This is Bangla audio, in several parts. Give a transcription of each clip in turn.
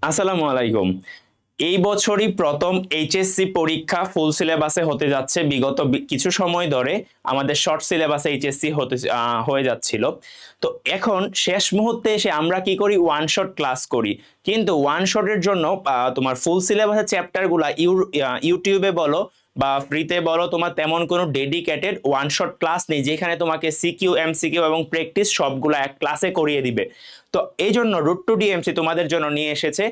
আসসালামু আলাইকুম। এই বছরই প্রথম এইচএসসি পরীক্ষা ফুল সিলেবাসে হতে যাচ্ছে। বিগত কিছু সময় ধরে আমাদের শর্ট সিলেবাসে এইচএসসি হয়ে যাচ্ছিল। তো এখন শেষ মুহূর্তে এসে আমরা কি করি, ওয়ান শট ক্লাস করি। কিন্তু ওয়ান শটের জন্য তোমার ফুল সিলেবাসের চ্যাপ্টারগুলা ইউটিউবে বলো বা ফ্রিতে বলো, তোমার তেমন কোনো ডেডিকেটেড ওয়ান শট ক্লাস নেই যেখানে তোমাকে সিকিউ, এমসিকিউ এবং প্র্যাকটিস সবগুলো এক ক্লাসে করিয়ে দিবে। তো এই জন্য রুট টু ডিএমসি তোমাদের জন্য নিয়ে এসেছে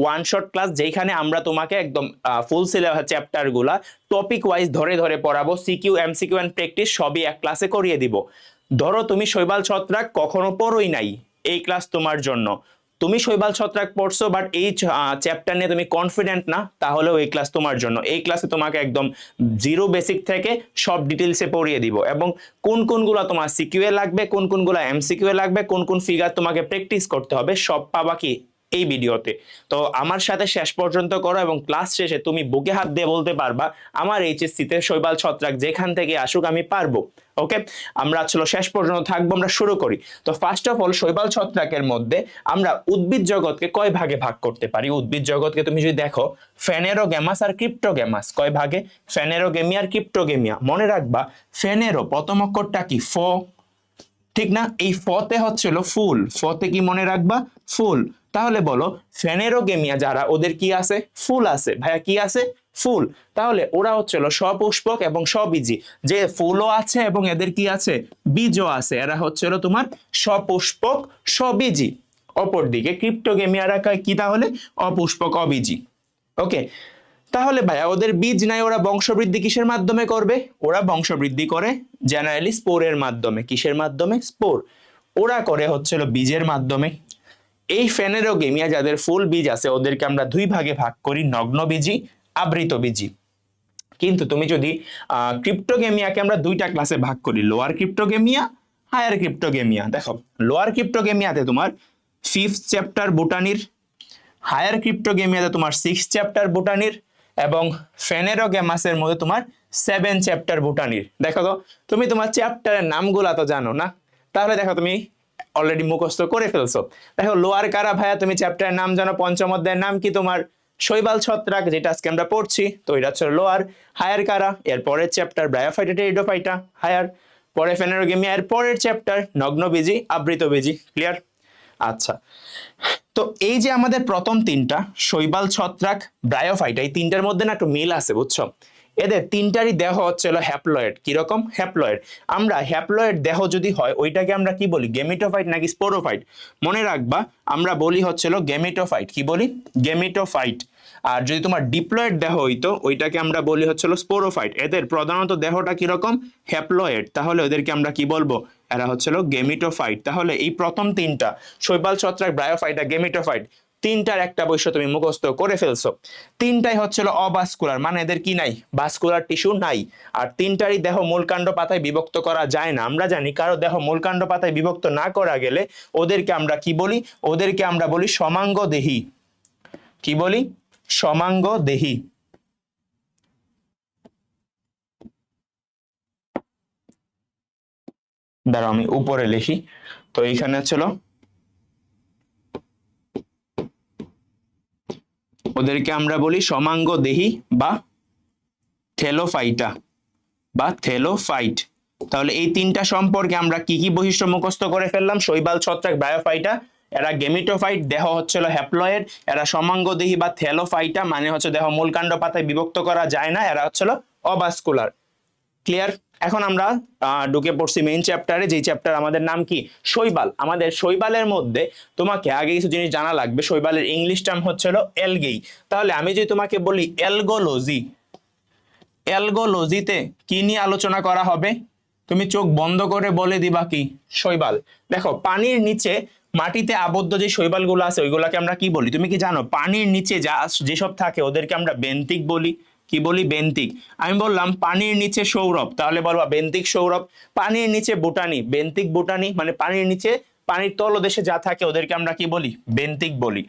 ওয়ান শট ক্লাস, যেখানে আমরা তোমাকে একদম ফুল সিলেবাস চ্যাপ্টারগুলা টপিক ওয়াইজ ধরে ধরে পড়াবো। সিকিউ, এমসিকিউ এন্ড প্র্যাকটিস সবই এক ক্লাসে করিয়ে দিব। ধরো তুমি শৈবাল ছত্রাক কখনো পড়োই নাই, এই ক্লাস তোমার জন্য। তুমি শৈবাল ছত্রাক পড়ছো বাট এই চ্যাপ্টার নিয়ে তুমি কনফিডেন্ট না, তাহলেও এই ক্লাস তোমার জন্য। এই ক্লাসে তোমাকে একদম জিরো বেসিক থেকে সব ডিটেলসে পড়িয়ে দিব, এবং কোন কোনগুলো তোমার সিকিউ এ লাগবে, কোন কোনগুলো এমসিকিউ এ লাগবে, কোন কোন ফিগার তোমাকে প্র্যাকটিস করতে হবে, সব পাবা কি এই ভিডিওতে। তো আমার সাথে শেষ পর্যন্ত করো, এবং ক্লাস শেষে তুমি বুকে হাত দিয়ে বলতে পারবা আমার এইচএসসি তে শৈবাল ছত্রাক যেখান থেকে আসুক আমি পারবো। ওকে, আমরা আসলে শেষ পর্যন্ত থাকবো, আমরা শুরু করি। তো ফার্স্ট অফ অল, শৈবাল ছত্রাকের মধ্যে আমরা উদ্ভিদ জগৎকে কয় ভাগে ভাগ করতে পারি? উদ্ভিদ জগৎকে তুমি যদি দেখো, ফেনেরোগ্যামাস আর ক্রিপ্টোগ্যামাস। কয় ভাগে? ফেনেরোগেমিয়া আর ক্রিপ্টোগেমিয়া। মনে রাখবা, ফেনেরো প্রথম অক্ষরটা কি? ফ, ঠিক না? এই ফতে হচ্ছিল ফুল, ফতে কি মনে রাখবা? ফুল। তাহলে বলো, ফেনেরোগেমিয়া যারা, ওদের কি আছে? ফুল আছে। ভাইয়া কি আছে? ফুল। তাহলে ওরা হচ্ছিল সপুষ্পক এবং সবীজি, যে ফুলও আছে এবং এদের কি আছে? বীজও আছে। এরা হচ্ছিল তোমার সপুষ্পক সবীজি। অপরদিকে ক্রিপ্টোগেমিয়ারা কি তাহলে? অপুষ্পক অবীজি। ওকে, তাহলে ভাইয়া ওদের বীজ নাই, ওরা বংশবৃদ্ধি কিসের মাধ্যমে করবে? ওরা বংশবৃদ্ধি করে জেনারেলি স্পোরের মাধ্যমে। কিসের মাধ্যমে? স্পোর। ওরা করে হচ্ছিল বীজের মাধ্যমে। এই ফেনেরোগেমিয়া যাদের ফুল বীজ আছে, ওদেরকে আমরা দুই ভাগে ভাগ করি, নগ্ন বীজি, আবৃত বীজি। কিন্তু তুমি যদি ক্রিপ্টোগেমিয়াকে আমরা দুইটা ক্লাসে ভাগ করি, লোয়ার ক্রিপ্টোগেমিয়া, হায়ার ক্রিপ্টোগেমিয়া। দেখো, লোয়ার ক্রিপ্টোগেমিয়াতে তোমার 5th চ্যাপ্টার বোটানির, হায়ার ক্রিপ্টোগেমিয়াতে তোমার 6th চ্যাপ্টার বোটানির, এবং ফেনেরোগেমাসের মধ্যে তোমার 7 চ্যাপ্টার বোটানির। দেখো তো, তুমি তোমার চ্যাপ্টারের নামগুলা তো জানো না, তাহলে দেখো তুমি অলরেডি মুখস্থ করে ফেলছো। দেখো, লোয়ার কারা ভাইয়া, তুমি চ্যাপ্টারের নাম জানো, পঞ্চম অধ্যায়ের নাম কি তোমার? শৈবাল ছত্রাক, যেটা আজকে আমরা পড়ছি। তো এটা হচ্ছে লোয়ার। হায়ার কারা? এর পরের চ্যাপ্টার ব্রায়োফাইটা, টেরিডোফাইটা, হায়ার। পরে ফেনেরোগেমিয়া, এর পরের চ্যাপ্টার নগ্নবীজি, আবৃতবীজি। ক্লিয়ার? আচ্ছা, তো এই যে আমাদের প্রথম তিনটা, শৈবাল ছত্রাক, ব্রায়োফাইটা, এই তিনটার মধ্যে না একটু মিল আছে, বুঝছো? এদের তিনটারই দেহ হচ্ছে হ্যাপ্লয়েড। কিরকম? হ্যাপ্লয়েড। আমরা হ্যাপ্লয়েড দেহ যদি হয়, ওইটাকে আমরা কি বলি? গেমিটোফাইট নাকি স্পোরোফাইট? মনে রাখবা, আমরা বলি হচ্ছিল গেমিটোফাইট। কি বলি? গেমিটোফাইট। আর যদি তোমার ডিপ্লয়েড দেহ হইতো, ওইটাকে আমরা বলি হচ্ছিল স্পোরোফাইট। এদের প্রধানত দেহটা কিরকম? হ্যাপ্লয়েড। তাহলে ওদেরকে আমরা কি বলবো? এরা হচ্ছিল গেমিটোফাইট। তাহলে এই প্রথম তিনটা, শৈবাল ছত্রাক, ব্রায়োফাইট আর গেমিটোফাইট, তিনটার একটা বৈশিষ্ট্য তুমি মুখস্থ করে ফেলছো। তিনটাই হচ্ছিল অবাস্কুলার, মানে এদের কি নাই? ভাস্কুলার টিস্যু নাই। আর তিনটারই দেহ মূলকাণ্ড পাতায় বিভক্ত করা যায় না। আমরা জানি কারো দেহ মূলকাণ্ড পাতায় বিভক্ত না করা গেলে ওদেরকে আমরা কি বলি? ওদেরকে আমরা বলি সমাঙ্গ দেহি। কি বলি? সমাঙ্গ দেহি। দাঁড়াও আমি উপরে লিখি। তো এইখানে ছিল, ওদেরকে আমরা বলি সমাঙ্গ দেহি বা থেলোফাইটা বা থেলোফাইট। তাহলে এই তিনটা সম্পর্কে আমরা কি কি বৈশিষ্ট্য মুখস্থ করে ফেললাম? শৈবাল ছত্রাক, ব্রায়োফাইটা, এরা গেমিটোফাইট, দেহ হচ্ছিল হ্যাপ্লয়েড। এরা সমাঙ্গদেহী বা থেলোফাইটা, মানে হচ্ছে দেহ মূলকাণ্ড পাতায় বিভক্ত করা যায় না। এরা হচ্ছিল অবাস্কুলার। ক্লিয়ার? এখন আমরা ঢুকে পড়ছি মেইন চ্যাপ্টারে, যেই চ্যাপ্টার আমাদের নাম কি? শৈবাল। আমাদের শৈবালের মধ্যে তোমাকে আগে কিছু জিনিস জানা লাগবে। শৈবালের ইংলিশ টার্ম হচ্ছিল এলগেই। তাহলে আমি যদি তোমাকে বলি এলগোলজি, অ্যালগোলজিতে কি নিয়ে আলোচনা করা হবে? তুমি চোখ বন্ধ করে বলে দিবা কি? শৈবাল। দেখো, পানির নিচে মাটিতে আবদ্ধ যে শৈবালগুলো আছে, ওইগুলাকে আমরা কি বলি? তুমি কি জানো? পানির নিচে যা যেসব থাকে ওদেরকে আমরা বেন্তিক বলি। কি বলি? বেন্তিক। আমি বললাম পানির নিচে সৌরভ, তাহলে বলবা বেন্তিক সৌরভ। পানির নিচে বুটানি, বেন্তিক বুটানি। মানে পানির নিচে, পানির তলদেশে যা থাকে ওদেরকে আমরা কি বলি? বেন্তিক বলি।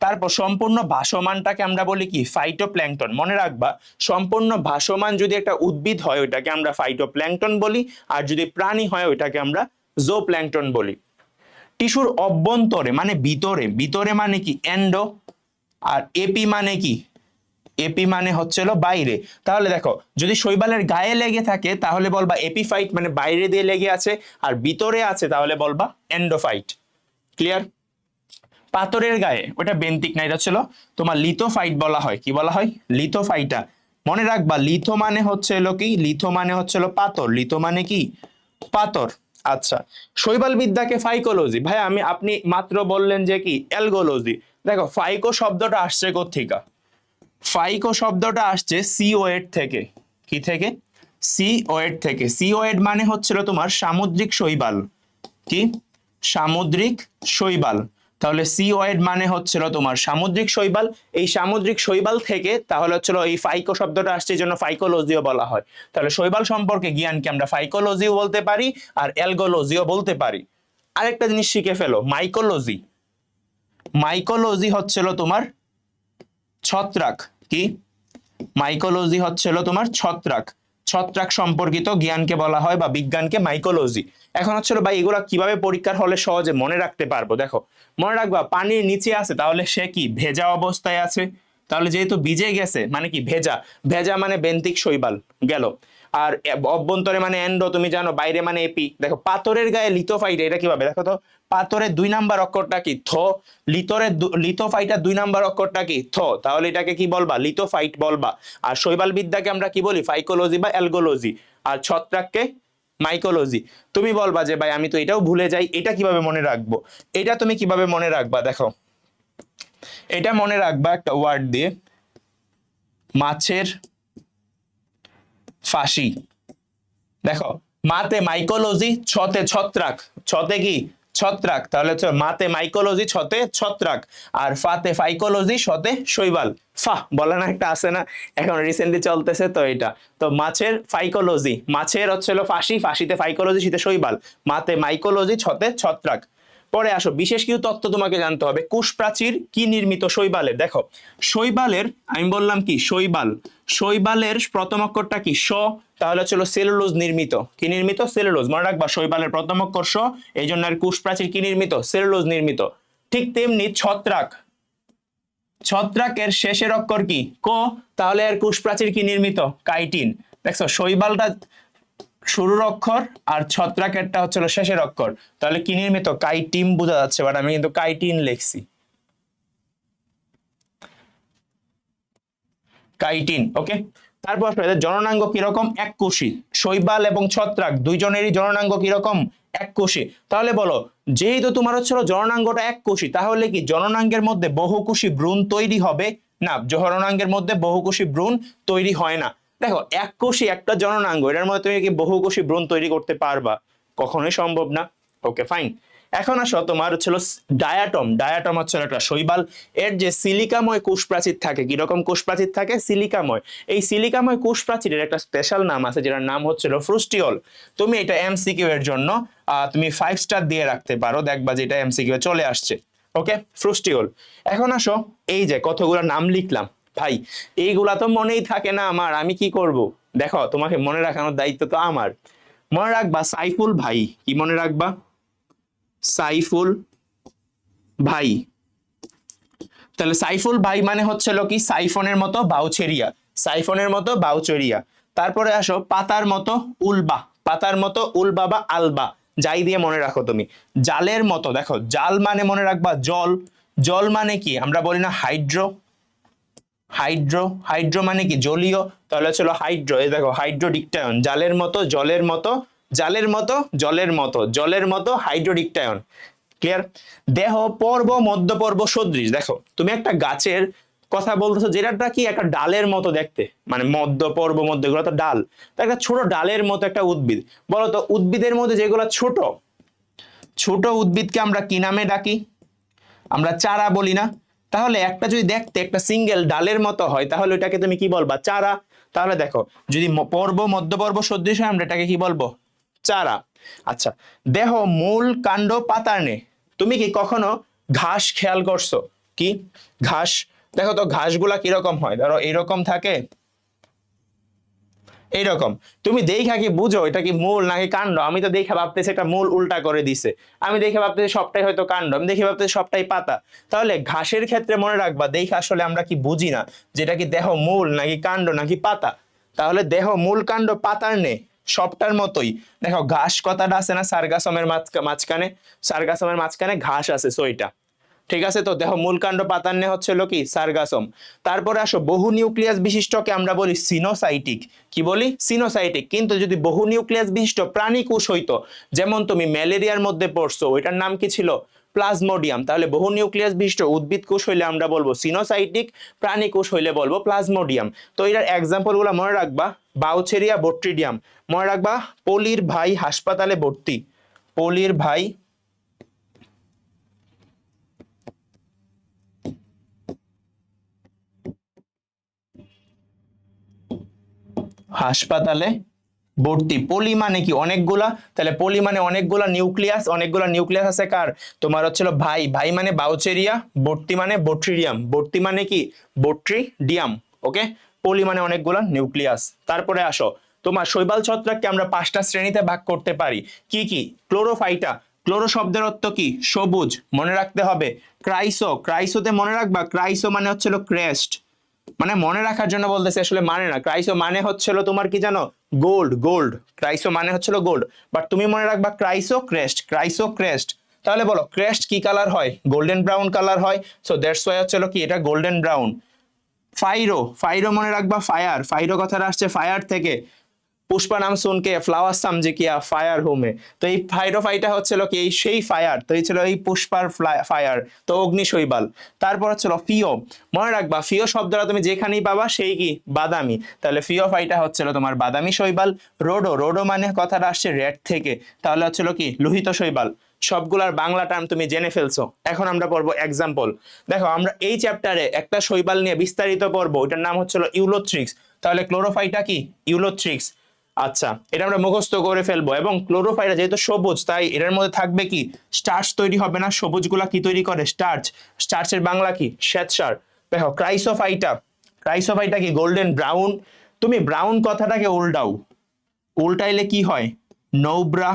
তারপর সম্পূর্ণ ভাসমানটাকে আমরা বলি কি? ফাইটোপ্ল্যাঙ্কটন। মনে রাখবা, সম্পূর্ণ ভাসমান যদি একটা উদ্ভিদ হয়, ওইটাকে আমরা ফাইটোপ্ল্যাঙ্কটন বলি। আর যদি প্রাণী হয়, ওইটাকে আমরা জোপ্ল্যাঙ্কটন বলি। টিস্যুর অভ্যন্তরে মানে ভিতরে, ভিতরে মানে কি এন্ডো, আর এপি মানে কি, এপি মানে হচ্ছে হলো বাইরে। তাহলে দেখো যদি শৈবালের গায়ে লেগে থাকে তাহলে বলবা এপিফাইট মানে বাইরে দিয়ে লেগে আছে, আর ভিতরে আছে তাহলে বলবা এন্ডোফাইট। ক্লিয়ার? পাথরের গায়ে ওটা বেন্টিক না, এটা ছিল তোমার লিথোফাইট বলা হয়। কি বলা হয়? লিথোফাইটা। মনে রাখবা লিথো মানে হচ্ছে হলো কি, লিথো মানে হচ্ছে হলো পাথর, লিথো মানে কি পাথর। আচ্ছা, শৈবাল বিদ্যাকে ফাইকোলজি, ভাই আপনি মাত্র বললেন যে কি অ্যালগোলজি। দেখো ফাইকো শব্দটা আসছে কোত্থেকে? ফাইকো শব্দটা আসছে সিওয়েড থেকে। কি থেকে? সিওয়েড থেকে। সিওয়েড মানে হচ্ছিল তোমার সামুদ্রিক শৈবাল। কি? সামুদ্রিক শৈবাল। তাহলে সিওয়েড মানে হচ্ছিল তোমার সামুদ্রিক শৈবাল। এই সামুদ্রিক শৈবাল থেকে তাহলে হচ্ছিল এই ফাইকো শব্দটা আসছে, এই জন্য ফাইকোলজিও বলা হয়। তাহলে শৈবাল সম্পর্কে জ্ঞানকে আমরা ফাইকোলজিও বলতে পারি আর অ্যালগোলজিও বলতে পারি। আরেকটা জিনিস শিখে ফেলো, মাইকোলজি। মাইকোলজি হচ্ছিল তোমার ছত্রাক। কি? মাইকোলজি হচ্ছিল তোমার ছত্রাক। ছত্রাক সম্পর্কিত জ্ঞানকে বলা হয় বা বিজ্ঞানকে মাইকোলজি। এখন হচ্ছিল ভাই এগুলা কিভাবে পরীক্ষার হলে সহজে মনে রাখতে পারবো? দেখো মনে রাখবা পানির নিচে আছে তাহলে সে কি ভেজা অবস্থায় আছে, তাহলে যেহেতু ভিজে গেছে মানে কি ভেজা, ভেজা মানে বেন্টিক শৈবাল গেল। আর অভ্যন্তরে মানে এন্ডো, তুমি জানো, বাইরে মানে এপি। দেখো পাথরের গায়ে লিথোফাইট, এটা কিভাবে দেখো তো, পাথরের 2 নাম্বার অক্ষরটা কি থ, লিথোফাইটার 2 নাম্বার অক্ষরটা কি থ, তাহলে এটাকে কি বলবা? লিথোফাইট বলবা। আর শৈবাল বিদ্যাকে আমরা কি বলি? ফাইকোলজি বা অ্যালগোলজি। আর ছত্রাককে মাইকোলজি। তুমি বলবা যে ভাই আমি তো এটাও ভুলে যাই, এটা কিভাবে মনে রাখবো? এটা তুমি কিভাবে মনে রাখবা? দেখো এটা মনে রাখবা একটা ওয়ার্ড দিয়ে, মাছের ফাঁসি। দেখো মাতে মাইকোলজি, ছতে ছত্রাক, ছতে কি ছত্রাক, তাহলে হচ্ছে মাতে মাইকোলজি, ছতে ছত্রাক, আর ফাতে ফাইকোলজি, শতে শৈবাল। ফাহ বলে না একটা আছে না, এখন রিসেন্টলি চলতেছে তো এটা। তো মাছের ফাইকোলজি, মাছের হচ্ছে হলো ফাঁসি, ফাঁসিতে ফাইকোলজি, শীতে শৈবাল, মাতে মাইকোলজি, ছতে ছত্রাক। পরে আসো বিশেষ কিছু তথ্য তোমাকে জানতে হবে। কোষ প্রাচীর কি নির্মিত শৈবালের? দেখো শৈবালের, আমি বললাম কি শৈবাল, শৈবালের প্রথম অক্ষরটা কি স, তাহলে ছিল সেলুলোজ নির্মিত। কি নির্মিত? সেলুলোজ। মনে রাখবা শৈবালের প্রথম অক্ষর স, এই জন্য এর কোষ প্রাচীর কি নির্মিত? সেলুলোজ নির্মিত। ঠিক তেমনি ছত্রাক, ছত্রাকের শেষের অক্ষর কি ক, তাহলে এর কোষ প্রাচীর কি নির্মিত? কাইটিন। দেখছো শৈবালটা শুরুর অক্ষর আর ছত্রাকেরটা হচ্ছিল শেষের অক্ষর, তাহলে কি নির্মিত? কাইটিন বোঝা যাচ্ছে, বাট আমি কিন্তু কাইটিন লিখছি, কাইটিন। ওকে, তারপর এদের জননাঙ্গ কিরকম? এককোষী। শৈবাল এবং ছত্রাক দুইজনেরই জননাঙ্গ কিরকম? এককোষী। তাহলে বলো যেহেতু তোমার হচ্ছিল জননাঙ্গটা এককোষী, তাহলে কি জননাঙ্গের মধ্যে বহুকোষী ভ্রূণ তৈরি হবে? না, জননাঙ্গের মধ্যে বহুকোষী ভ্রূণ তৈরি হয় না। দেখো এককোষী একটা জননাঙ্গ, এটার মধ্যে তুমি কি বহুকোষী ভ্রূণ তৈরি করতে পারবা? কখনোই সম্ভব না। Okay fine. এখন আসো তোমার হচ্ছিল ডায়াটম। ডায়াটম হচ্ছে একটা শৈবাল, এর যে সিলিকাময় কোষ প্রাচীর থাকে। কিরকম কোষ প্রাচীর থাকে? সিলিকাময়। এই সিলিকাময় কোষ প্রাচীরের একটা স্পেশাল নাম আছে, যেটার নাম হচ্ছিল ফ্রুস্টিওল। তুমি এটা এমসিকিউ এর জন্য তুমি 5 স্টার দিয়ে রাখতে পারো, দেখবা যে এটা এমসিকিউ এ চলে আসছে। ওকে, ফ্রুস্টিওল। এখন আসো এই যে কতগুলো নাম লিখলাম, ভাই এইগুলা তো মনেই থাকে না আমার, আমি কি করব? দেখো তোমাকে মনে রাখানোর দায়িত্ব তো আমার। মনে রাখবা সাইফুল ভাই। কি মনে রাখবা? সাইফুল ভাই। তাহলে সাইফুল ভাই মানে হচ্ছিল কি সাইফনের মতো বাউচেরিয়া, সাইফনের মতো বাউচেরিয়া। তারপরে আসো পাতার মতো উলবা, পাতার মতো উলবা বা আলবা, যাই দিয়ে মনে রাখো তুমি। জালের মতো, দেখো জাল মানে মনে রাখবা জল, জল মানে কি আমরা বলি না হাইড্রো, হাইড্রো, হাইড্রো মানে কি জলীয়, তাহলে ছিল হাইড্রো। এই দেখো হাইড্রোডিকটায়ন, জালের মতো জলের মতো, জালের মতো জলের মতো, জলের মতো হাইড্রোডিকটায়ন। ক্লিয়ার? দেহ পর্ব মধ্য পর্ব সদৃশ। দেখো তুমি একটা গাছের কথা বলতেছো যেটা কি একটা ডালের মতো দেখতে, মানে মধ্য পর্ব মধ্য, এগুলো তো ডাল, তো একটা ছোট ডালের মতো একটা উদ্ভিদ। বলতো উদ্ভিদের মধ্যে যেগুলো ছোট ছোট উদ্ভিদকে আমরা কি নামে ডাকি? আমরা চারা বলি না? তাহলে একটা যদি দেখতে একটা সিঙ্গেল ডালের মতো হয় তাহলে ওটাকে তুমি কি বলবা? চারা। তাহলে দেখো যদি পর্ব মধ্যপর্ব সদৃশ হয় আমরা এটাকে কি বলবো? চারা। আচ্ছা, দেহ মূল কাণ্ড পাতার নে। তুমি কি কখনো ঘাস খেয়াল করছো? কি ঘাস? দেখো তো ঘাসগুলা কিরকম হয়, ধরো এরকম থাকে, এইরকম। তুমি দেখা কি বুঝো এটা কি মূল নাকি কাণ্ড? আমি তো দেখে ভাবতেছি একটা মূল উল্টা করে দিছে, আমি দেখে ভাবতেছি সবটাই হয়তো কাণ্ড, আমি দেখে ভাবতেছি সবটাই পাতা। তাহলে ঘাসের ক্ষেত্রে মনে রাখবা দেখে আসলে আমরা কি বুঝি না যেটা কি দেহ মূল নাকি কাণ্ড নাকি পাতা। তাহলে দেহ মূল কাণ্ড পাতার নে সবটার মতোই। দেখো ঘাস কথাটা আছে না সার্গাসমের মাঝখানে, সার্গাসমের মাঝখানে ঘাস আছে, সো এটা ঠিক আছে। তো দেখো মূল কাণ্ড পাতান্নে হচ্ছিল কি সার্গাসম। তারপরে আসো বহু নিউক্লিয়াস বিশিষ্টকে আমরা বলি সিনোসাইটিক। কি বলি? সিনোসাইটিক। কিন্তু যদি বহু নিউক্লিয়াস বিশিষ্ট প্রাণী কোষ হইতো, যেমন তুমি ম্যালেরিয়ার মধ্যে পড়ছো, ওইটার নাম কি ছিল? প্লাজমোডিয়াম। তাহলে বহু নিউক্লিয়াস বিশিষ্ট উদ্ভিদ কোষ হইলে আমরা বলবো সিনোসাইটিক, প্রাণী কোষ হইলে বলবো প্লাজমোডিয়াম। তো এটার এক্সাম্পল গুলো মনে রাখবা, বাউচেরিয়া বট্রিডিয়াম। মনে রাখবা পলির ভাই হাসপাতালে ভর্তি, পলির ভাই হাসপাতালে ভর্তি। পলি মানে কি? অনেকগুলা। তাহলে পলি মানে অনেকগুলা নিউক্লিয়াস, অনেকগুলা নিউক্লিয়াস আছে কার? তোমার হচ্ছিল ভাই, ভাই মানে বাউচেরিয়া, ভর্তি মানে বট্রিডিয়াম, ভর্তি মানে কি? বট্রিডিয়াম। ওকে, পলি মানে অনেকগুলা নিউক্লিয়াস। তারপরে আসো তোমার শৈবাল ছত্রাককে আমরা 5টা শ্রেণীতে ভাগ করতে পারি। কি কি? ক্লোরোফাইটা, ক্লোরো শব্দের অর্থ কি? সবুজ, মনে রাখতে হবে। ক্রাইসো, ক্রাইসোতে মনে রাখবা ক্রাইসো মানে হচ্ছিল ক্রেস্ট, মানে মনে রাখার জন্য বলতেছে আসলে মানে না। ক্রাইসো মানে হচ্ছিল তোমার কি জানো? Gold, gold. ক্রাইসো মানে হচ্ছিল গোল্ড, বাট তুমি মনে রাখবা ক্রাইসো ক্রেস্ট, ক্রাইসো ক্রেস্ট। তাহলে বলো ক্রেস্ট কি কালার হয়? গোল্ডেন ব্রাউন কালার হয়। সো দ্যাটস ওয়াই হচ্ছিল কি এটা গোল্ডেন ব্রাউন। ফাইরো, ফাইরো মনে রাখবা ফায়ার, ফাইরো কথাটা আসছে ফায়ার থেকে। পুষ্পা নাম শুনকে ফ্লাওয়ার সামজে কিয়া ফায়ার হোমে। তো এই ফাইটোফাইটা হচ্ছিল কি এই সেই ফায়ার, তো এই ছিল এই পুষ্পার ফায়ার, তো অগ্নি শৈবাল। তারপর হচ্ছিল ফিও, মনে রাখবা ফিও শব্দটা তুমি যেখানেই পাবা সেই কি বাদামি, তাহলে ফিওফাইটা হচ্ছিল তোমার বাদামি শৈবাল। রোডো, রোডো মানে কথাটা আসছে রেড থেকে, তাহলে হচ্ছিল কি লোহিত শৈবাল। সবগুলার বাংলা টার্ম তুমি জেনে ফেলছো। এখন আমরা পড়বো এক্সাম্পল। দেখো আমরা এই চ্যাপ্টারে একটা শৈবাল নিয়ে বিস্তারিত পড়বো, ওইটার নাম হচ্ছিল ইউলোথ্রিক্স। তাহলে ক্লোরোফাইটা কি? ইউলোথ্রিক্স। আচ্ছা, এটা আমরা মুখস্থ করে ফেলবো। এবং ক্লোরোফাইটা যেহেতু সবুজ, তাই এটার মধ্যে থাকবে কি? স্টার্চ তৈরি হবে না? সবুজগুলা কি তৈরি করে? স্টার্চ। স্টার্চের বাংলা কি? শ্বেতসার। দেখো ক্রাইসোফাইটা, ক্রাইসোফাইটা কি? Golden brown. তুমি ব্রাউন কথাটাকে উল্টাও, উল্টাইলে কি হয়? নৌব্রা,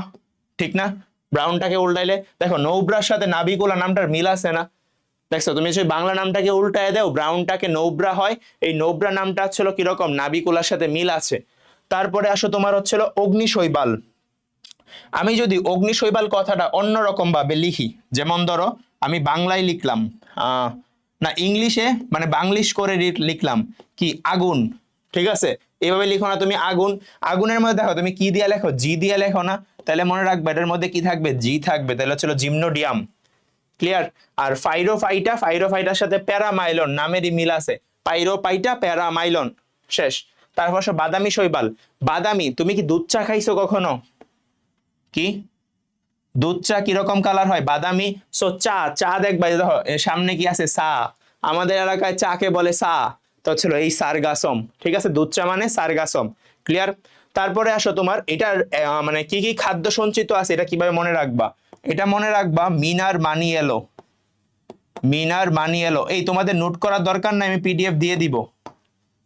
ঠিক না? ব্রাউনটাকে উল্টাইলে দেখো নৌব্রার সাথে নাবিকুলা নামটার মিল আছে না? দেখছো তুমি যদি বাংলা নামটাকে উল্টায় দাও, ব্রাউনটাকে নৌব্রা হয়, এই নৌব্রা নামটা ছিল কিরকম? নাবিকুলার সাথে মিল আছে। তারপরে আসো তোমার হচ্ছিল অগ্নিশৈবাল। আমি যদি অগ্নিশৈবাল কথাটা অন্যরকম ভাবে লিখি, যেমন ধরো আমি বাংলায় লিখলাম, না ইংলিশে মানে বাংলিশ করে লিখলাম কি? আগুন। ঠিক আছে, এভাবে লিখো না তুমি আগুন। আগুনের মধ্যে দেখো তুমি কি দিয়ে লেখো? জি দিয়ে লেখো না? তাহলে মনে রাখবে এটার মধ্যে কি থাকবে? জি থাকবে। তাহলে হচ্ছিল জিমনোডিয়াম। ক্লিয়ার? আর ফাইরোফাইটা, ফাইরোফাইটার সাথে প্যারামাইলন নামেরই মিল আছে। পাইরোপাইটা প্যারামাইলন। শেষ। তারপর বাদামি শৈবাল। বাদামি, তুমি কি দুধ চা খাইছো কখনো? কি দুধ চা কিরকম কালার হয়? বাদামি। সো চা, চা দেখবা দেখো সামনে কি আছে? সা। আমাদের এলাকায় চাকে বলে সা, তো ছিল এই সারগাসম। ঠিক আছে, দুধ চা মানে সারগাসম। ক্লিয়ার? তারপরে আসো তোমার এটার মানে কি কি খাদ্য সঞ্চিত আছে এটা কিভাবে মনে রাখবা? এটা মনে রাখবা মিনার মানি এলো, মিনার মানি এলো। এই তোমাদের নোট করার দরকার নাই, আমি পিডিএফ দিয়ে দিব,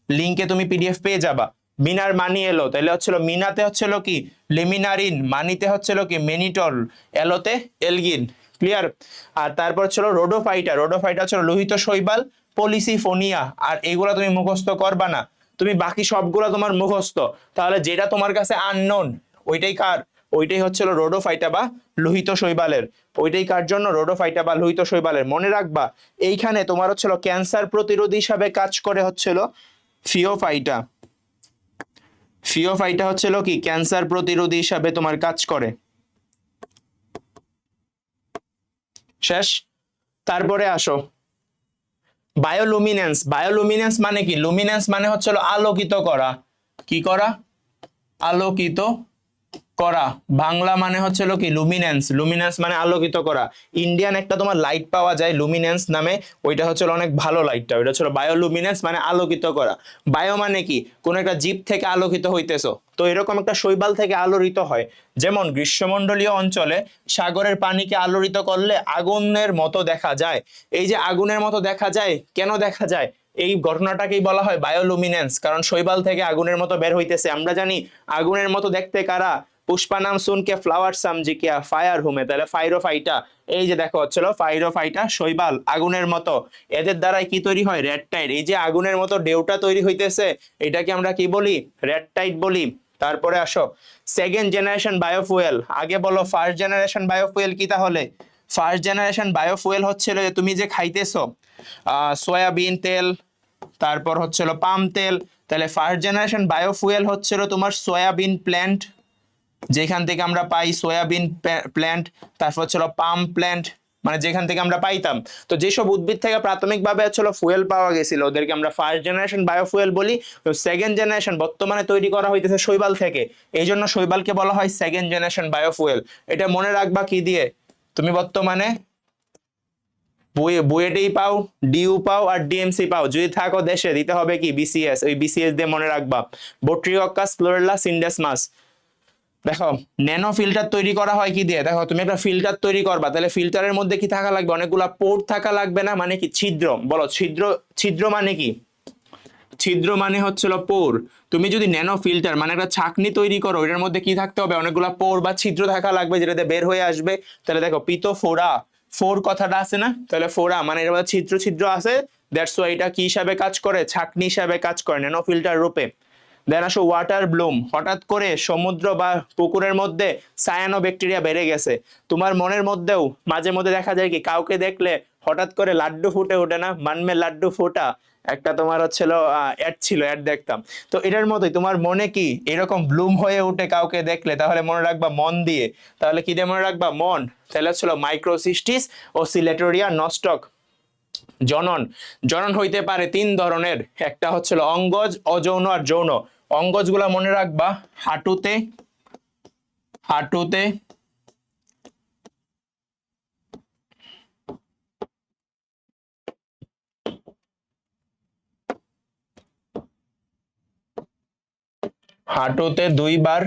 লিংকে তুমি পিডিএফ পেয়ে যাবা। মিনার মানি এলো, তাহলে হচ্ছিল মিনাতে হচ্ছিল কি? লেমিনারিন, মানিতে হচ্ছিল কি? Mannitol, এলোতে Elgin. ক্লিয়ার? আর তারপর ছিল রোডোফাইটা, রোডোফাইটা হচ্ছিল লোহিত শৈবাল, পলিসিফোনিয়া। আর এইগুলা তুমি মুখস্থ করবা না, তুমি বাকি সবগুলা তোমার মুখস্থ। তাহলে যেটা তোমার কাছে আননোন ওইটাই কার? ওইটাই হচ্ছিল রোডোফাইটা বা লোহিত শৈবালের। ওইটাই কার জন্য? রোডোফাইটা বা লোহিত শৈবালের। মনে রাখবা এইখানে তোমার হচ্ছিল ক্যান্সার প্রতিরোধী হিসাবে কাজ করে হচ্ছিল ফিওফাইটা। ফিওফাইটা হচ্ছিল কি? ক্যান্সার প্রতিরোধী হিসাবে তোমার কাজ করে। শেষ। তারপরে আসো বায়োলুমিনেন্স। বায়োলুমিনেন্স মানে কি? লুমিনেন্স মানে হচ্ছিল আলোকিত করা। কি করা? আলোকিত করা। বাংলা মানে হচ্ছিল কি? লুমিনেন্স। লুমিনেন্স মানে আলোকিত করা। ইন্ডিয়ান একটা তোমার লাইট পাওয়া যায় লুমিনেন্স নামে, ওইটা হচ্ছিল অনেক ভালো লাইটটা, ওইটা হচ্ছিল বায়োলুমিনেন্স মানে আলোকিত করা। বায়ো মানে কি? কোন একটা জীব থেকে আলোকিত হইতেছো, তো এরকম একটা শৈবাল থেকে আলোড়িত হয়। যেমন গ্রীষ্মমণ্ডলীয় অঞ্চলে সাগরের পানিকে আলোড়িত করলে আগুনের মতো দেখা যায়। এই যে আগুনের মতো দেখা যায়, কেন দেখা যায়? এই ঘটনাটাকেই বলা হয় বায়োলুমিনেন্স, কারণ শৈবাল থেকে আগুনের মতো বের হইতেছে। আমরা জানি আগুনের মতো দেখতে কারা, পুষ্পা নাম শুনকে ফ্লাওয়ার সামজি কিয়া ফায়ার হুমে, তাহলে ফাইরোফাইটা, এই যে দেখো হচ্ছিল ফাইরোফাইটা শৈবাল আগুনের মতো, এদের দ্বারাই কি তৈরি হয়, রেড টাইড। এই যে আগুনের মতো ডেউটা তৈরি হইতেছে এটাকে আমরা কি বলি, রেড টাইড বলি। তারপরে আসো সেকেন্ড জেনারেশন বায়োফুয়েল। আগে বলো ফার্স্ট জেনারেশন বায়োফুয়েল কি তাহলে? ফার্স্ট জেনারেশন বায়োফুয়েল হচ্ছিল যে তুমি যে খাইতেছো সয়াবিন তেল, তারপর হচ্ছিল পাম তেল, তাহলে ফার্স্ট জেনারেশন বায়োফুয়েল হচ্ছিল তোমার সয়াবিন প্ল্যান্ট, যেখান থেকে আমরা পাই সয়াবিন প্ল্যান্ট, তারপর হচ্ছিল পাম প্ল্যান্ট, মানে যেখান থেকে আমরা পাইতাম। তো যেসব উদ্ভিদ থেকে প্রাথমিকভাবে হচ্ছিল ফুয়েল পাওয়া গেছিল ওদেরকে আমরা ফার্স্ট জেনারেশন বায়োফুয়েল বলি। তো সেকেন্ড জেনারেশন বর্তমানে তৈরি করা হইতেছে শৈবাল থেকে, এই জন্য শৈবালকে বলা হয় সেকেন্ড জেনারেশন বায়োফুয়েল। এটা মনে রাখবা কি দিয়ে, তুমি বর্তমানে বুয়েটেই পাও, ডিইউ পাও আর ডিএমসি পাও, যদি থাকো দেশে দিতে হবে কি বিসিএস, ওই বিসিএস দিয়ে মনে রাখবা বোট্রিওকাস ফ্লোরেলা সিন্ডেসমাস। দেখো ন্যানো ফিল্টার তৈরি করা হয় কি দিয়ে, দেখো তুমি একটা ফিল্টার তৈরি করবা, তাহলে ফিল্টারের মধ্যে কি থাকা লাগবে, অনেকগুলা পোর্ট থাকা লাগবে না, মানে কি ছিদ্র, বলো ছিদ্র, ছিদ্র মানে কি, ছিদ্র মানে হচ্ছিল পোর। তুমি যদি ন্যানো ফিল্টার মানে একটা ছাকনি তৈরি করো, এটার মধ্যে কি থাকতে হবে, অনেকগুলা পোর বা ছিদ্র থাকা লাগবে যেটাতে বের হয়ে আসবে। তাহলে দেখো পিতোফোরা, ফোর কথাটা আছে না, তাহলে ফোরা মানে এর মধ্যে ছিদ্র ছিদ্র আছে, দ্যাটস ওয়াই এটা কি হিসাবে কাজ করে, ছাকনি হিসাবে কাজ করে ন্যানো ফিল্টার রূপে। দেন আসো ওয়াটার ব্লুম, হঠাৎ করে সমুদ্র বা পুকুরের মধ্যে সায়ানো ব্যাকটেরিয়া বেড়ে গেছে। তোমার মনের মধ্যেও মাঝে মধ্যে দেখা যায় কি কাউকে দেখলে হঠাৎ করে লাড্ডু ফুটে ওঠে না, মানমে লাড্ডু ফোটা, একটা তোমার হচ্ছিল অ্যাড ছিল, অ্যাড দেখতাম। তো এটার মতোই তোমার মনে কি এরকম ব্লুম হয়ে উঠে কাউকে দেখলে, তাহলে মনে রাখবা মন দিয়ে, তাহলে কি দিয়ে মনে রাখবা, মন। তাহলে হচ্ছিল মাইক্রোসিস্টিস ও সিলেটোরিয়া নস্টক। জনন, জনন হইতে পারে তিন ধরনের, একটা হচ্ছিল অঙ্গজ, অযৌন আর যৌন। অঙ্গজ গুলা মনে রাখবা হাঁটুতে, হাঁটুতে, হাঁটুতে দুইবার,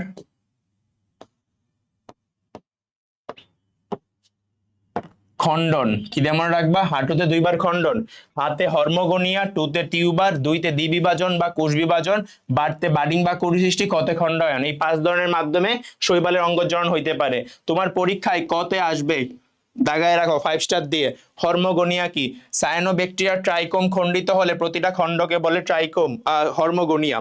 খণ্ডন, কি দিয়ে মনে রাখবা, হাঁটুতে দুইবার খণ্ডন। হাতে হর্মোগোনিয়া, টুতে টিউবার, দুইতে দ্বিবিভাজন বা কোষ বিভাজন, বাড়তে বাডিং বা কোষ সৃষ্টি, কতে খণ্ডায়ন। এই পাঁচ ধরনের মাধ্যমে শৈবালের অঙ্গজনন হইতে পারে। তোমার পরীক্ষায় কতে আসবে, দাগায় রাখো 5 স্টার দিয়ে। হর্মোগোনিয়া কি, সায়ানোব্যাকটেরিয়ার ট্রাইকোম খণ্ডিত হলে প্রতিটা খণ্ডকে বলে ট্রাইকোম। হর্মোগোনিয়া,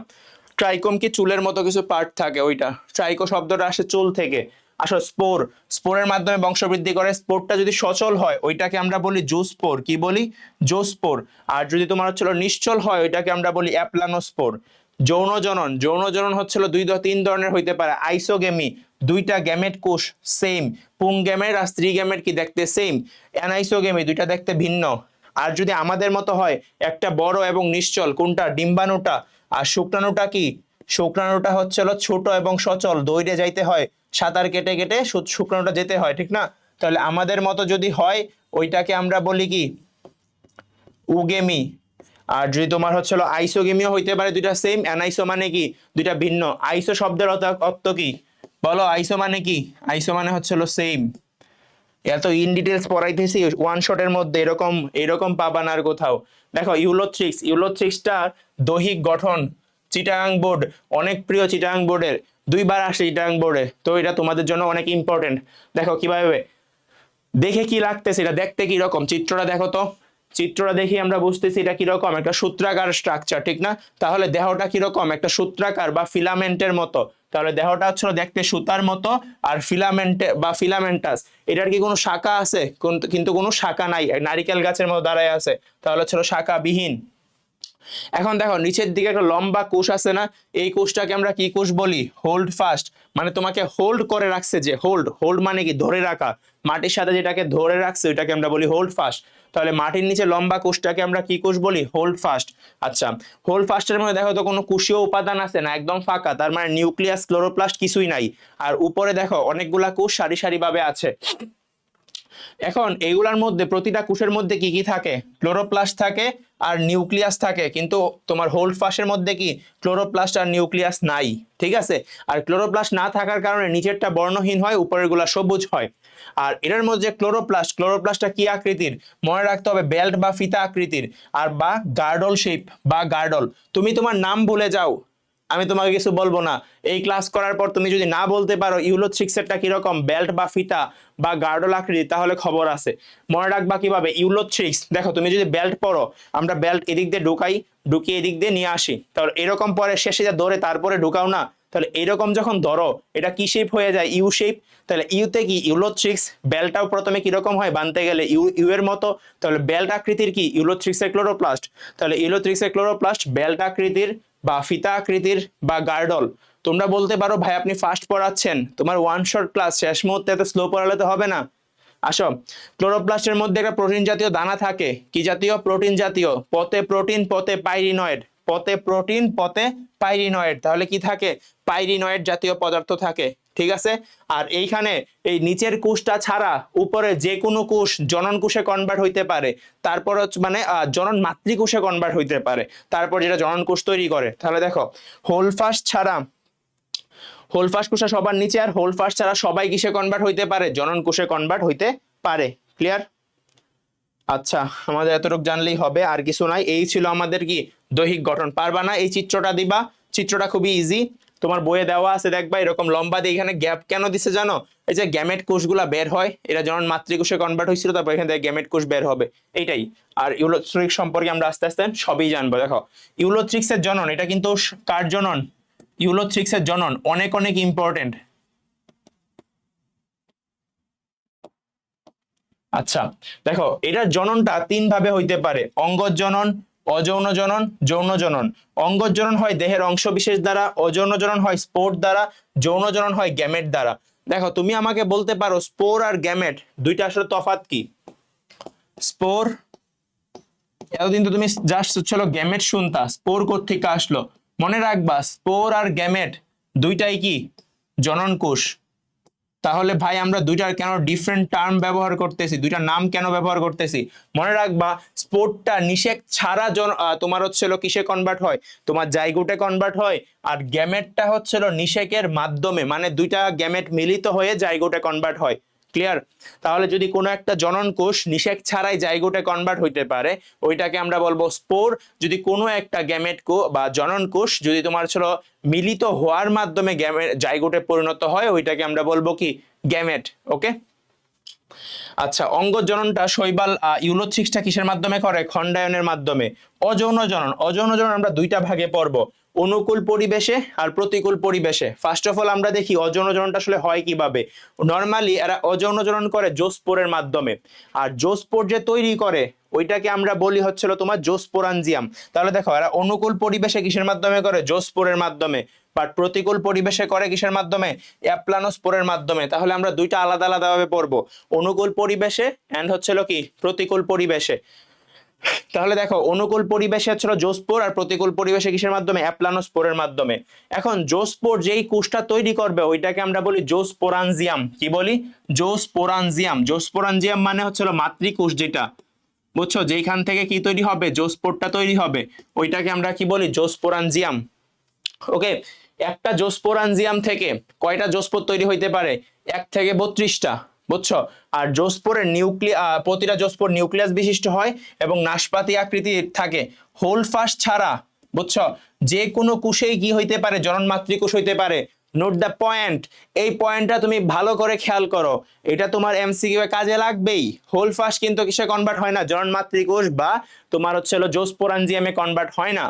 ট্রাইকোম কি চুলের মতো কিছু পার্ট থাকে, ওইটা ট্রাইকো শব্দটা আসে চুল থেকে। আসো স্পোর, স্পোরের মাধ্যমে বংশবৃদ্ধি করে, স্পোরটা যদি সচল হয় ওইটাকে আমরা বলি জুস্পোর, কি বলি, জোস্পোর। আর যদি তোমার হচ্ছিল নিশ্চল হয় ওইটাকে আমরা বলি অ্যাপ্লানোস্পোর। যৌন জনন, যৌন জনন হচ্ছিল তিন ধরনের হইতে পারে। আইসোগেমি, দুইটা গ্যামেট কোষ সেম, পুং গ্যামেট আর স্ত্রী গ্যামেট কি দেখতে সেম। অ্যানাইসোগেমি, দুইটা দেখতে ভিন্ন। আর যদি আমাদের মতো হয় একটা বড় এবং নিশ্চল, কোনটা, ডিম্বাণুটা। আর শুক্রাণুটা কি, শুক্রাণুটা হচ্ছিল ছোট এবং সচল, দৌড়ে যাইতে হয়, সাঁতার কেটে কেটে শুক্রাণুটা যেতে হয়, ঠিক না? তাহলে আমাদের মতো যদি হয় ওইটাকে আমরা বলি কি, উগেমি। আর যদি তোমার হচ্ছিল আইসোগেমিও হইতে পারে, দুইটা সেম। অ্যানাইসো মানে কি, দুইটা ভিন্ন। আইসো শব্দের অর্থ কি, বলো আইসো মানে কি, আইসো মানে হচ্ছিল সেম। এত ইন ডিটেলস পড়াইতেছি ওয়ান শটের মধ্যে, এরকম এরকম পাবা না আর কোথাও। দেখো ইউলোথ্রিক্স, ইউলোথ্রিক্সটা দৈহিক গঠন, চিটাগাং বোর্ড, অনেক প্রিয় চিটাগাং বোর্ডের, দুইবার আসে চিটাগাং বোর্ডে, তো এটা তোমাদের জন্য অনেক ইম্পর্টেন্ট। দেখো কিভাবে দেখে কি লাগতেছে, এটা দেখতে কি রকম, চিত্রটা দেখো তো, চিত্রটা দেখি আমরা বুঝতেছি এটা কিরকম, একটা সূত্রাকার স্ট্রাকচার, ঠিক না? তাহলে দেহটা কিরকম, একটা সূত্রাকার বা ফিলামেন্টের মতো। তাহলে দেহটা হচ্ছে দেখতে সুতার মতো, আর ফিলামেন্টে বা ফিলামেন্টাস, এটার কি কোনো শাখা আছে, কিন্তু কোনো শাখা নাই, নারিকেল গাছের মতো দাঁড়ায় আছে, তাহলে হচ্ছে শাখা বিহীন। এখন দেখো নিচের দিকে একটা লম্বা কোষ আছে না, এই কোষটাকে আমরা কি কোষ বলি, হোল্ড ফাস্ট, মানে তোমাকে হোল্ড করে রাখছে, যে হোল্ড, হোল্ড মানে কি ধরে রাখা, মাটির সাথে যেটাকে ধরে রাখছে ওইটাকে আমরা বলি হোল্ড ফাস্ট। তাহলে মাটির নিচে লম্বা কোষটাকে আমরা কি কোষ বলি, হোল্ড ফাস্ট। আচ্ছা, হোল্ড ফাস্টের মধ্যে দেখো তো কোনো কোষীয় উপাদান আছে না, একদম ফাঁকা, তার মানে নিউক্লিয়াস, ক্লোরোপ্লাস্ট কিছুই নাই। আর উপরে দেখো অনেকগুলা কোষ সারি সারি ভাবে আছে। এখন এইগুলার মধ্যে প্রতিটা কোষের মধ্যে কি কি থাকে? ক্লোরোপ্লাস্ট থাকে আর নিউক্লিয়াস থাকে, কিন্তু তোমার হোল্ড ফাস্টের মধ্যে কি ক্লোরোপ্লাস্ট আর নিউক্লিয়াস নাই, ঠিক আছে? আর ক্লোরোপ্লাস্ট না থাকার কারণে নিচেরটা বর্ণহীন হয়, উপরেরগুলা সবুজ হয়। আর এটার মধ্যে ক্লোরোপ্লাস্টটা কি আকৃতির? মনে রাখতে হবে বেল্ট বা ফিতা আকৃতির, আর বা গার্ডল শেপ বা গার্ডল। তুমি তোমার নাম ভুলে যাও, আমি তোমাকে কিছু বলবো না। এই ক্লাস করার পর তুমি যদি না বলতে পারো ইউলোথ্রিক্সেরটা কিরকম, বেল্ট বা ফিতা বা গার্ডল আকৃতি, তাহলে খবর আছে। মনে রাখবা কিভাবে ইউলোথ্রিক্স। দেখো তুমি যদি বেল্ট পরো, আমরা বেল্ট এদিক দিয়ে ঢুকিয়ে এদিক দিয়ে নিয়ে আসি, তাহলে এরকম পরে শেষে যা ধরে তারপরে ঢুকাও না, তাহলে এরকম যখন ধরো এটা কি শেপ হয়ে যায়? You shape. তাহলে ইউতে কি ইউলোথ্রিক্স, বেল্টটাও প্রথমে কিরকম হয় বানতে গেলে ইউ এর মতো, তাহলে বেল্ট আকৃতির কি ইউলোথ্রিক্সের ক্লোরোপ্লাস্ট, তাহলে ইউলোথ্রিক্সের ক্লোরোপ্লাস্ট বেল্ট আকৃতির বা ফিতা আকৃতির বা গার্ডল। তোমরা বলতে পারো ভাই আপনি ফাস্ট পড়াচ্ছেন, তোমার ওয়ান শট ক্লাস, শেষ মুহূর্তে এত স্লো পড়ালে তো হবে না। আসো, ক্লোরোপ্লাস্টের মধ্যে একটা প্রোটিন জাতীয় দানা থাকে, কি জাতীয়? প্রোটিন জাতীয়। পথে প্রোটিন পথে পাইরিনয়েড, পথে প্রোটিন পথে পাইরিনয়েড, তাহলে কি থাকে? পাইরিনয়েড জাতীয় পদার্থ থাকে, ঠিক আছে? আর এইখানে এই নিচের কোষটা ছাড়া উপরে যে কোনো কোষ জনন কোষে কনভার্ট হইতে পারে, তারপর মানে জনন মাতৃকোষে কনভার্ট হইতে পারে, তারপর যেটা জনন কোষ তৈরি করে। তাহলে দেখো হোলফাস্ট ছাড়া, হোলফাস্ট কোষা সবার নিচে, আর হোলফাস্ট ছাড়া সবাই কিসে কনভার্ট হইতে পারে? জনন কোষে কনভার্ট হইতে পারে। ক্লিয়ার? আচ্ছা, আমাদের এতটুকু জানলেই হবে, আর কিছু নাই। এই ছিল আমাদের কি দৈহিক গঠন। পারবা না? এই চিত্রটা দিবা, চিত্রটা খুবই ইজি, তোমার বইয়ে দেওয়া আছে, দেখবা এরকম লম্বা দিয়ে। এখানে গ্যাপ কেন দিছে জানো? এই যে গ্যামেট কোষগুলা বের হয়, এরা যখন মাতৃকোষে কনভার্ট হয়েছিল, তারপর এখান থেকে গ্যামেট কোষ বের হবে, এইটাই। আর ইউলোথ্রিক্স সম্পর্কে আমরা আস্তে আস্তে সবই জানবো। দেখো ইউলোথ্রিক্সের জনন, এটা কিন্তু কার জনন? ইউলোথ্রিক্সের জনন অনেক অনেক ইম্পর্টেন্ট। আচ্ছা, দেখো এটার জননটা তিন ভাবে হইতে পারে: অঙ্গজ জনন, অযৌন জনন, যৌন জনন। অঙ্গজ জনন হয় দেহের অংশ বিশেষ দ্বারা, অযৌন জনন হয় স্পোর দ্বারা, যৌন জনন হয় গ্যামেট দ্বারা। দেখো তুমি আমাকে বলতে পারো স্পোর আর গ্যামেট দুইটা আসলে তফাৎ কি? স্পোর, এতদিন তো তুমি জাস্ট হচ্ছিল গ্যামেট শুনতা, স্পোর কোত্থেকে আসলো? মনে রাখবা স্পোর আর গ্যামেট দুইটাই কি জনন কোষ। তাহলে ভাই আমরা দুইটার কেন ডিফারেন্ট টার্ম ব্যবহার করতেছি, দুইটা নাম কেন ব্যবহার করতেছি? মনে রাখবা স্পোর্টটা নিষেক ছাড়া তোমার হচ্ছিল কিসে কনভার্ট হয়? তোমার জাইগোটে কনভার্ট হয়। আর গ্যামেটটা হচ্ছিল নিষেকের মাধ্যমে, মানে দুইটা গ্যামেট মিলিত হয়ে জাইগোটে কনভার্ট হয়। ক্লিয়ার? তাহলে যদি কোনো একটা জনন কোষ নিষেক ছাড়াই জাইগোটে কনভার্ট হইতে পারে, ওইটাকে আমরা বলবো স্পোর। যদি কোনো একটা গ্যামেট বা জনন কোষ যদি তোমার ছিল মিলিত হওয়ার মাধ্যমে জাইগোটে পরিণত হয়, ওইটাকে আমরা বলবো কি? গ্যামেট। ওকে, আচ্ছা, অঙ্গজ জননটা শৈবাল ইউলোথ্রিক্সটা কিসের মাধ্যমে করে? খণ্ডায়নের মাধ্যমে। অযৌন জনন, অযৌন জনন আমরা দুইটা ভাগে পড়ব, অনুকূল পরিবেশে আর প্রতিকূল পরিবেশে। ফার্স্ট অফ অল আমরা দেখি অযৌন জননটা আসলে হয় কিভাবে। নর্মালি এরা অযৌন জনন করে জোস্পোরের মাধ্যমে, আর জোস্পোর যে তৈরি করে ওইটাকে আমরা বলি হচ্ছিল তোমার জোস্পোরাঞ্জিয়াম। তাহলে দেখো এরা অনুকূল পরিবেশে কিসের মাধ্যমে করে? জোস্পোরের মাধ্যমে। বাট প্রতিকূল পরিবেশে করে কিসের মাধ্যমে? অ্যাপ্লানোস্পোরের মাধ্যমে। তাহলে আমরা দুইটা আলাদা আলাদা ভাবে পড়বো, অনুকূল পরিবেশে এন্ড হচ্ছিল কি প্রতিকূল পরিবেশে। তাহলে দেখো অনুকূল পরিবেশে হচ্ছিল জোস্পোর, আর প্রতিকূল পরিবেশে কিসের মাধ্যমে? অ্যাপ্লানোস্পোরের মাধ্যমে। এখন জোস্পোর যেই কোষটা তৈরি করবে ওইটাকে আমরা বলি জোস্পোরাঞ্জিয়াম। কি বলি? জোস্পোরাঞ্জিয়াম। জোস্পোরাঞ্জিয়াম মানে হচ্ছিল মাতৃকোষ যেটা, বুঝছো, যেখান থেকে কি তৈরি হবে? জোস্পোরটা তৈরি হবে, ওইটাকে আমরা কি বলি? জোস্পোরাঞ্জিয়াম। ওকে, একটা জোস্পোরাঞ্জিয়াম থেকে কয়টা জোস্পোর তৈরি হইতে পারে? 1 থেকে 32টা, বুঝছো। আর জোস্পোরের প্রতিটা জোস্পোর নিউক্লিয়াস বিশিষ্ট হয় এবং নাশপাতি আকৃতির থাকে। হোলফাস্ট ছাড়া, বুঝছো, যে কোনো কোষেই কি হইতে পারে? জনন মাতৃকোষ হইতে পারে। নোট দ্য পয়েন্ট, এই পয়েন্টটা তুমি ভালো করে খেয়াল করো, এটা তোমার এমসিকিউ এ কাজে লাগবেই। হোলফাস্ট কিন্তু কিসে কনভার্ট হয় না? জনন মাতৃকোষ বা তোমার হচ্ছে জোস্পোরাঞ্জিয়ামে কনভার্ট হয় না।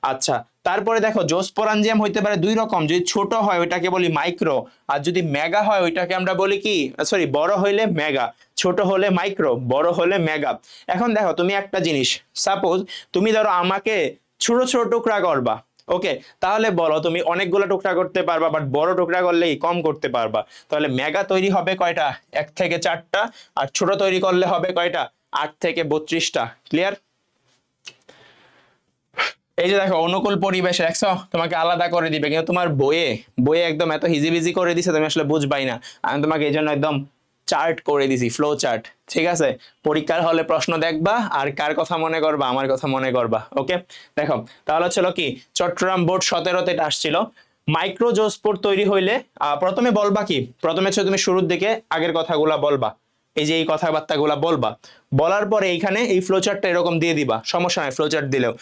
আচ্ছা, তারপরে দেখো জোস্পোরাঞ্জিয়াম হইতে পারে দুই রকম, যদি ছোট হয় ওইটাকে বলি মাইক্রো, আর যদি মেগা হয় ওইটাকে আমরা বলি কি? সরি, বড় হইলে মেগা, ছোট হলে মাইক্রো, বড় হলে মেগা। এখন দেখো তুমি একটা জিনিস, সাপোজ তুমি ধরো আমাকে ছোট ছোট টুকরা করবা, ওকে, তাহলে বলো তুমি অনেকগুলো টুকরা করতে পারবা, বাট বড় টুকরা করলেই কম করতে পারবা। তাহলে মেগা তৈরি হবে কয়টা? 1 থেকে 4টা। আর ছোট তৈরি করলে হবে কয়টা? 8 থেকে 32টা। ক্লিয়ার? এই যে দেখো অনুকূল পরিবেশ দেখছো, তোমাকে আলাদা করে দিবে, কিন্তু তোমার বইয়ে বইয়ে একদম এত হিজিবিজি করে দিছে তুমি আসলে বুঝবাই না। আমি তোমাকে এই জন্য একদম চার্ট করে দিছি, ফ্লো চার্ট। ঠিক আছে, পরীক্ষার হলে প্রশ্ন দেখবা আর কার কথা মনে করবা, আমার কথা মনে করবা। ওকে, দেখো তাহলে ছিল কি চট্টগ্রাম বোর্ড 17তে এটা আসছিল। মাইক্রোজোস্পোর তৈরি হইলে প্রথমে বলবা কি, প্রথমে হচ্ছে তুমি শুরুর দিকে আগের কথাগুলা বলবা, এই যে এই কথাবার্তাগুলা বলবা, বলার পরে এইখানে এই ফ্লোচার্টটা এরকম দিয়ে দিবা, সমস্যা নাই ফ্লোচার্ট দিলেও।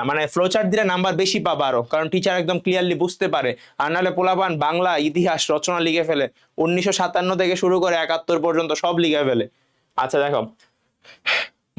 মানে ফ্লোচার্ট দিলে নাম্বার বেশি পাবা আরো, কারণ টিচার একদম ক্লিয়ারলি বুঝতে পারে। আর নাহলে পোলাপান বাংলা ইতিহাস রচনা লিখে ফেলে, 1957 থেকে শুরু করে 71 পর্যন্ত সব লিখে ফেলে। আচ্ছা দেখো,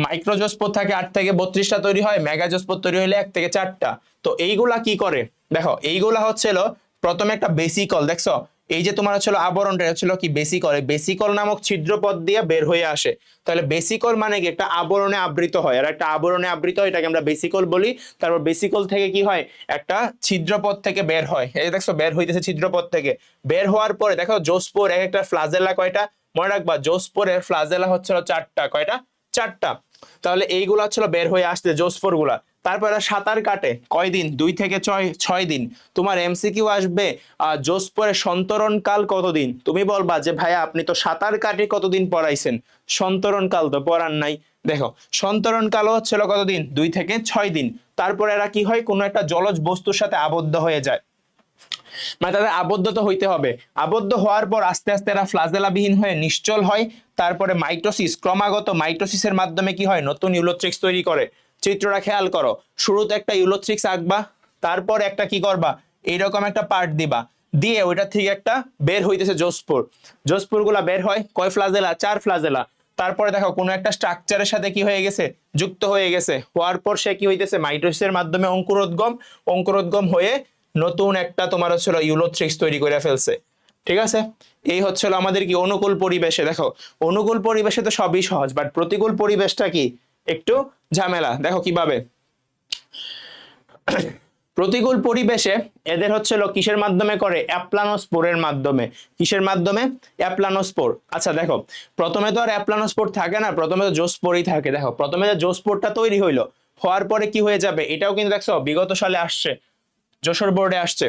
মাইক্রোজোস্পোর থাকে 8 থেকে 32টা তৈরি হয়, মেগাজোস্পোর তৈরি হলে 1 থেকে 4টা। তো এইগুলা কি করে দেখো, এইগুলা হচ্ছিল প্রথমে একটা বেসিকল, দেখছো এই যে তোমার হচ্ছিল আবরণটা হচ্ছিল কি বেসিকল, বেসিকল নামক ছিদ্রপথ দিয়ে বের হয়ে আসে। তাহলে বেসিকল মানে কি একটা আবরণে আবৃত হয়, আর একটা আবরণে আবৃত হয় এটাকে আমরা বেসিকল বলি। তারপর বেসিকল থেকে কি হয়, একটা ছিদ্রপথ থেকে বের হয়, এই যে দেখছো বের হইতেছে ছিদ্রপথ থেকে। বের হওয়ার পরে দেখো জোস্পোর এক একটা ফ্লাজেলা কয়টা, মনে রাখবা জোস্পোরের ফ্লাজেলা হচ্ছিল 4টা, কয়টা 4টা। তাহলে এইগুলা হচ্ছিল বের হয়ে আসছে জোস্পোর গুলা। তারপরে সাঁতার কাটে কয়দিন, 2 থেকে 6 দিন। তোমার এমসিকিউ আসবে জোস্পোরের সন্তরণ কাল কতদিন, তুমি বলবা যে ভাইয়া আপনি তো সাঁতার কাটে কতদিন পড়াইছেন, সন্তরণ কাল তো পড়ান নাই। দেখো সন্তরণ কাল হচ্ছিল কতদিন, 2 থেকে 6 দিন। তারপরে এরা কি হয়, কোনো একটা জলজ বস্তুর সাথে আবদ্ধ হয়ে যায়, মানে তাদের আবদ্ধ তো হইতে হবে। আবদ্ধ হওয়ার পর আস্তে আস্তে এরা ফ্লাজেলাবিহীন হয়ে নিশ্চল হয়। তারপরে মাইটোসিস, ক্রমাগত মাইটোসিসের মাধ্যমে কি হয়, নতুন ইউলোথ্রিক্স তৈরি করে। চিত্রটা খেয়াল করো, শুরুতে একটা ইউলোথ্রিক্স আঁকবা, তারপর একটা কি করবা, এইরকম একটা পার্ট দিবা, দিয়ে ওইটা থেকে একটা বের হইতেছে জোস্পোর। জোস্পোর গুলা বের হয় কয় ফ্লাজেলা, 4 ফ্লাজেলা। তারপরে দেখো কোনো একটা স্ট্রাকচারের সাথে কি হয়ে গেছে, যুক্ত হয়ে গেছে, হওয়ার পর সে কি হইতেছে মাইটোসিসের মাধ্যমে অঙ্কুরোদ্গম, অঙ্কুরোদ্গম হয়ে নতুন একটা তোমার হচ্ছিল ইউলোথ্রিক্স তৈরি করে ফেলছে। ঠিক আছে, এই হচ্ছিল আমাদের কি অনুকূল পরিবেশে। দেখো অনুকূল পরিবেশে তো সবই সহজ, বাট প্রতিকূল পরিবেশটা কি একটু ঝামেলা। দেখো কিভাবে, প্রতিকূল পরিবেশে এদের হচ্ছিল কিসের মাধ্যমে করে, অ্যাপ্লানোস্পোরের মাধ্যমে। কিসের মাধ্যমে, অ্যাপ্লানোস্পোর। আচ্ছা দেখো, প্রথমে তো আর অ্যাপ্লানোস্পোর থাকে না, প্রথমে তো জোস্পোরই থাকে। দেখো প্রথমে যে জোস্পোরটা তৈরি হইলো, হওয়ার পরে কি হয়ে যাবে, এটাও কিন্তু দেখছো বিগত সালে আসছে, যশোর বোর্ডে আসছে।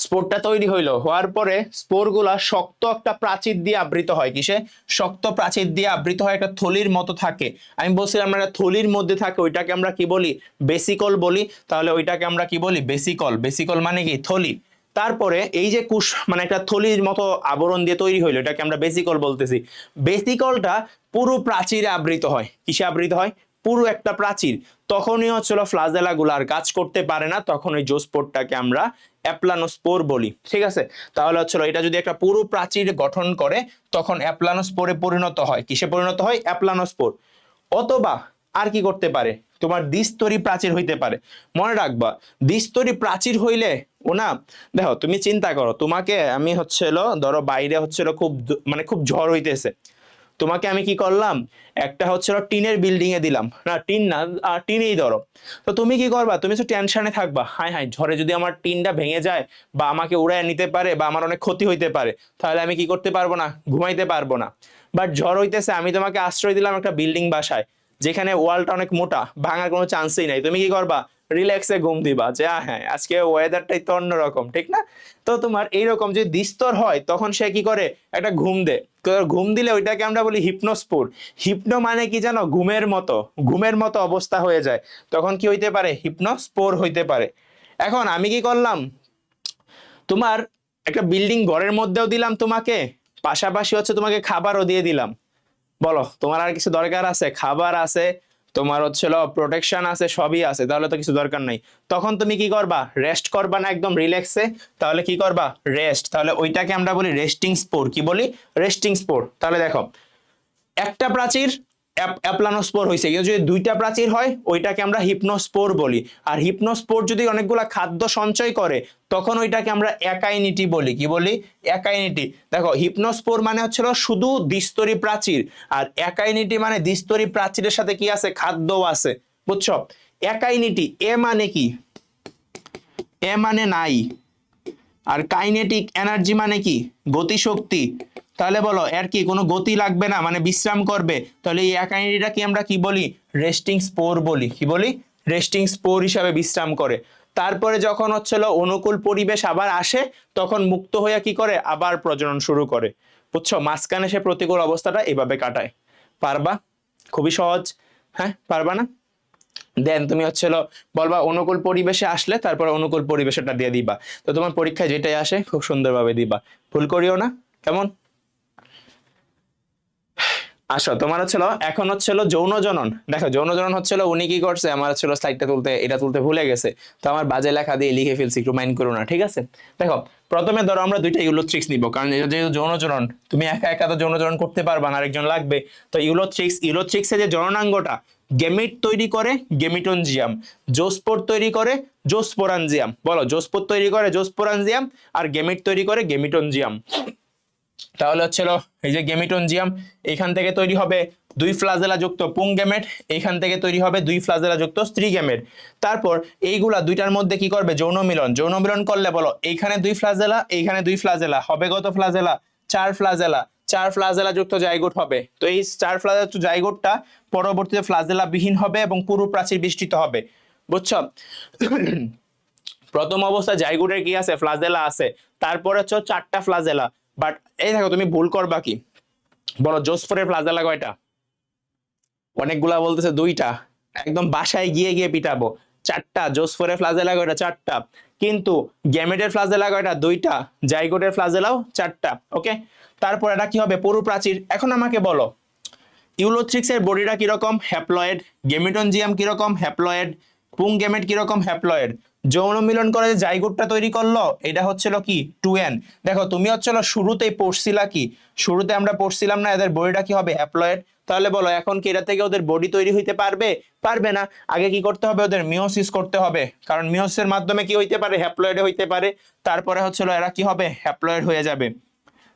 স্পোরটা তৈরি হইলো, হওয়ার পরে স্পোর গুলা শক্ত একটা প্রাচীর দিয়ে আবৃত হয়, কিসে, শক্ত প্রাচীর দিয়ে আবৃত হয়, একটা থলির মতো থাকে। আমি বলছিলাম আমরা থলির মধ্যে থাকে, ওইটাকে আমরা কি বলি, বেসিকল বলি। তাহলে ওইটাকে আমরা কি বলি, বেসিকল। বেসিকল মানে কি, থলি। তারপরে এই যে কুশ মানে একটা থলির মতো আবরণ দিয়ে তৈরি হইলো, এটাকে আমরা বেসিকল বলতেছি। বেসিকলটা পুরো প্রাচীরে আবৃত হয়, কিসে আবৃত হয়, পুরো একটা প্রাচীর। তখনই হচ্ছিল ফ্লাজেলা গুলা আর কাজ করতে পারে না, তখন ওই জোস্পোরটাকে আমরা অ্যাপ্লানোস্পোর বলি। ঠিক আছে, তাহলে হচ্ছিল এটা যদি একটা পুরো প্রাচীর গঠন করে, তখন অ্যাপ্লানোস্পোরে পরিণত হয়, কিসে পরিণত হয়, অ্যাপ্লানোস্পোর। অথবা আর কি করতে পারে, তোমার দ্বিস্তরী প্রাচীর হইতে পারে। মনে রাখবা, দ্বিস্তরী প্রাচীর হইলে ও না, দেখো তুমি চিন্তা করো, তোমাকে আমি হচ্ছিল ধরো বাইরে হচ্ছিল খুব মানে খুব ঝড় হইতেছে, তোমাকে আমি কি করলাম, একটা হচ্ছিল টিনের বিল্ডিং এ দিলাম, না টিন না, টিনেই ধরো। তো তুমি কি করবা, তুমি তো টেনশনে থাকবা, হাই হাই ঝড়ে যদি আমার টিনটা ভেঙে যায় বা আমাকে উড়ায় নিতে পারে বা আমার অনেক ক্ষতি হইতে পারে, তাহলে আমি কি করতে পারবো না, ঘুমাইতে পারবো না। বাট ঝড় হইতেছে, আমি তোমাকে আশ্রয় দিলাম একটা বিল্ডিং বাসায়, যেখানে ওয়ালটা অনেক মোটা, ভাঙার কোনো চান্সই নাই। তুমি কি করবা, রিল্যাক্সে ঘুম দিবা, যে হ্যাঁ আজকে ওয়েদারটাই তো অন্যরকম, ঠিক না। তো তোমার এইরকম যদি দ্বিস্তর হয়, তখন সে কি করে, একটা ঘুম দে। ঘুম দিলে ওইটাকে আমরা বলি হিপনোস্পোর। হিপনো মানে কি জানো, ঘুমের মতো, ঘুমের মতো অবস্থা হয়ে যায়, তখন কি হইতে পারে, হিপনোস্পোর হইতে পারে। এখন আমি কি করলাম, তোমার একটা বিল্ডিং ঘরের মধ্যেও দিলাম তোমাকে, পাশাপাশি হচ্ছে তোমাকে খাবারও দিয়ে দিলাম। বলো তোমার আর কিছু দরকার আছে, খাবার আছে, তোমার হচ্ছিল প্রোটেকশন আছে, সবই আছে, তাহলে তো কিছু দরকার নাই। তখন তুমি কি করবা, রেস্ট করবা না একদম রিল্যাক্সে, তাহলে কি করবা, রেস্ট। তাহলে ওইটাকে আমরা বলি রেস্টিং স্পোর, কি বলি, রেস্টিং স্পোর। তাহলে দেখো একটা প্রাচীর অ্যাপ্লানোস্পোর হয়েছে, কিন্তু যদি 2টা প্রাচীর হয় ওইটাকে আমরা হিপনোস্পোর বলি। আর হিপনোস্পোর যদি অনেকগুলা খাদ্য সঞ্চয় করে, তখন ওইটাকে আমরা একাইনিটি বলি, কি বলি, একাইনিটি। দেখো হিপনোস্পোর মানে হচ্ছিল শুধু দ্বিস্তরী প্রাচীর, আর একাইনিটি মানে দ্বিস্তরী প্রাচীরের সাথে কি আছে, খাদ্যও আছে, বুঝছো। একাইনিটি, এ মানে কি, এ মানে নাই, আর কাইনেটিক এনার্জি মানে কি, গতিশক্তি। তাহলে বলো এর কি কোনো গতি লাগবে না, মানে বিশ্রাম করবে, তাহলে এই একাইনিটিটা কি আমরা কি বলি, রেস্টিং স্পোর বলি, কি বলি, রেস্টিং স্পোর হিসাবে বিশ্রাম করে। তারপরে যখন হচ্ছিল অনুকূল পরিবেশ আবার আসে, তখন মুক্ত হয়ে কি করে, আবার প্রজনন শুরু করে। বুঝছো, মাঝখানে সে প্রতিকূল অবস্থাটা এইভাবে কাটায়। পারবা? খুবই সহজ। হ্যাঁ, পারবা না? দেন তুমি হচ্ছিল বলবা অনুকূল পরিবেশে আসলে, তারপর অনুকূল পরিবেশটা দিয়ে দিবা। তো তোমার পরীক্ষায় যেটাই আসে খুব সুন্দরভাবে দিবা, ভুল করিও না। কেমন? আসো, তোমার হচ্ছিল এখন হচ্ছিল যৌন জনন। দেখো যৌন জনন হচ্ছিল উনি কি করছে, আমার হচ্ছিল স্লাইডটা তুলতে, এটা তুলতে ভুলে গেছে, তো আমার বাজে লেখা দিয়ে লিখে ফেলছি, একটু মাইন্ড করো না, ঠিক আছে? দেখো প্রথমে ধরো আমরা দুইটা ইউলোথ্রিক্স নিব, কারণ এটা যেহেতু যৌন জনন, তুমি একা একা তো যৌন জনন করতে পারবা না, আরেকজন লাগবে। তো ইউলোথ্রিক্সের যে জননাঙ্গটা গেমিট তৈরি করে গেমিটনজিয়াম, জোস্পোর তৈরি করে জোস্পোরানজিয়াম। বলো, জোস্পোর তৈরি করে জোস্পোরানজিয়াম, আর গেমিট তৈরি করে গেমিটনজিয়াম। তাহলে হচ্ছিল এই যে গেমিটনজিয়াম, এখান থেকে তৈরি হবে দুই ফ্লাজেলা যুক্ত পুং গেমেট, এইখান থেকে তৈরি হবে দুই ফ্লাজেলা যুক্ত স্ত্রী গেমেট। তারপর এইগুলা দুইটার মধ্যে কি করবে, যৌন মিলন। যৌন মিলন করলে বলো এইখানে দুই ফ্লাজেলা, এইখানে দুই ফ্লাজেলা, হবে কত ফ্লাজেলা? চার ফ্লাজেলা। চার ফ্লাজেলা যুক্ত জাইগোট হবে। তো এই চার ফ্লাজেলা যুক্ত জাইগোটটা পরবর্তীতে ফ্লাজেলা বিহীন হবে এবং পুরু প্রাচীর বিস্তৃত হবে। বুঝছো? প্রথম অবস্থায় জাইগোটের কি আছে, ফ্লাজেলা আছে, তারপরে হচ্ছে চারটা ফ্লাজেলা। বাট এই দেখো তুমি ভুল করবা কি, বলো জোসফোরের ফ্লাজেলা কয়টা? অনেকগুলা বলতেছে দুইটা, একদম বাসায় গিয়ে গিয়ে পিটাবো। চারটা। জোসফোরের ফ্লাজেলা কয়টা? চারটা। কিন্তু গ্যামেটের ফ্লাজেলা কয়টা? দুইটা। জাইগোটের ফ্লাজেলাও চারটা। ওকে, তারপর এটা কি হবে, পুরু প্রাচীর। এখন আমাকে বলো ইউলোথ্রিক্সের বডিটা কিরকম? হ্যাপ্লয়েড। গেমিটনজিয়াম কিরকম? হ্যাপ্লয়েড। পুং গেমেট কিরকম? হ্যাপ্লয়েড। যৌন মিলন করে যে জাইগোটটা তৈরি করলো এটা হচ্ছিল কি 2n। দেখো তুমি হচ্ছিল শুরুতেই পড়ছিলা কি, শুরুতে আমরা পড়ছিলাম না এদের বডিটা কি হবে, হ্যাপ্লয়েড। তাহলে বলো এখন কি এটা থেকে ওদের বডি তৈরি হইতে পারবে? পারবে না। আগে কি করতে হবে, ওদের মিওসিস করতে হবে, কারণ মিওসিসের মাধ্যমে কি হইতে পারে, হ্যাপ্লয়েড হইতে পারে। তারপরে হচ্ছিল এরা কি হবে, হ্যাপ্লয়েড হয়ে যাবে।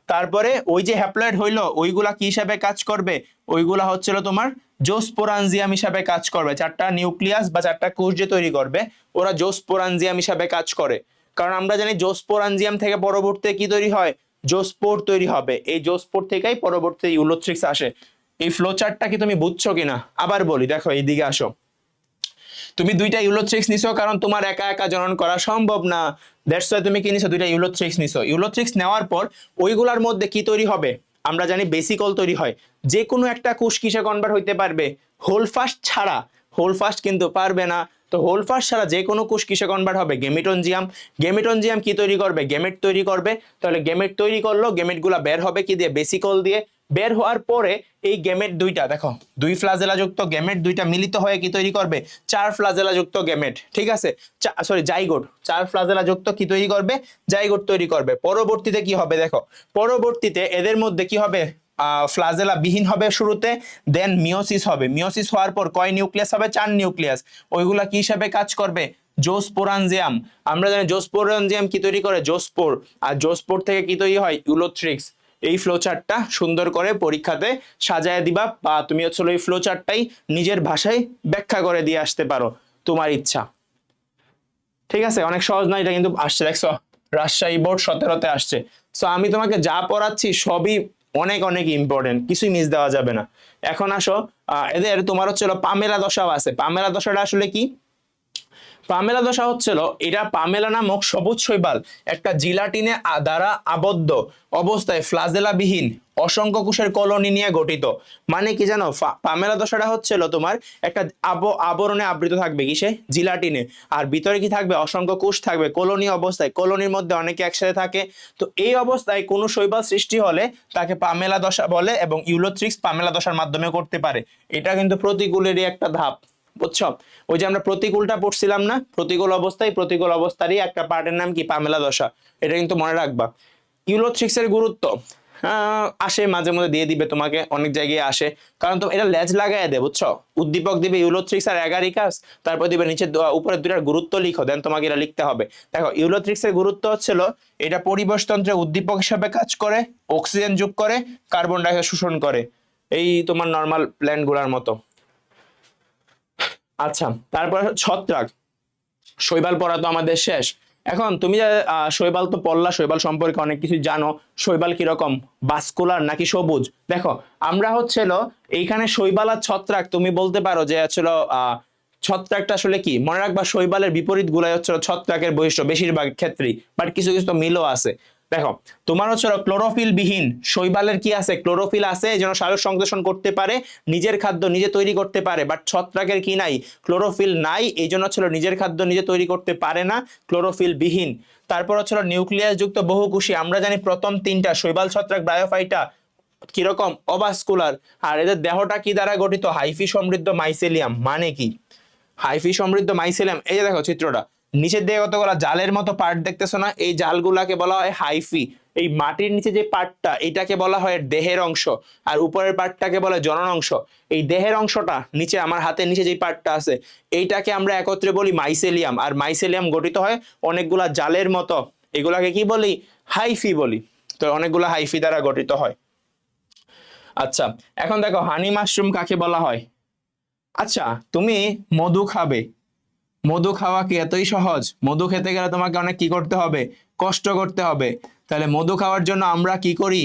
তারপরে ওই যে হ্যাপ্লয়েড হইলো ওইগুলা কি হিসাবে কাজ করবে, ওইগুলা হচ্ছিল তোমার জোস্পোরানজিয়াম হিসাবে কাজ করবে। চারটা নিউক্লিয়াস বা চারটা কোষ যে তৈরি করবে ওরা জোস্পোরানজিয়াম হিসাবে কাজ করে। কারণ আমরা জানি জোস্পোরানজিয়াম থেকে পরবর্তীতে কি তৈরি হয়, জোস্পোর তৈরি হবে। এই জোস্পোর থেকেই পরবর্তীতে ইউলোথ্রিক্স আসে। এই ফ্লো চার্টটা কি তুমি বুঝছো কিনা? আবার বলি, দেখো এইদিকে আসো। তুমি দুইটা ইউলোথ্রিক্স নিছো কারণ তোমার একা একা জনন করা সম্ভব না, দ্যাটস ওয়াই তুমি কি নিছো, দুইটা ইউলোথ্রিক্স নিছো। ইউলোথ্রিক্স নেওয়ার পর ওইগুলার মধ্যে কি তৈরি হবে, আমরা জানি বেসিকল তৈরি হয়। যে কোনো একটা কোষ কিসে কনভার্ট হইতে পারবে, হোল ফাস্ট ছাড়া। হোল ফাস্ট কিন্তু পারবে না। তো হোল ফাস্ট ছাড়া যে কোনো কোষ কিসে কনভার্ট হবে, গেমিটনজিয়াম। গেমিটনজিয়াম কি তৈরি করবে, গেমেট তৈরি করবে। তাহলে গেমেট তৈরি করলো, গেমেটগুলা বের হবে কি দিয়ে, বেসিকল দিয়ে। বের হওয়ার পরে এই গেমেট দুইটা দেখো, দুই ফ্লাজেলা যুক্ত গেমেট দুইটা মিলিত হয়ে কি তৈরি করবে, চার ফ্লাজেলা যুক্ত গেমেট। ঠিক আছে, সরি জাইগোট। চার ফ্লাজেলা যুক্ত কি তৈরি করবে, জাইগোট তৈরি করবে। পরবর্তীতে কি হবে দেখো, পরবর্তীতে এদের মধ্যে কি হবে, ফ্লাজেলা বিহীন হবে শুরুতে, দেন মিওসিস হবে। মিওসিস হওয়ার পর কয় নিউক্লিয়াস হবে, চার নিউক্লিয়াস। ওইগুলা কি হিসাবে কাজ করবে, জোস্পোরানজিয়াম। আমরা জানি জোস্পোরানজিয়াম কি তৈরি করে, জোস্পোর। আর জোস্পোর থেকে কি তৈরি হয়, ইউলোথ্রিক্স। এই ফ্লোচার্টটা সুন্দর করে পরীক্ষাতে সাজায় দিবা, বা তুমি হচ্ছে এই ফ্লোচার্টটাই নিজের ভাষায় ব্যাখ্যা করে দিয়ে আসতে পারো, তোমার ইচ্ছা। ঠিক আছে, অনেক সহজ না এটা, কিন্তু আসছে দেখছো, রাজশাহী বোর্ড 17-তে আসছে। সো আমি তোমাকে যা পড়াচ্ছি সবই অনেক অনেক ইম্পর্টেন্ট, কিছুই মিস দেওয়া যাবে না। এখন আসো, এদের তোমার হচ্ছে পামেলা দশাও আছে। পামেলা দশাটা আসলে কি, পামেলা দশা হচ্ছিল, এটা পামেলা নামক সবুজ শৈবাল একটা জিলাটিনে দ্বারা আবদ্ধ অবস্থায় ফ্লাজেলা বিহীন অসংখ্য কোষের কলোনি নিয়ে গঠিত। মানে কি জানো, পামেলা দশাটা হচ্ছিল তোমার একটা আবরণে আবৃত থাকবে, কিসে, জিলাটিনে। আর ভিতরে কি থাকবে, অসংখ্য কোষ থাকবে কলোনি অবস্থায়, কলোনির মধ্যে অনেকে একসাথে থাকে। তো এই অবস্থায় কোনো শৈবাল সৃষ্টি হলে তাকে পামেলা দশা বলে, এবং ইউলোথ্রিক্স পামেলা দশার মাধ্যমে করতে পারে। এটা কিন্তু প্রতিকূলেরই একটা ধাপ, বুঝছো? ওই যে আমরা প্রতিকূলটা পড়ছিলাম না, প্রতিকূল অবস্থায়, প্রতিকূল অবস্থারই একটা পার্টের নাম কি, পামেলা দশা। এটা কিন্তু মনে রাখবা। ইউলোথ্রিক্সের গুরুত্ব আসে মাঝে মধ্যে দিয়ে দিবে তোমাকে, অনেক জায়গায় আসে। কারণ তো এটা লেজ লাগাই দেয়, বুঝছো? উদ্দীপক দিবে ইউলোথ্রিক্স আর অ্যাগারিকাস, তারপর দিবে নিচে উপরে দুটার গুরুত্ব লিখো, দেন তোমাকে এটা লিখতে হবে। দেখো ইউলোথ্রিক্সের গুরুত্ব হচ্ছিল এটা পরিবেশতন্ত্রে উদ্দীপক হিসাবে কাজ করে, অক্সিজেন যোগ করে, কার্বন ডাই অক্সাইড শোষণ করে, এই তোমার নর্মাল প্ল্যান্ট গুলার মতো। আচ্ছা, তারপর ছত্রাক। শৈবাল পড়া তো আমাদের শেষ। এখন তুমি যে শৈবাল তো পড়লা, শৈবাল সম্পর্কে অনেক কিছু জানো। শৈবাল কিরকম, বাস্কুলার নাকি সবুজ? দেখো আমরা হচ্ছিল এইখানে শৈবাল আর ছত্রাক, তুমি বলতে পারো যে হচ্ছিল ছত্রাকটা আসলে কি, মনে রাখবা শৈবালের বিপরীত গুলাই হচ্ছে ছত্রাকের বৈশিষ্ট্য বেশিরভাগ ক্ষেত্রেই, বাট কিছু কিছু তো মিলও আছে। দেখো তোমার হচ্ছে ক্লোরোফিল বিহীন শৈবালের কি আছে, ক্লোরোফিল আছে, এই জন্য সালোক সংশ্লেষণ করতে পারে, নিজের খাদ্য নিজে তৈরি করতে পারে। বাট ছত্রাকের কি নাই, ক্লোরোফিল নাই, এই জন্য হচ্ছে নিজের খাদ্য নিজে তৈরি করতে পারে না, ক্লোরোফিল বিহীন। তারপর হচ্ছে নিউক্লিয়াস যুক্ত বহুকোষী, আমরা জানি প্রথম তিনটা শৈবাল, ছত্রাক, ব্রায়োফাইটা কিরকম অভাস্কুলার। আর এদের দেহটা কি দ্বারা গঠিত, হাইফি সমৃদ্ধ মাইসেলিয়াম। মানে কি হাইফি সমৃদ্ধ মাইসেলিয়াম, এই যে দেখো চিত্রটা, নিচের দিকে কতগুলো জালের মতো পার্ট দেখতেছো না, এই জালগুলাকে বলা হয় হাইফি। এই মাটির নিচে যে পার্টটা এটাকে বলা হয় দেহের অংশ, আর উপরের পার্টটাকে বলে জনন অংশ। এই দেহের অংশটা নিচে আমার হাতের নিচে যে পার্টটা আছে এইটাকে আমরা একত্রে বলি মাইসেলিয়াম। আর মাইসেলিয়াম গঠিত হয় অনেকগুলা জালের মতো, এগুলাকে কি বলি, হাইফি বলি। তো অনেকগুলা হাইফি দ্বারা গঠিত হয়। আচ্ছা এখন দেখো হানি মাশরুম কাকে বলা হয়। আচ্ছা তুমি মধু খাবে, মধু খাওয়া কি এতই সহজ? মধু খেতে গেলে তোমাকে অনেক কি করতে হবে, কষ্ট করতে হবে। তাহলে মধু খাওয়ার জন্য আমরা কি করি,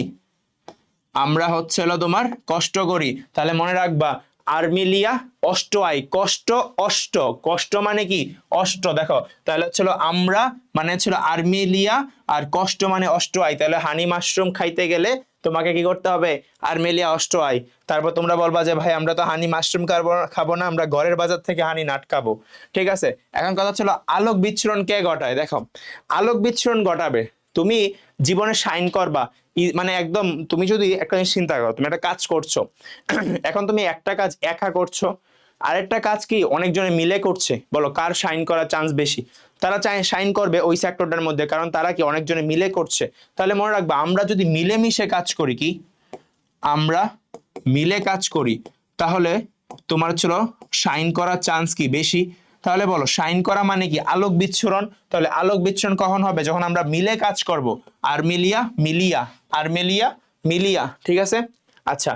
আমরা হচ্ছে হলো তোমার কষ্ট করি। তাহলে মনে রাখবা আর্মিলিয়া অষ্ট আই, কষ্ট অষ্ট, কষ্ট মানে কি অষ্ট। দেখো তাহলে হচ্ছিল আমরা মানে হচ্ছিল আর্মিলিয়া, আর কষ্ট মানে অষ্ট আই। তাহলে হানি মাশরুম খাইতে গেলে তোমাকে কি করতে হবে, আর্মেলিয়া অষ্ট আই। তারপর তোমরা বলবা যে ভাই আমরা তো হানি মাশরুম খাবো না, আমরা ঘরের বাজার থেকে হানি নাট খাবো। ঠিক আছে, এখন কথা ছিল আলোক বিচ্ছুরণ কে ঘটায়। দেখো আলোক বিচ্ছুরণ ঘটাবে, তুমি জীবনে শাইন করবা, মানে একদম তুমি যদি একটা জিনিস চিন্তা করো, তুমি একটা কাজ করছো এখন তুমি একটা কাজ একা করছো, আরেকটা কাজ কি অনেকজনে মিলে করছে, বলো কার শাইন করার চান্স বেশি? তারা চায় শাইন করবে ওই সেক্টরটার মধ্যে, কারণ তারা কি অনেকজনে মিলে করছে। তাহলে মনে রাখবা আমরা যদি মিলেমিশে কাজ করি, কি আমরা মিলে কাজ করি, তাহলে তোমার ছিল শাইন করার চান্স কি বেশি। তাহলে বলো শাইন করা মানে কি আলোক বিচ্ছুরণ। তাহলে আলোক বিচ্ছুরণ কখন হবে, যখন আমরা মিলে কাজ করব। আর্মেলিয়া মিলিয়া, আর্মেলিয়া মিলিয়া। ঠিক আছে, আচ্ছা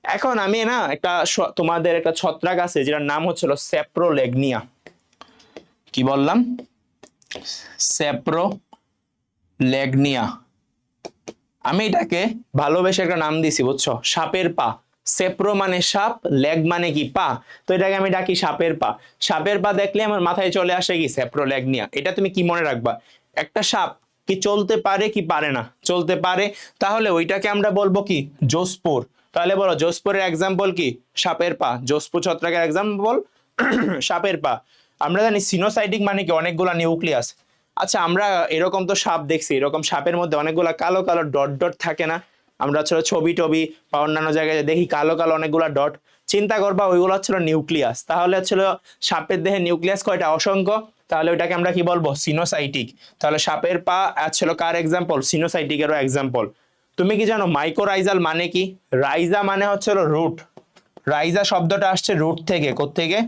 এখন আমি না একটা তোমাদের একটা ছত্রাক আছে যেটার নাম হচ্ছিল স্যাপ্রোলেগনিয়া। কি বললাম, স্যাপ্রোলেগনিয়া। আমি এটাকে ভালোবেসে একটা নাম দিছি বুঝছো, সাপের পা। সেপ্রো মানে সাপ, লেগ মানে কি পা, তো এটাকে আমি ডাকি সাপের পা। সাপের পা দেখলে আমার মাথায় চলে আসে কি স্যাপ্রোলেগনিয়া। এটা তুমি কি মনে রাখবা, একটা সাপ কি চলতে পারে কি পারে না, চলতে পারে, তাহলে ওইটাকে আমরা বলবো কি জোসপোর। তাহলে বলো জোসপোরের এক্সাম্পল কি, সাপের পা। জোসপোর ছত্রাকের এক্সাম্পল সাপের পা। আমরা জানি সিনোসাইটিক মানে কি অনেকগুলা নিউক্লিয়াস। আচ্ছা আমরা এরকম তো সাপ দেখছি, এরকম সাপের মধ্যে অনেকগুলা কালো কালো ডট ডট থাকে না, আমরা ছিল ছবি টবি বা অন্যান্য জায়গায় দেখি কালো কালো অনেকগুলা ডট, চিন্তা করবা ওইগুলো হচ্ছিল নিউক্লিয়াস। তাহলে হচ্ছিল সাপের দেহে নিউক্লিয়াস কয়টা, অসংখ্য। তাহলে ওইটাকে আমরা কি বলবো, সিনোসাইটিক। তাহলে সাপের পা ছিল কার এক্সাম্পল, সিনোসাইটিকেরও এক্সাম্পল। তুমি কি জানো মাইকোরাইজাল মানে কি? রাইজা মানে হচ্ছিল রুট, রাইজা শব্দটা আসছে রুট থেকে। কোত্থেকে,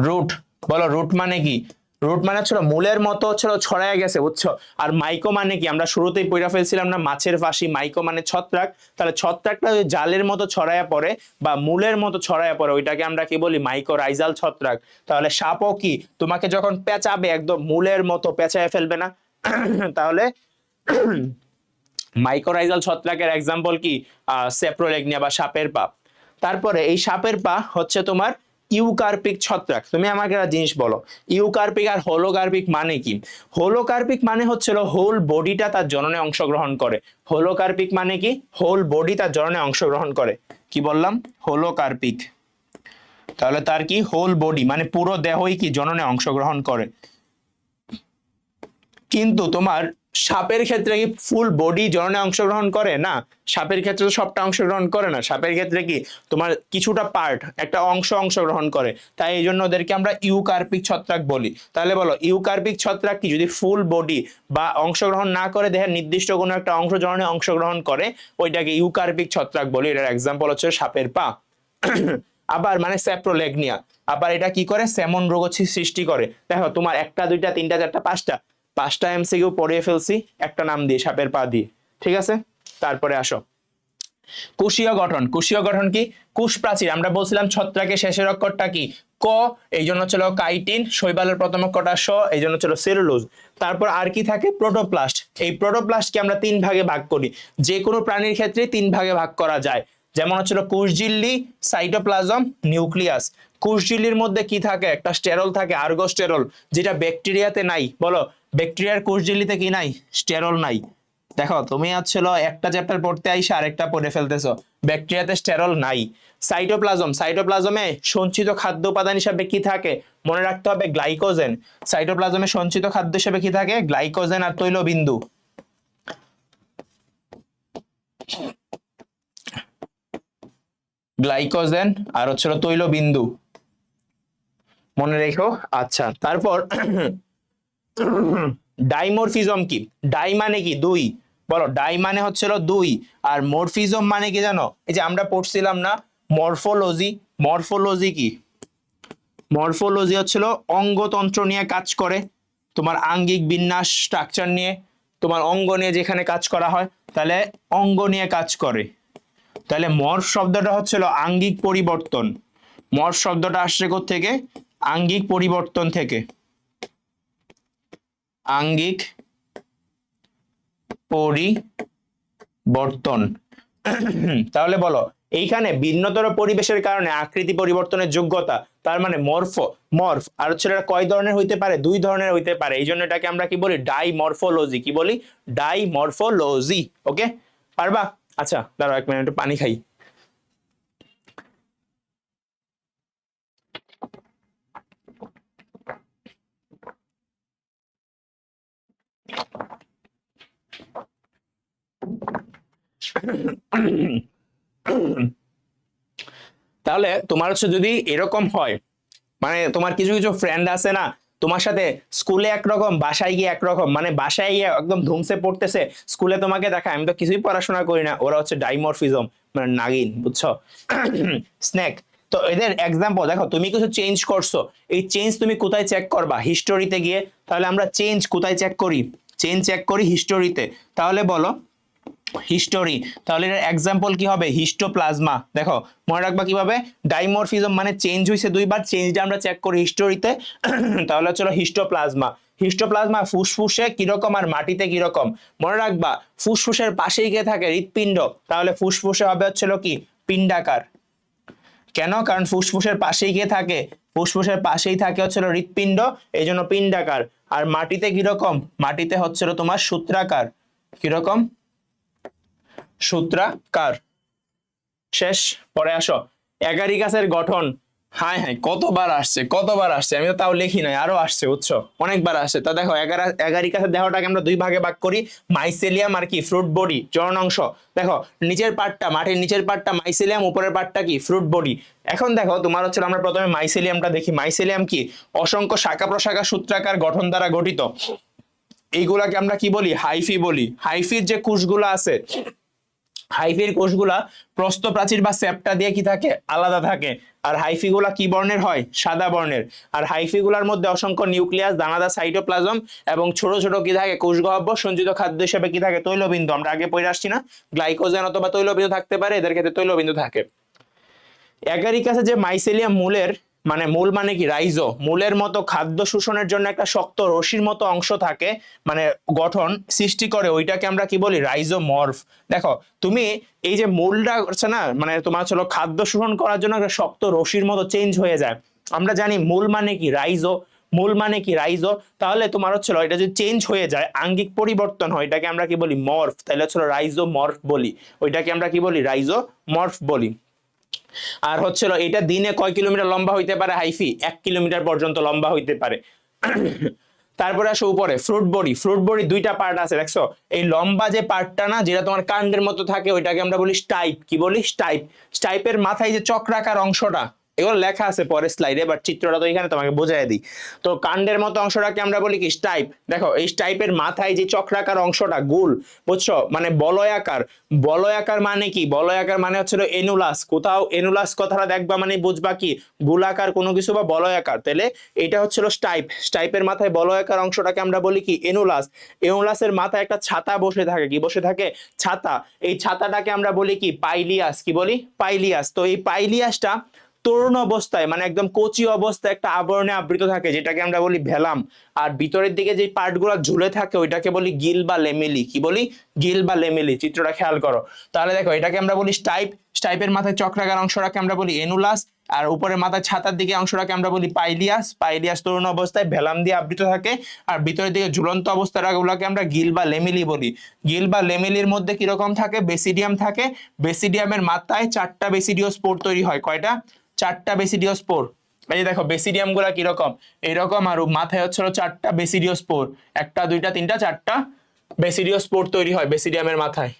রুট। বলো রুট মানে কি, রুট মানে ছিল মূলের মতো ছিল ছড়ায় গেছে বুঝছো। আর মাইকো মানে কি, আমরা শুরুতেই পড়া ফেলছিলাম না মাছের ফাঁসি, মাইকো মানে ছত্রাক। তাহলে ছত্রাকটা যদি জালের মতো ছড়ায় পড়ে বা মূলের মতো ছড়ায় পড়ে ওইটাকে আমরা কি বলি, মাইকোরাইজাল ছত্রাক। তাহলে সাপও কি তোমাকে যখন পেঁচাবে একদম মূলের মতো পেঁচায় ফেলবে না তাহলে মাইকোরাইজাল ছত্রাকের এক্সাম্পল কি, সেপ্রোলেগনিয়া বা সাপের পা। তারপরে এই সাপের পা হচ্ছে তোমার ইউকার্পিক ছত্রাক। তুমি আমাকে একটা জিনিস বলো, ইউকার্পিক আর হোলোকার্পিক মানে কি? হোলোকার্পিক মানে হচ্ছিল হোল বডিটা তার জননে অংশগ্রহণ করে। হোলোকার্পিক মানে কি, হোল বডি তার জননে অংশগ্রহণ করে। কি বললাম, হোলোকার্পিক। তাহলে তার কি হোল বডি মানে পুরো দেহই কি জননে অংশগ্রহণ করে। কিন্তু তোমার সাপের ক্ষেত্রে কি ফুল বডি জননে অংশগ্রহণ করে না, সাপের ক্ষেত্রে তো সবটা অংশগ্রহণ করে না, সাপের ক্ষেত্রে কি তোমার কিছুটা পার্ট একটা অংশ অংশগ্রহণ করে। তাই এই জন্য ওদেরকে আমরা ইউকার্পিক ছত্রাক বলি। তাহলে বলো ইউকার্পিক ছত্রাক কি যদি ফুল বডি বা অংশগ্রহণ না করে দেহের নির্দিষ্ট কোনো একটা অংশ জননে অংশগ্রহণ করে ওইটাকে ইউকার্পিক ছত্রাক বলি। এটার এক্সাম্পল হচ্ছে সাপের পা। আবার মানে স্যাপ্রোলেগনিয়া, আবার এটা কি করে, সেমন রোগ সৃষ্টি করে। দেখো তোমার একটা দুইটা তিনটা চারটা পাঁচটা এমসিকিউ পড়িয়ে ফেলছি একটা নাম দিয়ে, সাপের পা দিয়ে। ঠিক আছে, তারপরে আসো কোষীয় গঠন। কোষীয় গঠন কি, কোষ প্রাচীর। আমরা বলছিলাম ছত্রাকের শেষের অক্ষরটা কি ক, এই জন্য ছিল কাইটিন। শৈবালের প্রথম অক্ষরটা স, এই জন্য ছিল সেলুলোজ। তারপর আর কি থাকে, প্রোটোপ্লাস্ট। এই প্রোটোপ্লাস্টকে আমরা তিন ভাগে ভাগ করি, যে কোনো প্রাণীর ক্ষেত্রে তিন ভাগে ভাগ করা যায়। যেমন হচ্ছিল কোষঝিল্লি, সাইটোপ্লাজম, নিউক্লিয়াস। কোষঝিল্লির মধ্যে কি থাকে? একটা স্টেরল থাকে, আর্গোস্টেরল, যেটা ব্যাকটেরিয়াতে নাই। বলো, ব্যাকটেরিয়ার কোষঝিল্লিতে কি নাই? স্টেরল নাই। দেখো তুমি হচ্ছিল একটা চ্যাপ্টার পড়তে আইসা আরেকটা পড়ে ফেলতেছো। ব্যাকটেরিয়াতে স্টেরল নাই। সাইটোপ্লাজম, সাইটোপ্লাজমে সঞ্চিত খাদ্য উপাদান হিসাবে কি থাকে? মনে রাখতে হবে গ্লাইকোজেন। সাইটোপ্লাজমে সঞ্চিত খাদ্য হিসেবে কি থাকে? গ্লাইকোজেন আর তৈলবিন্দু। গ্লাইকোজেন আর হচ্ছিল তৈলবিন্দু, মনে রেখো। আচ্ছা, তারপর ডাইমরফিজম কি? ডাই মানে কি? দুই। বলো, ডাই মানে হচ্ছিল দুই, আর মরফিজম মানে কি জানো? এই যে আমরা পড়ছিলাম না মরফোলজি, মরফোলজি কি? মরফোলজি হচ্ছিল অঙ্গতন্ত্র নিয়ে কাজ করে, তোমার আঙ্গিক বিন্যাস স্ট্রাকচার নিয়ে, তোমার অঙ্গ নিয়ে যেখানে কাজ করা হয়, তাহলে অঙ্গ নিয়ে কাজ করে। তাহলে মরফ শব্দটা হচ্ছিল আঙ্গিক পরিবর্তন। মরফ শব্দটা আসছে থেকে? আঙ্গিক পরিবর্তন থেকে। আঙ্গিক পরিবর্তন। তাহলে বলো, এইখানে ভিন্নতর পরিবেশের কারণে আকৃতি পরিবর্তনের যোগ্যতা, তার মানে মরফ আর হচ্ছে এটা কয় ধরনের হইতে পারে? দুই ধরনের হইতে পারে। এই জন্য এটাকে আমরা কি বলি? ডাইমরফোলজি। কি বলি? ডাইমরফোলজি। ওকে, পারবা? আচ্ছা দাঁড়াও, এক মিনিট, একটু পানি খাই। তাহলে তোমার হচ্ছে যদি এরকম হয়, মানে তোমার কিছু কিছু ফ্রেন্ড আছে না, তোমার সাথে স্কুলে একরকম, বাসায় গিয়ে একরকম, মানে বাসায় গিয়ে একদম ধুমসে পড়তেছে, স্কুলে তোমাকে দেখায় আমি তো কিছুই পড়াশোনা করি না, ওরা হচ্ছে ডাইমরফিজম, মানে নাগিন, বুঝছো? স্নেক। তো এদের এক্সাম্পল দেখো, তুমি কিছু চেঞ্জ করছো, এই চেঞ্জ তুমি কোথায় চেক করবা? হিস্টোরিতে গিয়ে। তাহলে আমরা চেঞ্জ কোথায় চেক করি? চেঞ্জ চেক করি হিস্টোরিতে। তাহলে বলো হিস্টোরি, তাহলে এর এক্সাম্পল কি হবে? হিস্টোপ্লাজমা। দেখো মনে রাখবা কিভাবে? ডাইমরফিজম মানে চেঞ্জ হইছে দুইবার, চেঞ্জটা আমরা চেক করি হিস্টোরিতে। তাহলে চলো হিস্টোপ্লাজমা। হিস্টোপ্লাজমা ফুসফুসে কিরকম আর মাটিতে কিরকম? মনে রাখবা ফুসফুসের পাশেই গিয়ে থাকে হৃৎপিণ্ড, তাহলে ফুসফুসে হবে হচ্ছিল কি? পিণ্ডাকার। কেন? কারণ ফুসফুসের পাশেই গিয়ে থাকে, ফুসফুসের পাশেই থাকে হচ্ছিল হৃৎপিণ্ড, এই জন্য পিণ্ডাকার। আর মাটিতে কিরকম? মাটিতে হচ্ছিল তোমার সূত্রাকার। কিরকম? সূত্রাকার। শেষ। পরে আসো, অ্যাগারিকাসের গঠন। হাই হাই, কতবার আসছে, কতবার আসছে, আমি তো তাও লিখি নাই, আরো আসছে, বুঝছো? অনেকবার আসছে। তা দেখো, অ্যাগারিকাসের দেহটাকে আমরা দুই ভাগে ভাগ করি, মাইসেলিয়াম আর কি ফ্রুট বডি, চরণ অংশ। দেখো নিচের পার্টটা, মাটির নিচের পার্টটা মাইসেলিয়াম, উপরের পার্টটা কি? Fruit body. এখন দেখো তোমার হচ্ছে, আমরা প্রথমে মাইসেলিয়ামটা দেখি। মাইসেলিয়াম কি? অসংখ্য শাখা প্রশাখা সূত্রাকার গঠন দ্বারা গঠিত। এইগুলাকে আমরা কি বলি? হাইফি বলি। হাইফির যে কোষগুলো আছে, হাইফির কোষগুলা প্রস্থ প্রাচীর বা সেপ্টা দিয়ে কি থাকে? আলাদা থাকে। আর হাইফিগুলা কি বর্ণের হয়? সাদা বর্ণের। আর হাইফিগুলার মধ্যে অসংখ্য নিউক্লিয়াস, দানাদার সাইটোপ্লাজম এবং ছোট ছোট কি থাকে? কোষগহ্বর, সঞ্চিত খাদ্য হিসেবে কি থাকে? তৈলবিন্দু। আমরা আগে পড়ে আসছি না, গ্লাইকোজেন অথবা তৈলবিন্দু থাকতে পারে, এদের ক্ষেত্রে তৈলবিন্দু থাকে। অ্যাগারিকাসে যে মাইসেলিয়াম মূলের, মানে মূল মানে কি? রাইজো, মূলের মতো খাদ্য শোষণের জন্য একটা শক্ত রশির মতো অংশ থাকে, মানে গঠন সৃষ্টি করে, ওইটাকে আমরা কি বলি? রাইজোমর্ফ। দেখো তুমি এই যে মূলটা আছে না, মানে তোমার চলো খাদ্য শোষণ করার জন্য একটা শক্ত রশির মতো চেঞ্জ হয়ে যায়। আমরা জানি মূল মানে কি? রাইজো। মূল মানে কি? রাইজো। তাহলে তোমার হচ্ছিল এটা যদি চেঞ্জ হয়ে যায়, আঙ্গিক পরিবর্তন হয়, এটাকে আমরা কি বলি? মর্ফ। তাহলে হচ্ছিল রাইজোমর্ফ বলি, ওইটাকে আমরা কি বলি? রাইজোমর্ফ বলি। আর হচ্ছিল এটা দিনে কয় কিলোমিটার লম্বা হইতে পারে? হাইফি 1 কিলোমিটার পর্যন্ত লম্বা হইতে পারে। তারপরে আসো উপরে ফ্রুট বডি। ফ্রুট বডি দুইটা পার্ট আছে, দেখছো? এই লম্বা যে পার্টটা না, যেটা তোমার কাণ্ডের মতো থাকে, ওইটাকে আমরা বলি স্টাইপ। কি বলি? স্টাইপ। স্টাইপের মাথায় যে চক্রাকার অংশটা, এগুলো লেখা আছে পরের স্লাইডে, বাট চিত্রটা তো এখানে তোমাকে বোঝাই দিই। তো কাণ্ডের মতো অংশটাকে আমরা বলি কি? স্টাইপ। দেখো এই স্টাইপের মাথায় যে চক্রাকার অংশটা গোল, বুঝছো? মানে বলয়াকার। বলয়াকার মানে কি? বলয়াকার মানে হচ্ছিল এনুলাস। কোথাও এনুলাস কথাটা দেখবা মানে বুঝবা কি? গোলাকার কোনো কিছু বা বলয়াকার। তাহলে এটা হচ্ছিল স্টাইপ। স্টাইপের মাথায় বলয়াকার অংশটাকে আমরা বলি কি? এনুলাস। এনুলাসের মাথায় একটা ছাতা বসে থাকে। কি বসে থাকে? ছাতা। এই ছাতাটাকে আমরা বলি কি? পাইলিয়াস। কি বলি? পাইলিয়াস। তো এই পাইলিয়াসটা তরুণ অবস্থায় মানে একদম কচি অবস্থায় একটা আবরণে আবৃত থাকে, যেটাকে আমরা বলি ভেলাম। আর ভিতরের দিকে যে পার্টগুলো ঝুলে থাকে ওইটাকে বলি গিল বা লেমেলি। কি বলি? গিল বা লেমেলি। চিত্রটা খেয়াল করো। তাহলে দেখো এটাকে আমরা বলি স্টাইপ, স্টাইপের মাথায় চক্রাকার অংশটাকে আমরা বলি এনুলাস, আর উপরে মাথায় ছাতার দিকে অংশটাকে আমরা বলি পাইলিয়াস। পাইলিয়াস তরুণ অবস্থায় ভেলাম দিয়ে আবৃত থাকে, আর ভিতরের দিকে ঝুলন্ত অবস্থাগুলোকে আমরা গিল বা লেমেলি বলি। গিল বা লেমেলির মধ্যে কিরকম থাকে? বেসিডিয়াম থাকে। বেসিডিয়ামের মাথায় 4টা বেসিডিও স্পোর তৈরি হয়। কয়টা? 4টা বেসিডিও স্পোর। এই যে দেখো বেসিডিয়াম গুলা কিরকম, এইরকম, আর মাথায় হচ্ছে 4টা বেসিডিও স্পোর, 1টা 2টা 3টা 4টা বেসিডিও স্পোর তৈরি হয় বেসিডিয়ামের মাথায়।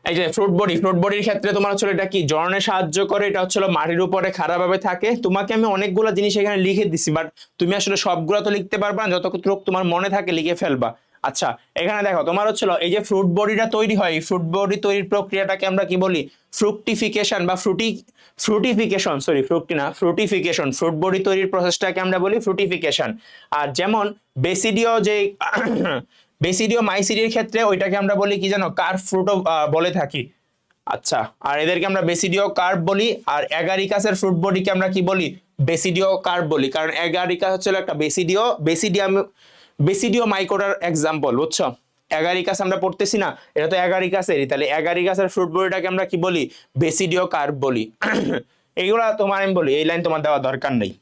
এই যে ফ্রুট বডি, ফ্রুট বডির ক্ষেত্রে তোমার হচ্ছে এটা কি জড়নে সাহায্য করে, এটা হচ্ছে মাটির উপরে খাড়াভাবে থাকে। তোমাকে আমি অনেকগুলো জিনিস এখানে লিখে দিছি, বাট তুমি আসলে সবগুলো তো লিখতে পারবা না, যতটুকু তোমার মনে থাকে লিখে ফেলবা। আচ্ছা, এখানে দেখো তোমার হচ্ছে এই যে ফ্রুট বডিটা তৈরি হয়, ফ্রুট বডি তৈরির প্রক্রিয়াটাকে আমরা কি বলি? ফ্রুকটিফিকেশন বা ফ্রুটিফিকেশন, সরি ফ্রুকটি না, ফ্রুটিফিকেশন। ফ্রুট বডি তৈরির প্রসেসটাকে আমরা বলি ফ্রুটিফিকেশন। আর যেমন বেসিডিও যে বেসিডিও মাইসিডির ক্ষেত্রে ওইটাকে আমরা বলি কি জানো? কার্ভ ফ্রুটও বলে থাকি। আচ্ছা, আর এদেরকে আমরা বেসিডিও কার্ভ বলি। আর অ্যাগারিকাসের ফ্রুট বডিকে আমরা কি বলি? বেসিডিও কার্ভ বলি, কারণ অ্যাগারিকাস হচ্ছে একটা বেসিডিও মাইকোটার এক্সাম্পল, বুঝছো? অ্যাগারিকাস আমরা পড়তেছি না, এটা তো অ্যাগারিকাসেরই, তাহলে অ্যাগারিকাসের ফ্রুট বডিটাকে আমরা কি বলি? বেসিডিও কার্ভ বলি। এইগুলা তোমার আমি বলি, এই লাইন তোমার দেওয়া দরকার নেই।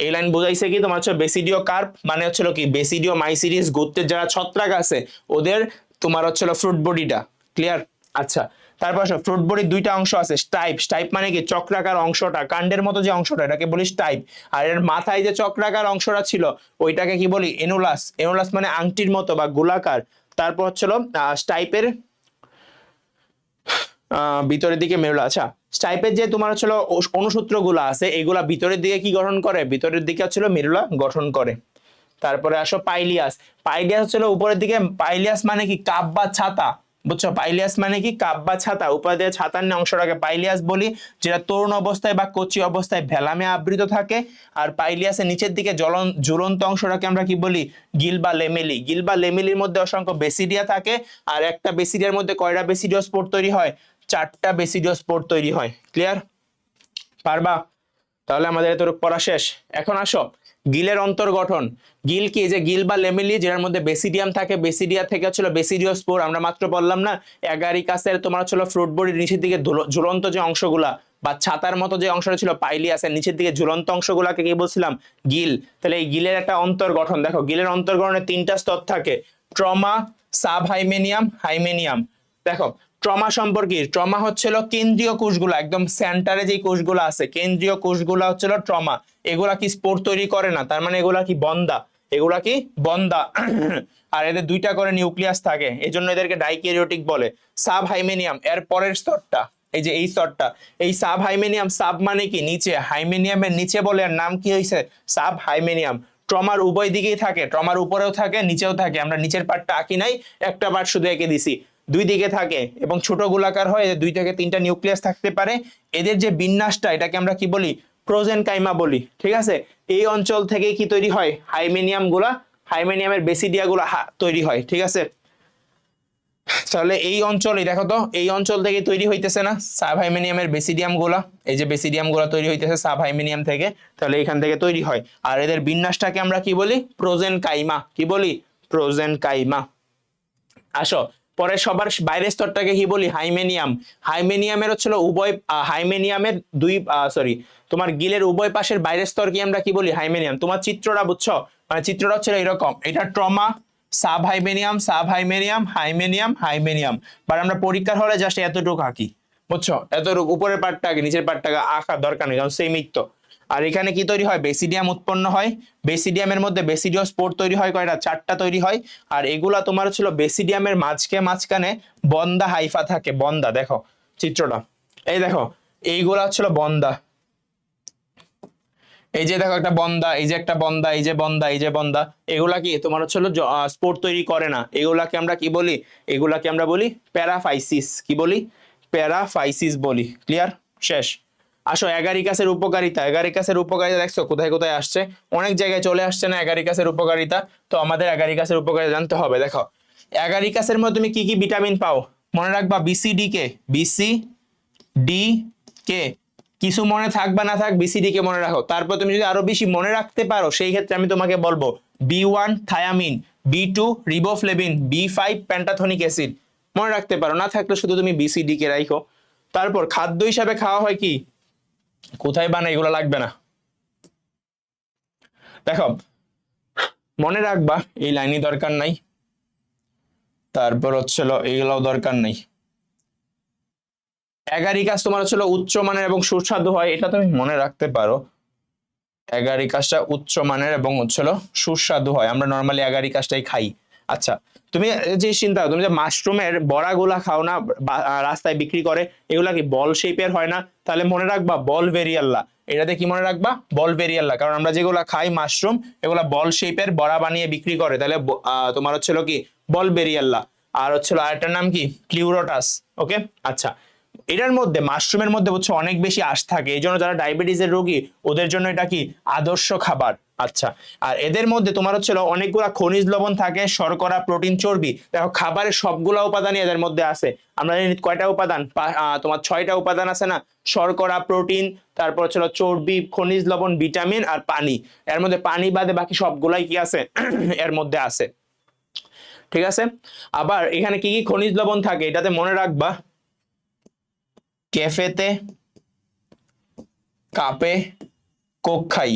এই লাইন বোঝাইছে কি তোমার হচ্ছে বেসিডিও কার্ভ মানে হচ্ছিল কি বেসিডিও মাইসিরিস গোত্রের যারা ছত্রাক আছে ওদের তোমার হচ্ছিল ফ্রুট বডিটা। ক্লিয়ার? আচ্ছা, তারপর ফ্রুট বডির 2টা অংশ আছে। স্টাইপ, স্টাইপ মানে কি চক্রাকার অংশটা, কাণ্ডের মতো যে অংশটা এটাকে বলি স্টাইপ। আর এর মাথায় যে চক্রাকার অংশটা ছিল ওইটাকে কি বলি? এনুলাস। এনুলাস মানে আংটির মতো বা গোলাকার। তারপর হচ্ছিল স্টাইপের ভিতরের দিকে মেরুলা। আচ্ছা, স্টাইপের যে তোমার হচ্ছিল অনুসূত্রগুলো আছে এগুলা ভিতরের দিকে কি গঠন করে? ভিতরের দিকে হচ্ছিল মেরুলা গঠন করে। তারপরে আসো পাইলিয়াস। পাইলিয়াস হচ্ছিল উপরের দিকে। পাইলিয়াস মানে কি কাপ বা ছাতা, বুঝছো? পাইলিয়াস মানে কি কাপ বা ছাতা, উপরে দিয়ে ছাতার অংশটাকে পাইলিয়াস বলি, যেটা তরুণ অবস্থায় বা কচি অবস্থায় ভেলামে আবৃত থাকে। আর পাইলিয়াসের নিচের দিকে ঝুলন্ত অংশটাকে আমরা কি বলি? গিল বা লেমেলি। গিল বা লেমেলির মধ্যে অসংখ্য বেসিডিয়া থাকে, আর একটা বেসিডিয়ার মধ্যে কয়টা বেসিডিও স্পোর তৈরি হয়? 4টা বেসিডিও স্পোর তৈরি হয়। ক্লিয়ার? পারবা? তাহলে আমাদের এতটুকু পড়া শেষ। এখন আসো গিলের অন্তর্গঠন। গিল কি? যে গিল বা লেমেলি, যেটার মধ্যে বেসিডিয়াম থাকে, বেসিডিয়া থেকে হচ্ছিল বেসিডিও স্পোর। আমরা মাত্র বললাম না অ্যাগারিকাসের তোমার হচ্ছিল ফ্রুট বডির নিচের দিকে ঝুলন্ত যে অংশগুলা বা ছাতার মতো যে অংশটা ছিল পাইলিয়াসের নিচের দিকে ঝুলন্ত অংশগুলাকে কি বলছিলাম? গিল। তাহলে এই গিলের একটা অন্তর্গঠন দেখো, গিলের অন্তর্গঠনে 3টা স্তর থাকে: ট্রমা, সাব হাইমেনিয়াম, হাইমেনিয়াম। দেখো ট্রমা সম্পর্কে, ট্রমা হচ্ছিল কেন্দ্রীয় কোষগুলো, একদম সেন্টারে যে কোষগুলো আছে কেন্দ্রীয় কোষগুলো হচ্ছিল ট্রমা। এগুলা কি স্পোর তৈরি করে না, তার মানে এগুলা কি বন্দা, এগুলা কি বন্দা। আর এদের 2টা করে নিউক্লিয়াস থাকে, এই জন্য এদেরকে ডাইক্যারিওটিক বলে। সাব হাইমেনিয়াম এর পরের স্তরটা, এই যে এই স্তরটা, এই সাব হাইমেনিয়াম। সাব মানে কি নিচে, হাইমেনিয়ামের নিচে বলে, আর নাম কি হয়েছে? সাব হাইমেনিয়াম। ট্রমার উভয় দিকেই থাকে, ট্রমার উপরেও থাকে নিচেও থাকে। আমরা নিচের পার্টটা আঁকি নাই, একটা পার্ট শুধু এঁকে দিছি। 2 দিকে থাকে এবং ছোট গোলাকার হয়, 2 থেকে 3টা নিউক্লিয়াস থাকতে পারে। এদের যে বিন্যাসটা এটাকে আমরা কি বলি? প্রোজেনকাইমা বলি। ঠিক আছে? এই অঞ্চল থেকে কি তৈরি হয়? হাইমেনিয়াম গুলা, হাইমেনিয়ামের বেসিডিয়া গুলা তৈরি হয়। ঠিক আছে? তাহলে এই অঞ্চলই দেখো তো, এই অঞ্চল থেকে তৈরি হইতেছে না সাব হাইমেনিয়ামের বেসিডিয়াম গুলা, এই যে বেসিডিয়াম গুলা তৈরি হইতেছে সাব হাইমেনিয়াম থেকে, তাহলে এখান থেকে তৈরি হয়। আর এদের বিন্যাসটাকে আমরা কি বলি? প্রোজেনকাইমা। কি বলি? প্রোজেনকাইমা। আসো পরে সবার বাইরের স্তরটাকে কি বলি? হাইমেনিয়াম। হাইমেনিয়ামের হচ্ছিল উভয়, হাইমেনিয়ামের তোমার গিলের উভয় পাশের বাইরের স্তর কি আমরা কি বলি? হাইমেনিয়াম। তোমার চিত্রটা বুঝছো? মানে চিত্রটা হচ্ছে এরকম, এটা ট্রমা, সাব হাইমেনিয়াম, সাব হাইমেনিয়াম, হাইমেনিয়াম, হাইমেনিয়াম। বাট আমরা পরীক্ষার হলে জাস্ট এতটুকু আঁকি, বুঝছো? এতটুকু উপরের পার্টটা আঁকি, নিচের পার্টটাকে আঁকার দরকার নেই, কারণ সেমই তো। আর এখানে কি তৈরি হয়? বেসিডিয়াম উৎপন্ন হয়। বেসিডিয়ামের মধ্যে বেসিডিও স্পোর তৈরি হয় কয়টা? 4টা তৈরি হয়। আর এগুলা তোমার ছিল বেসিডিয়ামের মাঝখানে বন্দা হাইফা থাকে। বন্দা, দেখো চিত্রটা, এই দেখো এইগুলা হচ্ছিল বন্দা। এই যে দেখো একটা বন্দা, এই যে একটা বন্দা, এই যে বন্দা, এই যে বন্দা। এগুলা কি তোমার হচ্ছিল স্পোর তৈরি করে না। এগুলাকে আমরা কি বলি? এগুলাকে আমরা বলি প্যারাফাইসিস। কি বলি? প্যারাফাইসিস বলি। ক্লিয়ার? শেষ। আসো অ্যাগারিকাসের উপকারিতা। অ্যাগারিকাসের উপকারিতা দেখছো কোথায় কোথায় আসছে? অনেক জায়গায় চলে আসছে না অ্যাগারিকাসের উপকারিতা? তো আমাদের অ্যাগারিকাসের উপকারিতা জানতে হবে। দেখো অ্যাগারিকাসের মধ্যে তুমি কি কি ভিটামিন পাও? মনে রাখবা বিসিডি কে, বিসি ডি কে কিছু মনে থাক বা না থাক বিসিডি কে মনে রাখো। তারপর তুমি যদি আরো বেশি মনে রাখতে পারো সেই ক্ষেত্রে আমি তোমাকে বলবো B1 thymine, B2 riboflavin, B5 প্যান্টাথনিক acid. মনে রাখতে পারো, না থাকলে শুধু তুমি বিসিডি কে রাখো। তারপর খাদ্য হিসাবে খাওয়া হয় কি, কোথায় বানায় এগুলো লাগবে না। দেখো মনে রাখবা এই লাইনই দরকার নাই, তারপর হচ্ছিল এইগুলোও দরকার নাই। অ্যাগারিকাস তোমার হচ্ছিল উচ্চমানের এবং সুস্বাদু হয়, এটা তুমি মনে রাখতে পারো। অ্যাগারিকাসটা উচ্চমানের এবং হচ্ছিল সুস্বাদু হয়, আমরা নর্মালি অ্যাগারিকাসটাই খাই। আচ্ছা তুমি যে চিন্তা, তুমি যে মাশরুমের বড়াগুলা খাও না, রাস্তায় বিক্রি করে, এগুলা কি বল শেপের হয় না? তাহলে মনে রাখবা বল ভেরিয়াল্লা। এটাতে কি মনে রাখবা, বল ভেরিয়াল্লা, কারণ আমরা যেগুলা খাই মাশরুম এগুলা বল শেপের বড়া বানিয়ে বিক্রি করে, তাহলে তোমার হচ্ছিল কি বল ভেরিয়াল্লা। আর হচ্ছিল আরেকটার নাম কি প্লিউরোটাস। ওকে আচ্ছা, এটার মধ্যে মাশরুমের মধ্যে হচ্ছে অনেক বেশি আঁশ থাকে, এই জন্য যারা ডায়াবেটিসের রোগী ওদের জন্য এটা কি আদর্শ খাবার। আচ্ছা, আর এদের মধ্যে তোমার হচ্ছে অনেকগুলা খনিজ লবণ থাকে, শর্করা, প্রোটিন, চর্বি। দেখো খাবারের সবগুলা উপাদানই এদের মধ্যে আছে। আমরা জানি কয়টা উপাদান, তোমার 6টা উপাদান আছে না, শর্করা, প্রোটিন, তারপর হচ্ছে চর্বি, খনিজ লবণ, ভিটামিন আর পানি। এর মধ্যে পানি বাদে বাকি সবগুলাই কি আছে এর মধ্যে আছে। ঠিক আছে, আবার এখানে কি কি খনিজ লবণ থাকে এটাতে মনে রাখবা, ক্যাফেতে কাপে কোক খাই,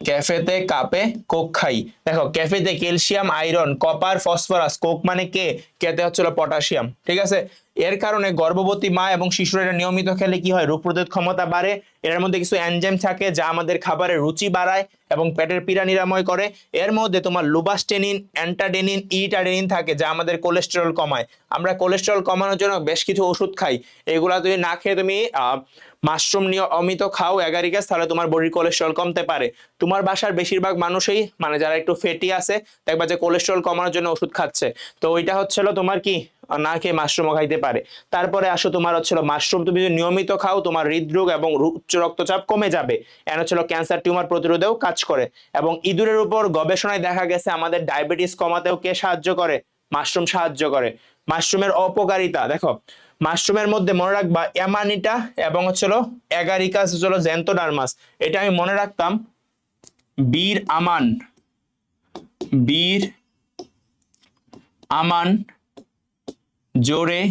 ক্যাফেতে কাপে কোক খাই। দেখো ক্যাফেতে calcium, iron, copper, phosphorus, Coke মানে কে, কেতে হচ্ছিল পটাশিয়াম। ঠিক আছে, এর কারণে গর্ভবতী মা এবং শিশুরা এটা নিয়মিত খেলে কি হয়, রোগ প্রতিরোধ ক্ষমতা বাড়ে। এর মধ্যে কিছু এনজাইম থাকে যা আমাদের খাবারের রুচি বাড়ায় এবং পেটের পীড়া নিরাময় করে। এর মধ্যে তোমার লুবাস্টেনিন, অ্যান্টাডেনিন, ইটাডেনিন থাকে যা আমাদের কোলেস্টেরল কমায়। আমরা কোলেস্টেরল কমানোর জন্য বেশ কিছু ওষুধ খাই, এগুলা যদি না খেয়ে তুমি মাশরুম নিয়মিত খাও অ্যাগারিকাস, তাহলে তোমার বডির কোলেস্টেরল কমতে পারে। তোমার বাসার বেশিরভাগ মানুষই মানে যারা একটু ফেটি আছে দেখবা যে কোলেস্টেরল কমানোর জন্য ওষুধ খাচ্ছে, তো ওইটা হচ্ছিল তোমার কি না খেয়ে মাশরুমও খাইতে পারে। তারপরে আসো তোমার হচ্ছিল মাশরুম তুমি যদি নিয়মিত খাও তোমার হৃদরোগ এবং উচ্চ রক্তচাপ কমে যাবে। এর হচ্ছিল ক্যান্সার টিউমার প্রতিরোধেও কাজ করে। এবং ইঁদুরের উপর গবেষণায় দেখা গেছে আমাদের ডায়াবেটিস কমাতেও কে সাহায্য করে, মাশরুম সাহায্য করে। মাশরুমের অপকারিতা দেখো, মাশরুমের মধ্যে মনে রাখবা অ্যামানিটা এবং হচ্ছিল অ্যাগারিকাস হচ্ছিল জ্যান্থোডার্মাস। এটা আমি মনে রাখতাম বীর আমান, বীর আমান জোরে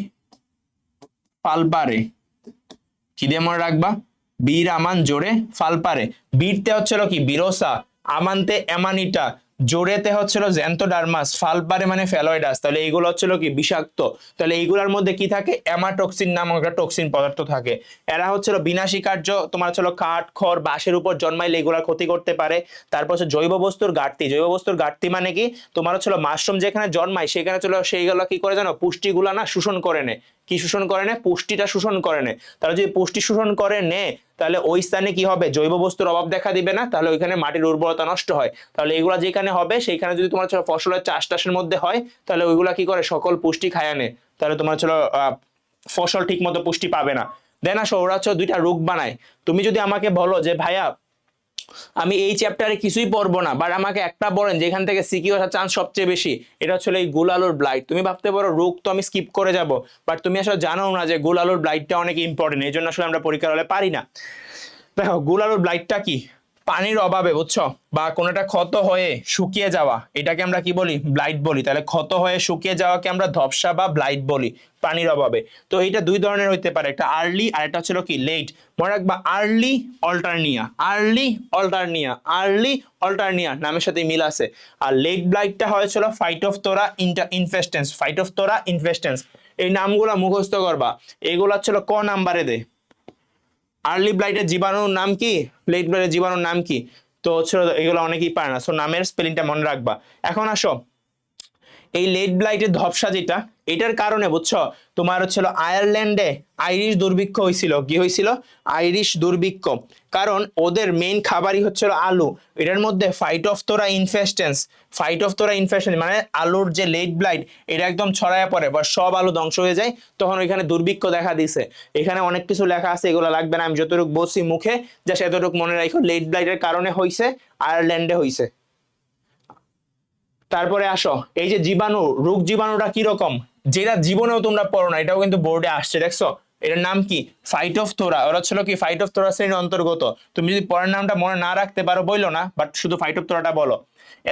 ফালপারে, কি দিয়ে মনে রাখবা, বীর আমান জোরে ফালপারে। বীরতে হচ্ছিল কি বিরোসা, আমানতে অ্যামানিটা, জোরেতে হচ্ছিল জ্যান্থোডার্মাস, ফালপারে মানে ফ্যালয়েডাস। তাহলে এইগুলো হচ্ছিল কি বিষাক্ত। তাহলে এইগুলোর মধ্যে কি থাকে, অ্যামাটক্সিন নামক একটা টক্সিন পদার্থ থাকে। এরা হচ্ছিল বিনাশী কার্য, তোমার হচ্ছিল কাঠ, খড়, বাঁশের উপর জন্মাইলে এগুলার ক্ষতি করতে পারে। তারপর হচ্ছে জৈব বস্তুর ঘাটতি, জৈব বস্তুর ঘাটতি মানে কি, তোমার হচ্ছিল মাশরুম যেখানে জন্মায় সেখানে চলো সেইগুলো কি করে জানো, পুষ্টিগুলা না শোষণ করে নেয়। কি শোষণ করে নেয়, পুষ্টিটা শোষণ করে নেয়। তাহলে যদি পুষ্টি শোষণ করে নেয় তাহলে ওই স্থানে কি হবে, জৈব বস্তুর অভাব দেখা দিবে না, তাহলে ওইখানে মাটির উর্বরতা নষ্ট হয়। তাহলে এগুলা যেখানে হবে সেইখানে যদি তোমার ফসলের চাষের মধ্যে হয় তাহলে ওইগুলা কি করে, সকল পুষ্টি খায় আনে, তাহলে তোমার ফসল ঠিক মতো পুষ্টি পাবে না। দেন আসো ওরা দুইটা রোগ বানায়। তুমি যদি আমাকে বলো যে ভাইয়া আমি এই চ্যাপ্টারে কিছুই পড়বো না, বাট আমাকে একটা বলেন যেখান থেকে সিকিউ আসার চান্স সবচেয়ে বেশি, এটা হচ্ছে এই গুল আলুর ব্লাইট। তুমি ভাবতে পারো রোগ তো আমি স্কিপ করে যাব, বাট তুমি আসলে জানো না যে গুল আলুর ব্লাইটটা অনেক ইম্পর্টেন্ট, এই জন্য আসলে আমরা পরীক্ষার হলে পারি না। দেখো গুল আলুর ব্লাইটটা কি, পানির অভাবে বুঝছো, বা কোনোটা ক্ষত হয়ে শুকিয়ে যাওয়া, এটাকে আমরা কি বলি, ব্লাইট বলি। তাহলে ক্ষত হয়ে শুকিয়ে যাওয়াকে আমরা ধপসা বা ব্লাইট বলি পানির অভাবে। তো এইটা দুই ধরনের হইতে পারে, একটা আর্লি আর একটা ছিল কি লেট। মনে রাখবা আর্লি অল্টারনিয়া, আর্লি অল্টারনিয়া, আর্লি অল্টারনিয়া নামের সাথে মিল আছে। আর লেট ব্লাইটটা হয়েছিল ফাইটোফথোরা ইনফেস্টেন্স, ফাইটোফথোরা ইনফেস্টেন্স। এই নামগুলা মুখস্থ করবা, এগুলা ছিল ক নাম্বারে দে। আর্লি ব্লাইটের জীবাণুর নাম কি, লেট ব্লাইটের জীবাণুর নাম কি, তো হচ্ছে এগুলো অনেকেই পারে না, সো নামের স্পেলিংটা মনে রাখবা। এখন আসো এই লেট ব্লাইটের ধপসা যেটা, এটার কারণে বুঝছো তোমার হচ্ছিল আয়ারল্যান্ডে আইরিশ দুর্ভিক্ষ হয়েছিল। কি হয়েছিল, আইরিশ দুর্ভিক্ষ, কারণ ওদের মেইন খাবারই হচ্ছিল আলু। এটার মধ্যে ফাইটোফথোরা ইনফেস্টেন্স, ফাইটোফথোরা ইনফেস্টেন্স মানে আলুর যে লেট ব্লাইট এটা একদম ছড়ায় পড়ে বা সব আলু ধ্বংস হয়ে যায়, তখন ওইখানে দুর্ভিক্ষ দেখা দিছে। এখানে অনেক কিছু লেখা আছে, এগুলো লাগবে না, আমি যতটুকু বলছি মুখে যা সেতটুকু মনে রাখো। লেট ব্লাইটের কারণে হয়েছে, আয়ারল্যান্ডে হয়েছে। তারপরে আসো এই যে জীবাণু, রোগ জীবাণুটা কিরকম, যেটা জীবনেও তোমরা পড়ো না, এটাও কিন্তু বোর্ডে আসছে দেখছো, এটার নাম কি? ফাইটোফথোরা। ওরা ছিল কি ফাইটোফথোরা শ্রেণীর অন্তর্গত। তুমি যদি পরের নামটা মনে না রাখতে পারো বইলো না, বাট শুধু ফাইটোফথোরাটা বলো।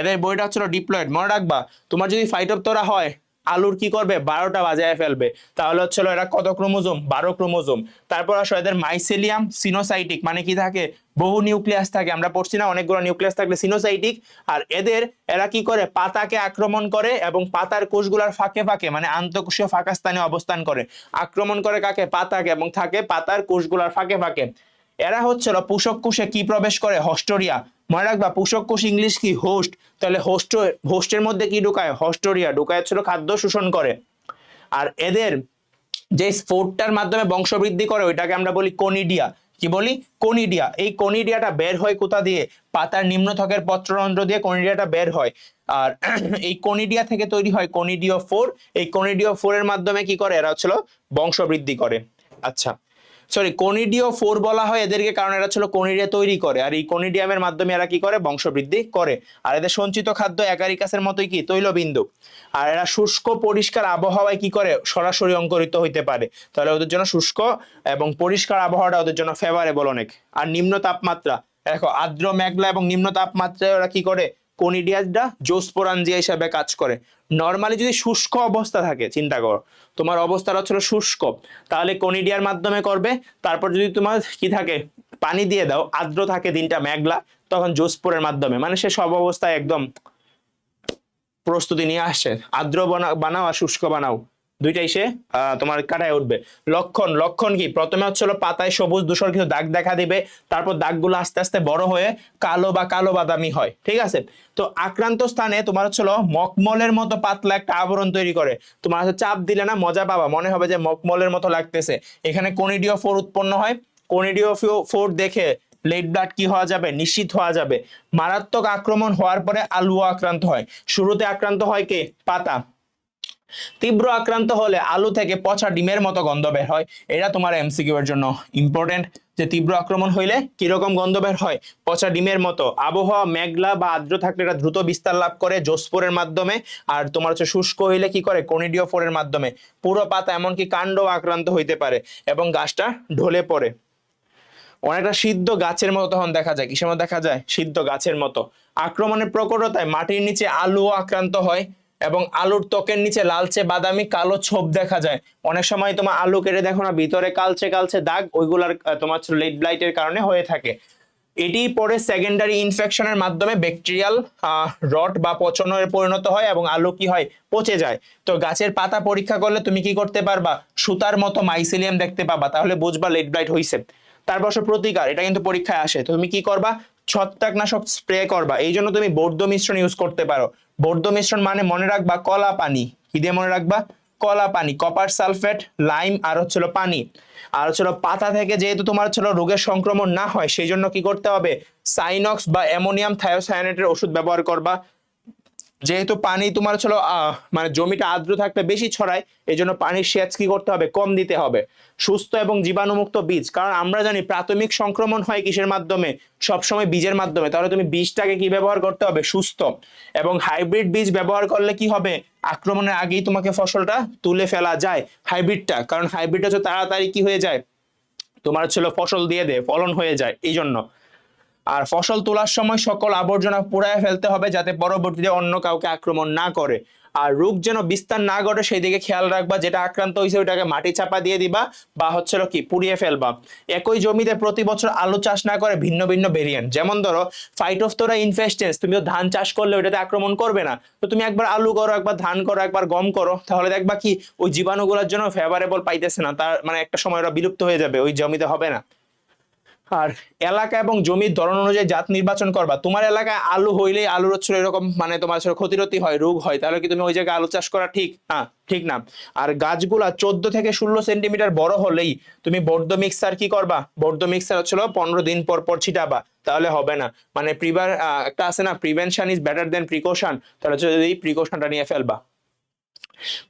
এদের বইটা হচ্ছিল ডিপ্লয়েড, মনে রাখবা। তোমার যদি ফাইটোফথোরা হয়, আলুর কি করবে 12টা বাজায় ফেলবে। তাহলে হচ্ছিল এরা কত ক্রোমোজোম? 12 ক্রোমোজোম। তারপর আসো এদের মাইসেলিয়াম সিনোসাইটিক, মানে কি থাকে? বহু নিউক্লিয়াস থাকে। আমরা পড়ছি না অনেকগুলো নিউক্লিয়াস থাকলে সিনোসাইটিক। আর এরা কি করে? পাতাকে আক্রমণ করে এবং পাতার কোষগুলোর ফাঁকে ফাঁকে, মানে আন্তঃকোষীয় ফাঁকা স্থানে অবস্থান করে। আক্রমণ করে কাকে? পাতাকে, এবং থাকে পাতার কোষগুলোর ফাঁকে ফাঁকে। এরা হচ্ছিল পোষক কোষে কি প্রবেশ করে? হস্টোরিয়া। মনে রাখবা পোষক কোষ ইংলিশ কি? হোস্ট। তাহলে হোস্টের মধ্যে কি ঢুকায়? হস্টোরিয়া ঢুকায় হচ্ছিল খাদ্য শোষণ করে। আর এদের যে স্পোর্টটার মাধ্যমে বংশবৃদ্ধি করে ওইটাকে আমরা বলি কনিডিয়া। কি বলি? কনিডিয়া। এই কনিডিয়াটা বের হয় কোথা দিয়ে? পাতার নিম্নথকের পত্ররন্ধ্র দিয়ে কনিডিয়াটা বের হয়। আর এই কনিডিয়া থেকে তৈরি হয় কনিডিও ফোর। এই কনিডিও ফোরের মাধ্যমে কি করে? এরা হচ্ছিল বংশবৃদ্ধি করে। আচ্ছা, সরি, কনিডিও ফোর বলা হয় এদেরকে কারণ এরা ছিল কনিডিয়া তৈরি করে, আর এই কনিডিয়ামের মাধ্যমে এরা কি করে? বংশবৃদ্ধি করে। আর এদের সঞ্চিত খাদ্য এগারিকাসের মতোই কি? তৈলবিন্দু। আর এরা শুষ্ক পরিষ্কার আবহাওয়ায় কি করে? সরাসরি অঙ্কুরিত হইতে পারে। তাহলে ওদের জন্য শুষ্ক এবং পরিষ্কার আবহাওয়াটা ওদের জন্য ফেভারেবল অনেক। আর নিম্ন তাপমাত্রা, দেখো আর্দ্র মেঘলা এবং নিম্ন তাপমাত্রায় ওরা কি করে? কনিডিয়াসটা জোস্পোরাঞ্জিয়া হিসাবে কাজ করে। নর্মালি যদি শুষ্ক অবস্থা থাকে, চিন্তা করো তোমার অবস্থাটা হচ্ছিল শুষ্ক, তাহলে কনিডিয়ার মাধ্যমে করবে। তারপর যদি তোমার কি থাকে? পানি দিয়ে দাও, আর্দ্র থাকে, দিনটা মেঘলা, তখন জোস্পোরের মাধ্যমে, মানে সে সব অবস্থায় একদম প্রস্তুতি নিয়ে আসছে। আর্দ্র বানাও আর শুষ্ক বানাও, দুইটাই সে তোমার কাটায় উঠবে। লক্ষণ কি? প্রথমে হচ্ছিল পাতায় সবুজ ধূসর কিছু দাগ দেখা দিবে, তারপর দাগগুলো আস্তে আস্তে বড় হয়ে কালো বা কালো বাদামি হয়। ঠিক আছে? তো আক্রান্ত স্থানে তোমার হচ্ছিল মকমলের মতো পাতলা একটা আবরণ তৈরি করে। তোমার হচ্ছে চাপ দিলে না মজা পাবা, মনে হবে যে মকমলের মতো লাগতেছে। এখানে কনিডিও ফোর উৎপন্ন হয়। কনিডিও ফোর দেখে লেট ব্লাড কি হওয়া যাবে? নিশ্চিত হওয়া যাবে। মারাত্মক আক্রমণ হওয়ার পরে আলুও আক্রান্ত হয়। শুরুতে আক্রান্ত হয় কে? পাতা। তীব্র আক্রান্ত হলে আলু থেকে পচা ডিমের মতো গন্ধ বের হয়। এটা তোমার এমসিকিউ এর জন্য ইম্পর্টেন্ট, যে তীব্র আক্রমণ হইলে কিরকম গন্ধ বের হয়? পচা ডিমের মতো। আবহাওয়া মেঘলা বা আর্দ্র থাকলে এটা দ্রুত বিস্তার লাভ করে জোস্পোরের মাধ্যমে। আর তোমার হচ্ছে শুষ্ক হইলে কি করে? কনিডিও ফোরের মাধ্যমে। পুরো পাতা এমনকি কাণ্ড আক্রান্ত হইতে পারে এবং গাছটা ঢলে পড়ে। অনেকটা সিদ্ধ গাছের মতো তখন দেখা যায়। কিসের মতো দেখা যায়? সিদ্ধ গাছের মতো। আক্রমণের প্রকটতায় মাটির নিচে আলুও আক্রান্ত হয় এবং আলুর ত্বকের নিচে লালচে বাদামি কালো ছোপ দেখা যায়। অনেক সময় তোমার আলু কেটে দেখো না, ভিতরে কালচে কালচে দাগ, ওইগুলার তোমার লেট ব্লাইটের কারণে হয়ে থাকে। এটি পরে সেকেন্ডারি ইনফেকশনের মাধ্যমে ব্যাকটেরিয়াল রট বা পচনের পরিণত হয় এবং আলু কি হয়? পচে যায়। তো গাছের পাতা পরীক্ষা করলে তুমি কি করতে পারবা? সুতার মতো মাইসেলিয়াম দেখতে পাবা, তাহলে বুঝবা লেট ব্লাইট হইছে। তারপর প্রতিকার, এটা কিন্তু পরীক্ষায় আসে। তো তুমি কি করবা? ছত্রাকনাশক স্প্রে করবা। এই জন্য তুমি বৌদ্ধ মিশ্রণ ইউজ করতে পারো। বৌদ্ধ মিশ্রণ মানে মনে রাখবা কলা পানি। কি দিয়ে মনে রাখবা? কলা পানি, কপার সালফেট, লাইম আর হচ্ছিল পানি। আর হচ্ছিল পাতা থেকে যেহেতু তোমার হচ্ছিল রোগের সংক্রমণ না হয়, সেই জন্য কি করতে হবে? সাইনক্স বা অ্যামোনিয়াম থায়োসায়ানেটের ওষুধ ব্যবহার করবা। যেহেতু পানি তোমার ছিল মানে জমিটা আর্দ্র থাকলে বেশি ছড়ায়, এই জন্য পানির সেচ কি করতে হবে? কম দিতে হবে। সুস্থ এবং জীবাণুমুক্ত বীজ, কারণ আমরা জানি প্রাথমিক সংক্রমণ হয় কিসের মাধ্যমে? সবসময় বীজের মাধ্যমে। তাহলে তুমি বীজটাকে কি ব্যবহার করতে হবে? সুস্থ। এবং হাইব্রিড বীজ ব্যবহার করলে কি হবে? আক্রমণের আগেই তোমাকে ফসলটা তুলে ফেলা যায় হাইব্রিডটা, কারণ হাইব্রিডটা হচ্ছে তাড়াতাড়ি কি হয়ে যায়? তোমার ছিল ফসল দিয়ে দেয়, ফলন হয়ে যায়, এই জন্য। আর ফসল তোলার সময় সকল আবর্জনা পুড়ায় ফেলতে হবে, যাতে পরবর্তীতে অন্য কাউকে আক্রমণ না করে। আর রোগ যেন বিস্তার না ঘটে সেই দিকে খেয়াল রাখবা। যেটা আক্রান্ত হয়েছে ওইটাকে মাটি চাপা দিয়ে দিবা বা হচ্ছিল কি পুড়িয়ে ফেলবা। একই জমিতে প্রতি বছর আলু চাষ না করে ভিন্ন ভিন্ন ভেরিয়েন্ট, যেমন ধরো ফাইটোফথোরা ইনফেস্টেন্স, তুমি তো ধান চাষ করলে ওইটাতে আক্রমণ করবে না, তো তুমি একবার আলু করো, একবার ধান করো, একবার গম করো, তাহলে দেখবা কি ওই জীবাণুগুলোর জন্য ফেভারেবল পাইতেছে না, তার মানে একটা সময় ওরা বিলুপ্ত হয়ে যাবে, ওই জমিতে হবে না। আর এলাকা এবং জমির ধরন অনুযায়ী জাত নির্বাচন করবা। তোমার এলাকায় আলু হইলেই আলুর হচ্ছে এরকম মানে তোমার ক্ষতিরতি হয়, রোগ হয়, তাহলে কি তুমি ওই জায়গায় আলু চাষ করা ঠিক না? ঠিক না। আর গাছগুলা 14 থেকে 16 সেন্টিমিটার বড় হলেই তুমি বর্ধ মিক্সার কি করবা? বর্ধ মিক্সার হচ্ছিল 15 দিন পর পর ছিটাবা, তাহলে হবে না। মানে একটা আছে না, prevention is better then precaution, তাহলে যদি প্রিকশনটা নিয়ে ফেলবা।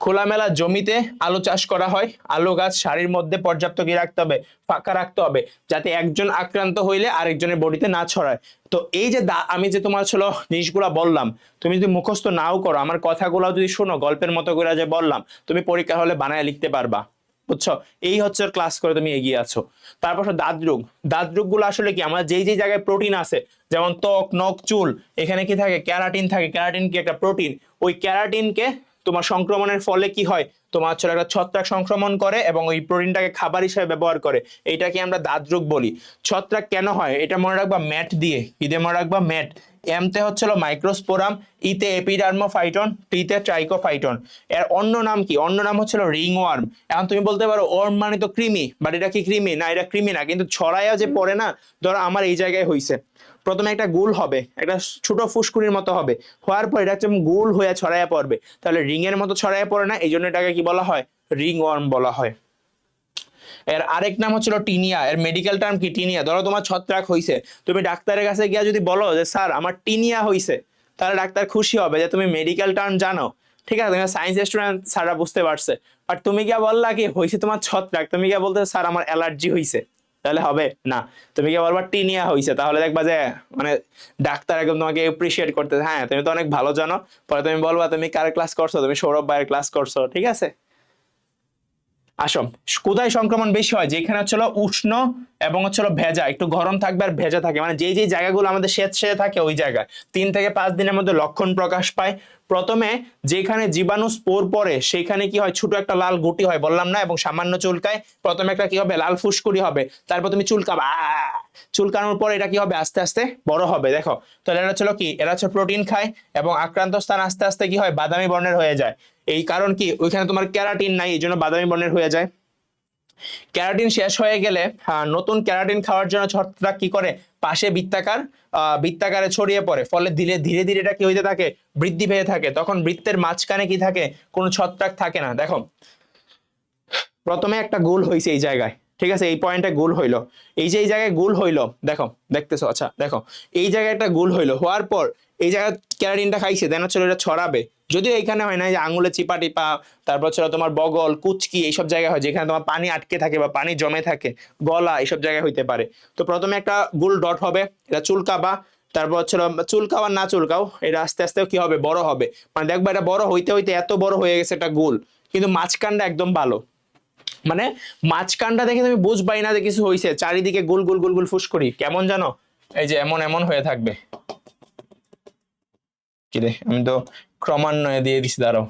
খোলামেলা জমিতে আলু চাষ করা হয়। আলু গাছ সারির মধ্যে পর্যাপ্ত কি রাখতে হবে? ফাঁকা রাখতে হবে, যাতে একজন আক্রান্ত হইলে আরেকজনের বডিতে না ছড়ায়। তো এই যে আমি যে তোমার ছিল জিনিসগুলা বললাম, তুমি যদি মুখস্থ নাও করো, আমার কথাগুলো যদি শোনো, গল্পের মতো করে যে বললাম, তুমি পরীক্ষা হলে বানায় লিখতে পারবা। বুঝছো? এই হচ্ছে ক্লাস করে তুমি এগিয়ে আছো। তারপর দাঁত রোগগুলো আসলে কি, আমরা যেই যেই জায়গায় প্রোটিন আছে, যেমন ত্বক, নখ, চুল, এখানে কি থাকে, ক্যারাটিন থাকে। ক্যারাটিন কি একটা প্রোটিন, ওই ক্যারাটিনকে তোমার সংক্রমণের ফলে কি হয়, তোমার হচ্ছে একটা ছত্রাক সংক্রমণ করে এবং ওই প্রোটিনটাকে খাবার হিসেবে ব্যবহার করে, এইটাকে আমরা দাঁত রোগ বলি। ছত্রাক কেন হয় এটা মনে রাখবা ম্যাট দিয়ে, কি দিয়ে মনে রাখবা, ম্যাট। এমতে হচ্ছিল মাইক্রোস্পোরাম, ইতে এপিডার্মোফাইটন, টিতে ট্রাইকোফাইটন। এর অন্য নাম কি, অন্য নাম হচ্ছিল রিং ওয়ার্ম। এখন তুমি বলতে পারো ওয়ার্ম মানে তো কৃমি, বাট এটা কি কৃমি? না, এটা কৃমি না, কিন্তু ছড়াইয়া যে পড়ে না, ধরো আমার এই জায়গায় হইছে, প্রথমে একটা গোল হবে, একটা ছোট ফুসকুনির মতো হবে, হওয়ার পর এটা যেমন গোল হয়ে ছড়াইয়া পড়বে, তাহলে রিং এর মতো ছড়াইয়া পড়ে না, এই জন্য এটাকে কি বলা হয়, রিং ওয়ার্ম বলা হয়। এর আরেক নাম হচ্ছিল টিনিয়া। এর মেডিকেল টার্ম কি, টিনিয়া। ধরো তোমার ছত্রাক হইছে, তুমি ডাক্তারের কাছে গিয়া যদি বলো যে স্যার আমার টিনিয়া হইছে, তাহলে ডাক্তার খুশি হবে যে তুমি মেডিকেল টার্ম জানো, ঠিক আছে, তুমি সায়েন্স স্টুডেন্ট, স্যাররা বুঝতে পারছে। বাট তুমি গিয়া বললা কি হইছে তোমার ছত্রাক, তুমি গিয়া বলতে স্যার আমার অ্যালার্জি হইছে, তাহলে হবে না। তুমি গিয়া বলবা টিনিয়া হইছে, তাহলে দেখবা যে মানে ডাক্তার একদম তোমাকে এপ্রিসিয়েট করতে, হ্যাঁ তুমি তো অনেক ভালো জানো। পরে তুমি বলবা তুমি কার ক্লাস করছো, তুমি সৌরভ ভাইয়ের ক্লাস করছো, ঠিক আছে। আসো, কোথায় সংক্রমণ বেশি হয়, যেখানে হচ্ছিল উষ্ণ এবং হচ্ছিল ভেজা, একটু গরম থাকবে আর ভেজা থাকে, মানে যেই যেই জায়গাগুলো আমাদের সেচে থাকে ওই জায়গায় 3 থেকে 5 দিনের মধ্যে লক্ষণ প্রকাশ পায়। প্রথমে যেখানে জীবাণু স্পোর পড়ে সেখানে কি হয়, ছোট একটা লাল গুটি হয়, বললাম না, এবং সামান্য চুলকায়। প্রথমে একটা কি হবে, লাল ফুসকুড়ি হবে, তারপর তুমি চুলকাবা, চুলকানোর পর এটা কি হবে, আস্তে আস্তে বড় হবে। দেখো, তাহলে এরা ছিল কি, এরা হচ্ছে প্রোটিন খায় এবং আক্রান্ত স্থান আস্তে আস্তে কি হয়, বাদামি বর্ণের হয়ে যায়। এই কারণ কি, ওইখানে তোমার ক্যারাটিন নাই, এই জন্য বাদামি বর্ণের হয়ে যায়। ক্যারাটিন শেষ হয়ে গেলে নতুন ক্যারাটিন খাওয়ার জন্য ছত্রাক কি করে, পাশে বৃত্তাকারে ছড়িয়ে পড়ে, ফলে ধীরে ধীরে ধীরে এটা কি হইতে থাকে, বৃদ্ধি পেয়ে থাকে। তখন বৃত্তের মাঝখানে কি থাকে, কোনো ছত্রাক থাকে না। দেখো, প্রথমে একটা গোল হইছে এই জায়গায়, ঠিক আছে, এই পয়েন্টে গোল হইলো, এই যে এই জায়গায় গোল হইলো, দেখো দেখতেছো, আচ্ছা দেখো, এই জায়গায় একটা গোল হইলো, হওয়ার পর এই জায়গায় ক্যারাটিনটা খাইছে, দেন হচ্ছে এটা ছড়াবে। যদিও এখানে হয় না, যে আঙুলে চিপা টিপা, তারপর ছিল তোমার বগল, কুচকি, এইসব জায়গায় হয় যেখানে তোমার পানি আটকে থাকে বা পানি জমে থাকে, গলা, এইসব জায়গায় হইতে পারে। তো প্রথমে একটা গোল ডট হবে, এটা চুলকাবা, তারপর হচ্ছে চুলকাও আর না চুলকাও, এটা আস্তে আস্তে কি হবে, বড় হবে। মানে দেখবা এটা বড় হইতে হইতে এত বড় হয়ে গেছে একটা গোল, কিন্তু মাঝখানটা একদম ভালো, মানে মাঝখানটা দেখে তুমি বুঝবাই না যে কিছু হয়েছে, চারিদিকে গোল গোল গোল গোল ফুসকুড়ি, কেমন জানো, এই যে এমন এমন হয়ে থাকবে। কিরে, আমি তো ক্রমান্বয়ে দিয়ে দিছি, দাঁড়াও।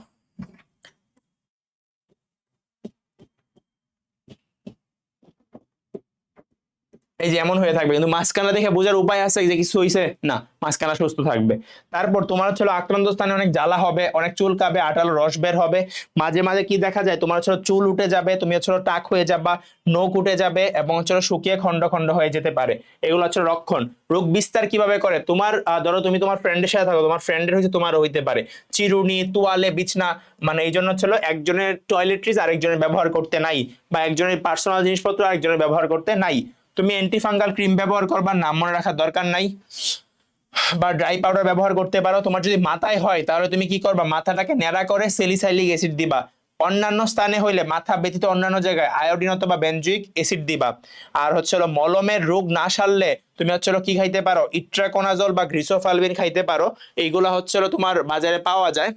এই যে এমন হয়ে থাকবে, কিন্তু মাঝখানা দেখে বোঝার উপায় আছে যে কিছু হয়েছে না, মাঝখানা সুস্থ থাকবে। তারপর তোমার হচ্ছে আক্রান্ত স্থানে অনেক জ্বালা হবে, অনেক চুলকাবে, আঠালো রস বের হবে, মাঝে মাঝে কি দেখা যায়, তোমার হচ্ছে চুল উঠে যাবে, তুমি হচ্ছে টাক হয়ে যাবা, নখ উঠে যাবে এবং হচ্ছে শুকিয়ে খন্ড খন্ড হয়ে যেতে পারে। এগুলো হচ্ছে লক্ষণ। রোগ বিস্তার কিভাবে করে, তোমার ধরো তুমি তোমার ফ্রেন্ডের সাথে থাকো, তোমার ফ্রেন্ডের হচ্ছে তোমার হইতে পারে, চিরুনি, তোয়ালে, বিছনা, মানে এই জন্য হচ্ছে একজনের টয়লেট্রিজ আরেকজনের ব্যবহার করতে নাই, বা একজনের পার্সোনাল জিনিসপত্র আরেকজনের ব্যবহার করতে নাই। তুমি অ্যান্টিফাঙ্গাল ক্রিম ব্যবহার করবার, নাম মনে রাখার দরকার নাই, বা ড্রাই পাউডার ব্যবহার করতে পারো। তোমার যদি মাথায় হয় তাহলে তুমি কি করবা, মাথাটাকে ন্যাড়া করে স্যালিসাইলিক অ্যাসিড দিবা। অন্যান্য স্থানে হইলে, মাথা ব্যতীত অন্যান্য জায়গায় আয়োডিন অথবা বেনজুইক অ্যাসিড দিবা। আর হচ্ছে মলমের রোগ না সারলে তুমি হচ্ছে কি খাইতে পারো, ইট্রাকোনাজল বা গ্রিসোফালভিন খাইতে পারো। এইগুলা হচ্ছে তোমার বাজারে পাওয়া যায়,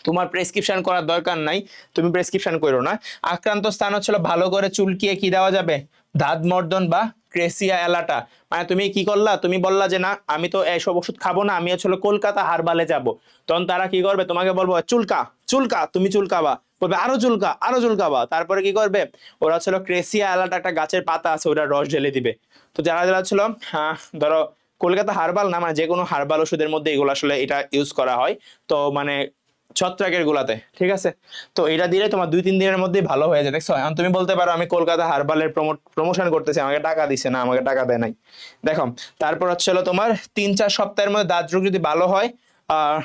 তোমার প্রেসক্রিপশন করার দরকার নাই, তুমি প্রেসক্রিপশন করো না। আক্রান্ত স্থান হচ্ছে ভালো করে চুলকিয়ে কি দেওয়া যাবে, দাঁত মর্দন বা ক্রেসিয়া এলাটা। মানে তুমি কি করলা, তুমি বললা যে না আমি তো এইসব ওষুধ খাবো না, আমি হচ্ছে কলকাতা হারবালে যাব। তখন তারা কি করবে, তোমাকে বলবো চুলকা চুলকা, তুমি চুলকাবা, বলবে আরো চুলকা আরো চুলকাবা। তারপরে কি করবে, ওরা ছিল ক্রেসিয়া এলাটা, একটা গাছের পাতা আছে, ওটা রস ঢেলে দিবে। তো যারা যারা ছিল, হ্যাঁ ধরো কলকাতা হারবাল না, মানে যে কোনো হারবাল ওষুধের মধ্যে এগুলো আসলে এটা ইউজ করা হয়, তো মানে ছত্রাকের গুলাতে, ঠিক আছে। তো এটা দিলে তোমার 2-3 দিনের মধ্যেই ভালো হয়ে যায়। দেখছো, এখন তুমি বলতে পারো আমি কলকাতা হারবালের প্রমোশন করতেছি, আমাকে টাকা দিছে না, আমাকে টাকা দেয় নাই। দেখো, তারপর হচ্ছে তোমার 3-4 সপ্তাহের মধ্যে দাঁত রোগ যদি ভালো হয়, আহ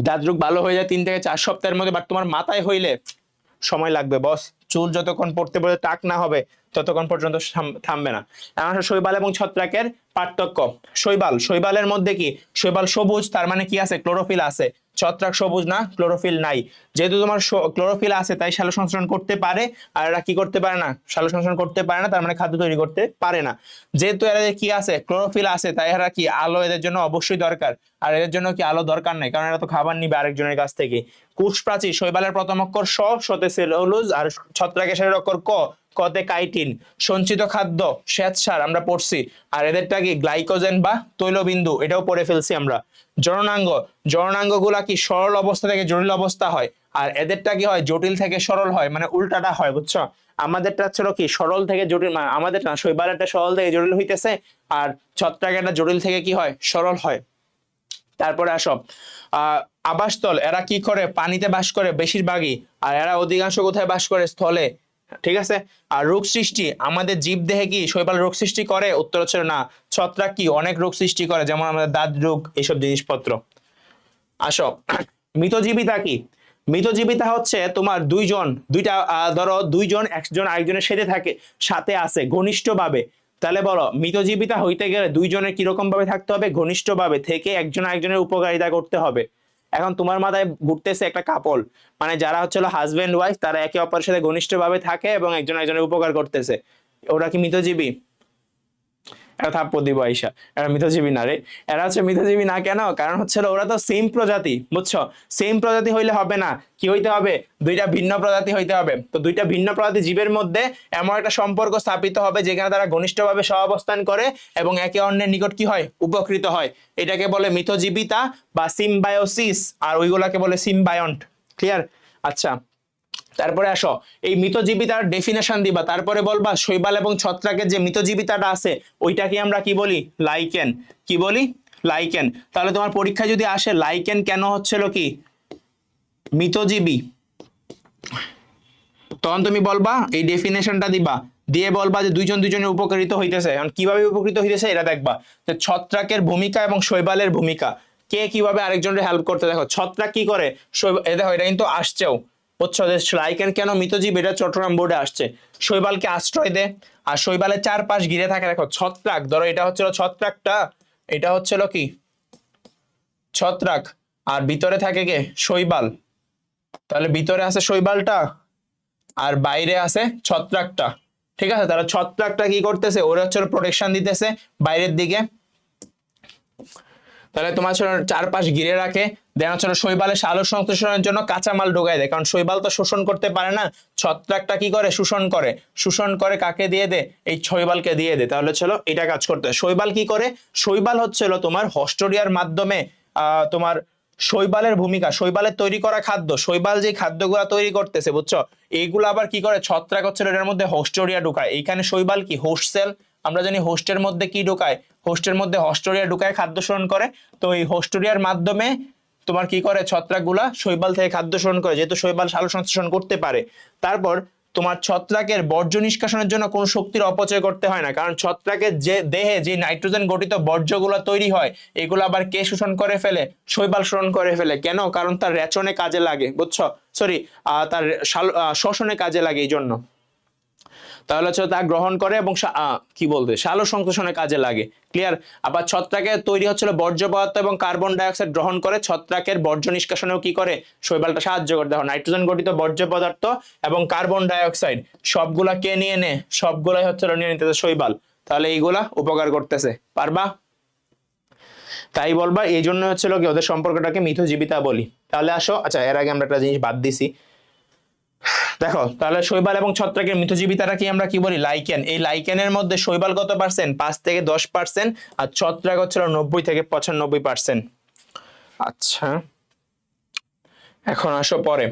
দাঁত রোগ ভালো হয়ে যায় 3 থেকে 4 সপ্তাহের মধ্যে, বাট তোমার মাথায় হইলে সময় লাগবে বস। চুল যতক্ষণ পড়তে পড়তে টাক না হবে ততক্ষণ পর্যন্ত থামবে না। এখন শৈবাল এবং ছত্রাকের পার্থক্য। শৈবালের মধ্যে কি, শৈবাল সবুজ, তার মানে কি আছে, ক্লোরোফিল আছে। ছত্রাক সবুজ না, ক্লোরোফিল নাই। যেহেতু তোমার ক্লোরোফিল আছে তাই সালোক সংশ্লেষণ করতে পারে, আর এরা কি করতে পারে না, সালোক সংশ্লেষণ করতে পারে না, তার মানে খাদ্য তৈরি করতে পারে না। যেহেতু এরা কি আছে, ক্লোরোফিল আছে, তাই এরা কি আলো এদের জন্য অবশ্যই দরকার। আর এদের জন্য কি আলো দরকার নাই, কারণ এরা তো খাবার নিবে আরেকজনের কাছ থেকে। কোষ প্রাচীর, শৈবালের প্রথম অক্ষর স, সতে সেলুলোজ, আর ছত্রাকের শেষের অক্ষর ক, কতে কাইটিন। সঞ্চিত খাদ্য শ্বেতসার আমরা পড়ছি। আর এদেরটা কি গ্লাইকোজেন বা তৈলবিন্দু, এটাও পড়ে ফেলছি আমরা। জননাঙ্গ, জননাঙ্গ গুলা কি সরল অবস্থা থেকে জটিল অবস্থা হয়, আর এদেরটা কি হয় জটিল থেকে সরল হয়, মানে উল্টাটা হয়, বুঝছো। আমাদেরটা ছিল কি সরল থেকে জটিল, আমাদের না শৈবালেরটা সরল থেকে জটিল হইতেছে, আর ছত্রাকেরটা জটিল থেকে কি হয় সরল হয়। তারপরে আসো আবাসস্থল, এরা কি করে পানিতে বাস করে বেশিরভাগই, আর এরা অধিকাংশ কোথায় বাস করে, স্থলে। ঠিক আছে। আর রোগ সৃষ্টি, আমাদের জীব দেহে কি শৈবাল রোগ সৃষ্টি করে, উত্তর হচ্ছে না। ছত্রাক কি অনেক রোগ সৃষ্টি করে, যেমন আমাদের দাঁত রোগ, এইসব জিনিসপত্র। আসো মৃতজীবিতা কি, মৃতজীবিতা হচ্ছে তোমার দুইটা ধরো দুইজন একজন আরেকজনের সাথে থাকে, সাথে আছে ঘনিষ্ঠভাবে। তাহলে বলো মৃতজীবিতা হইতে গেলে দুইজনের কিরকম ভাবে থাকতে হবে, ঘনিষ্ঠভাবে থেকে একজন আরেকজনের উপকারিতা করতে হবে। এখন তোমার মাথায় ঘুরতেছে একটা কাপল, মানে যারা হচ্ছে হাজবেন্ড ওয়াইফ, তারা একে অপরের সাথে ঘনিষ্ঠভাবে থাকে এবং একজন একজনের উপকার করতেছে, ওরা কি মৃতজীবী? এরা থাপ্পড় দিব আইসা, এরা মৃতজীবী না রে। এরা হচ্ছে মৃতজীবী না কেন, কারণ হচ্ছে ওরা তো সেম প্রজাতি, বুঝছো। সেম প্রজাতি হইলে হবে না, কি হইতে হবে, দুইটা ভিন্ন প্রজাতি হইতে হবে। তো দুইটা ভিন্ন প্রজাতি জীবের মধ্যে এমন একটা সম্পর্ক স্থাপিত হবে যেখানে তারা ঘনিষ্ঠভাবে সহাবস্থান করে এবং একে অন্যের নিকট কি হয়, উপকৃত হয়। এটাকে বলে মৃতজীবিতা বা সিম্বায়োসিস, আর ওইগুলাকে বলে সিম্বায়ন্ট। ক্লিয়ার? আচ্ছা, তারপরে আসো এই মৃতজীবিতার ডেফিনেশন দিবা, তারপরে বলবা শৈবাল এবং ছত্রাকের যে মৃতজীবিতাটা আছে ওইটাকে আমরা কি বলি, লাইকেন। কি বলি, লাইকেন। তাহলে তোমার পরীক্ষা যদি আসে লাইকেন কেন হচ্ছিল কি মৃতজীবী, তখন তুমি বলবা এই ডেফিনেশনটা দিবা, দিয়ে বলবা যে দুইজন দুইজনের উপকৃত হইতেছে। এখন কিভাবে উপকৃত হইতেছে এটা দেখবা, যে ছত্রাকের ভূমিকা এবং শৈবালের ভূমিকা, কে কিভাবে আরেকজনের হেল্প করতে। দেখো ছত্রাক কি করে, দেখো এটা কিন্তু আসছেও, বুঝছো, যে লাইকেন কেন মৃতজীব, এটা চট্টগ্রাম বোর্ডে আসছে। শৈবালকে আশ্রয় দেয় আর শৈবালের চারপাশ ঘিরে থাকে। দেখো ছত্রাক, ধরো এটা হচ্ছিল ছত্রাকটা, এটা হচ্ছিল কি ছত্রাক, আর ভিতরে থাকে কে, শৈবাল। তাহলে ভিতরে আছে শৈবালটা আর বাইরে আছে ছত্রাকটা। ঠিক আছে, তাহলে ছত্রাকটা কি করতেছে, ওরা হচ্ছে প্রোটেকশন দিতেছে বাইরের দিকে, তাহলে তোমার চারপাশ ঘিরে রাখে। দেন হচ্ছে শৈবালের সালোক সংশ্লেষণের জন্য কাঁচামাল ঢোকায় দেয়, কারণ শৈবাল তো শোষণ করতে পারে না, ছত্রাকটা কি করে, শোষণ করে। শোষণ করে কাকে দিয়ে দে, এই শৈবালকে দিয়ে দে। তাহলে চলো এটা কাজ করতে হয়। শৈবাল কি করে, শৈবাল হচ্ছিল তোমার হস্টোরিয়ার মাধ্যমে তোমার শৈবালের ভূমিকা, শৈবালের তৈরি করা খাদ্য, শৈবাল যে খাদ্যগুলা তৈরি করতেছে, বুঝছো, এইগুলো আবার কি করে, ছত্রাক হচ্ছে এটার মধ্যে হস্টোরিয়া ঢুকায়। এইখানে শৈবাল কি হোস্ট সেল, আমরা জানি হোস্টের মধ্যে কি ঢুকায়, হোস্টের মধ্যে হস্টোরিয়া ঢুকায় খাদ্য শোষণ করে। তো এই হস্টোরিয়ার মাধ্যমে তোমার কি করে, ছত্রাকগুলা শৈবাল থেকে খাদ্য শোষণ করে, যেহেতু শৈবাল সালোক সংশ্লেষণ করতে পারে। তারপর তোমার ছত্রাকের বর্জ্য নিষ্কাশনের জন্য কোনো শক্তির অপচয় করতে হয় না, কারণ ছত্রাকের যে দেহে যে নাইট্রোজেন গঠিত বর্জ্যগুলো তৈরি হয়, এগুলো আবার কে শোষণ করে ফেলে, শৈবাল শোষণ করে ফেলে। কেন, কারণ তার রেচনে কাজে লাগে, বুঝছো, সরি তার শোষণে কাজে লাগে, এই জন্য। তাহলে হচ্ছে তা গ্রহণ করে এবং কি বলতে সালোক সংশ্লেষণের কাজে লাগে। ক্লিয়ার? আবার ছত্রাকের তৈরি হচ্ছিল বর্জ্য পদার্থ এবং কার্বন ডাইঅক্সাইড গ্রহণ করে, ছত্রাকের বর্জ্য নিষ্কাশনেও কি করে, শৈবালটা সাহায্য করে। দেখো নাইট্রোজেন গঠিত বর্জ্য পদার্থ এবং কার্বন ডাইঅক্সাইড সবগুলা কে নিয়ে নে, সবগুলাই হচ্ছে নিয়ে নিতেছে শৈবাল। তাহলে এইগুলা উপকার করতেছে, পারবা? তাই বলবা, এই জন্য হচ্ছিল কি ওদের সম্পর্কটাকে মিথজীবিতা বলি। তাহলে আসো, আচ্ছা এর আগে আমরা একটা জিনিস বাদ দিছি, দেখো তাহলে শৈবাল এবং ছত্রাকের মিথজীবিতারা কি আমরা কি বলি, লাইকেন। এই লাইকেনের মধ্যে শৈবাল কত পার্সেন্ট, 5 থেকে 10%, আর ছত্রাক হচ্ছে 90 থেকে 95%। আচ্ছা, এখন আসো পরে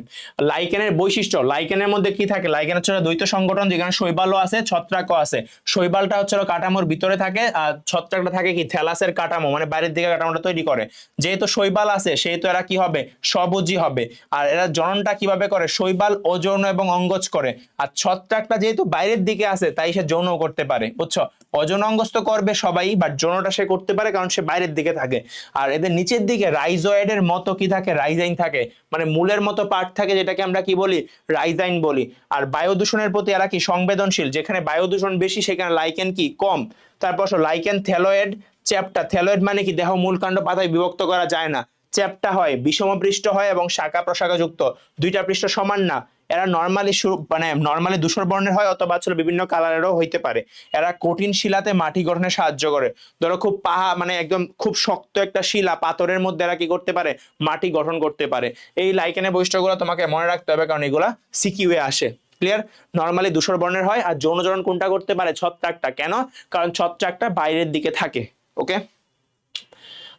লাইকেনের বৈশিষ্ট্য। লাইকেনের মধ্যে কি থাকে, লাইকেন হচ্ছে দ্বৈত সংগঠন, যেখানে শৈবালও আছে ছত্রাকও আছে। শৈবালটা হচ্ছে কাঠামোর ভিতরে থাকে, আর ছত্রাকটা থাকে কি থ্যালাসের কাঠামো, মানে বাইরের দিকে কাঠামোটা তৈরি করে। যেহেতু শৈবাল আছে সেহেতু এরা কি হবে, স্বভোজী হবে। আর এরা জননটা কিভাবে করে, শৈবাল অযৌন এবং অঙ্গজ করে। আর ছত্রাকটা যেহেতু বাইরের দিকে আছে তাই সে যৌনও করতে পারে, বুঝছো। অযৌন অঙ্গজ তো করবে সবাই, বাট যৌনটা সে করতে পারে কারণ সে বাইরের দিকে থাকে। আর এদের নিচের দিকে রাইজয়েডের মতো কি থাকে, রাইজাইন থাকে, মানে মূলের মতো পার্ট থাকে, যেটাকে আমরা কি বলি, রাইজাইন বলি। আর বায়ু দূষণের প্রতি এরা কি সংবেদনশীল, যেখানে বায়ু দূষণ বেশি সেখানে লাইকেন কি কম। তারপর লাইকেন থ্যালয়েড চ্যাপ্টা, থ্যালয়েড মানে কি দেহ মূল কাণ্ড পাতায় বিভক্ত করা যায় না, চ্যাপ্টা হয়, বিষমপৃষ্ঠ হয় এবং শাখা প্রশাখা যুক্ত। দুইটা পৃষ্ঠ সমান না। এরা নর্মালি মানে নর্মালি ধূসর বর্ণের হয় অথবা আসলে বিভিন্ন কালারেরও হইতে পারে। এরা কঠিন শিলাতে মাটি গঠনে সাহায্য করে। ধরো খুব মানে একদম খুব শক্ত একটা শিলা পাথরের মধ্যে এরা কি করতে পারে, মাটি গঠন করতে পারে। এই লাইকেনের বৈশিষ্ট্যগুলো তোমাকে মনে রাখতে হবে, কারণ এগুলা সিকিউয়ে আসে। ক্লিয়ার? নর্মালি ধূসর বর্ণের হয়। আর যৌনজনন কোনটা করতে পারে? ছত্রাকটা। কেন? কারণ ছত্রাকটা বাইরের দিকে থাকে। ওকে,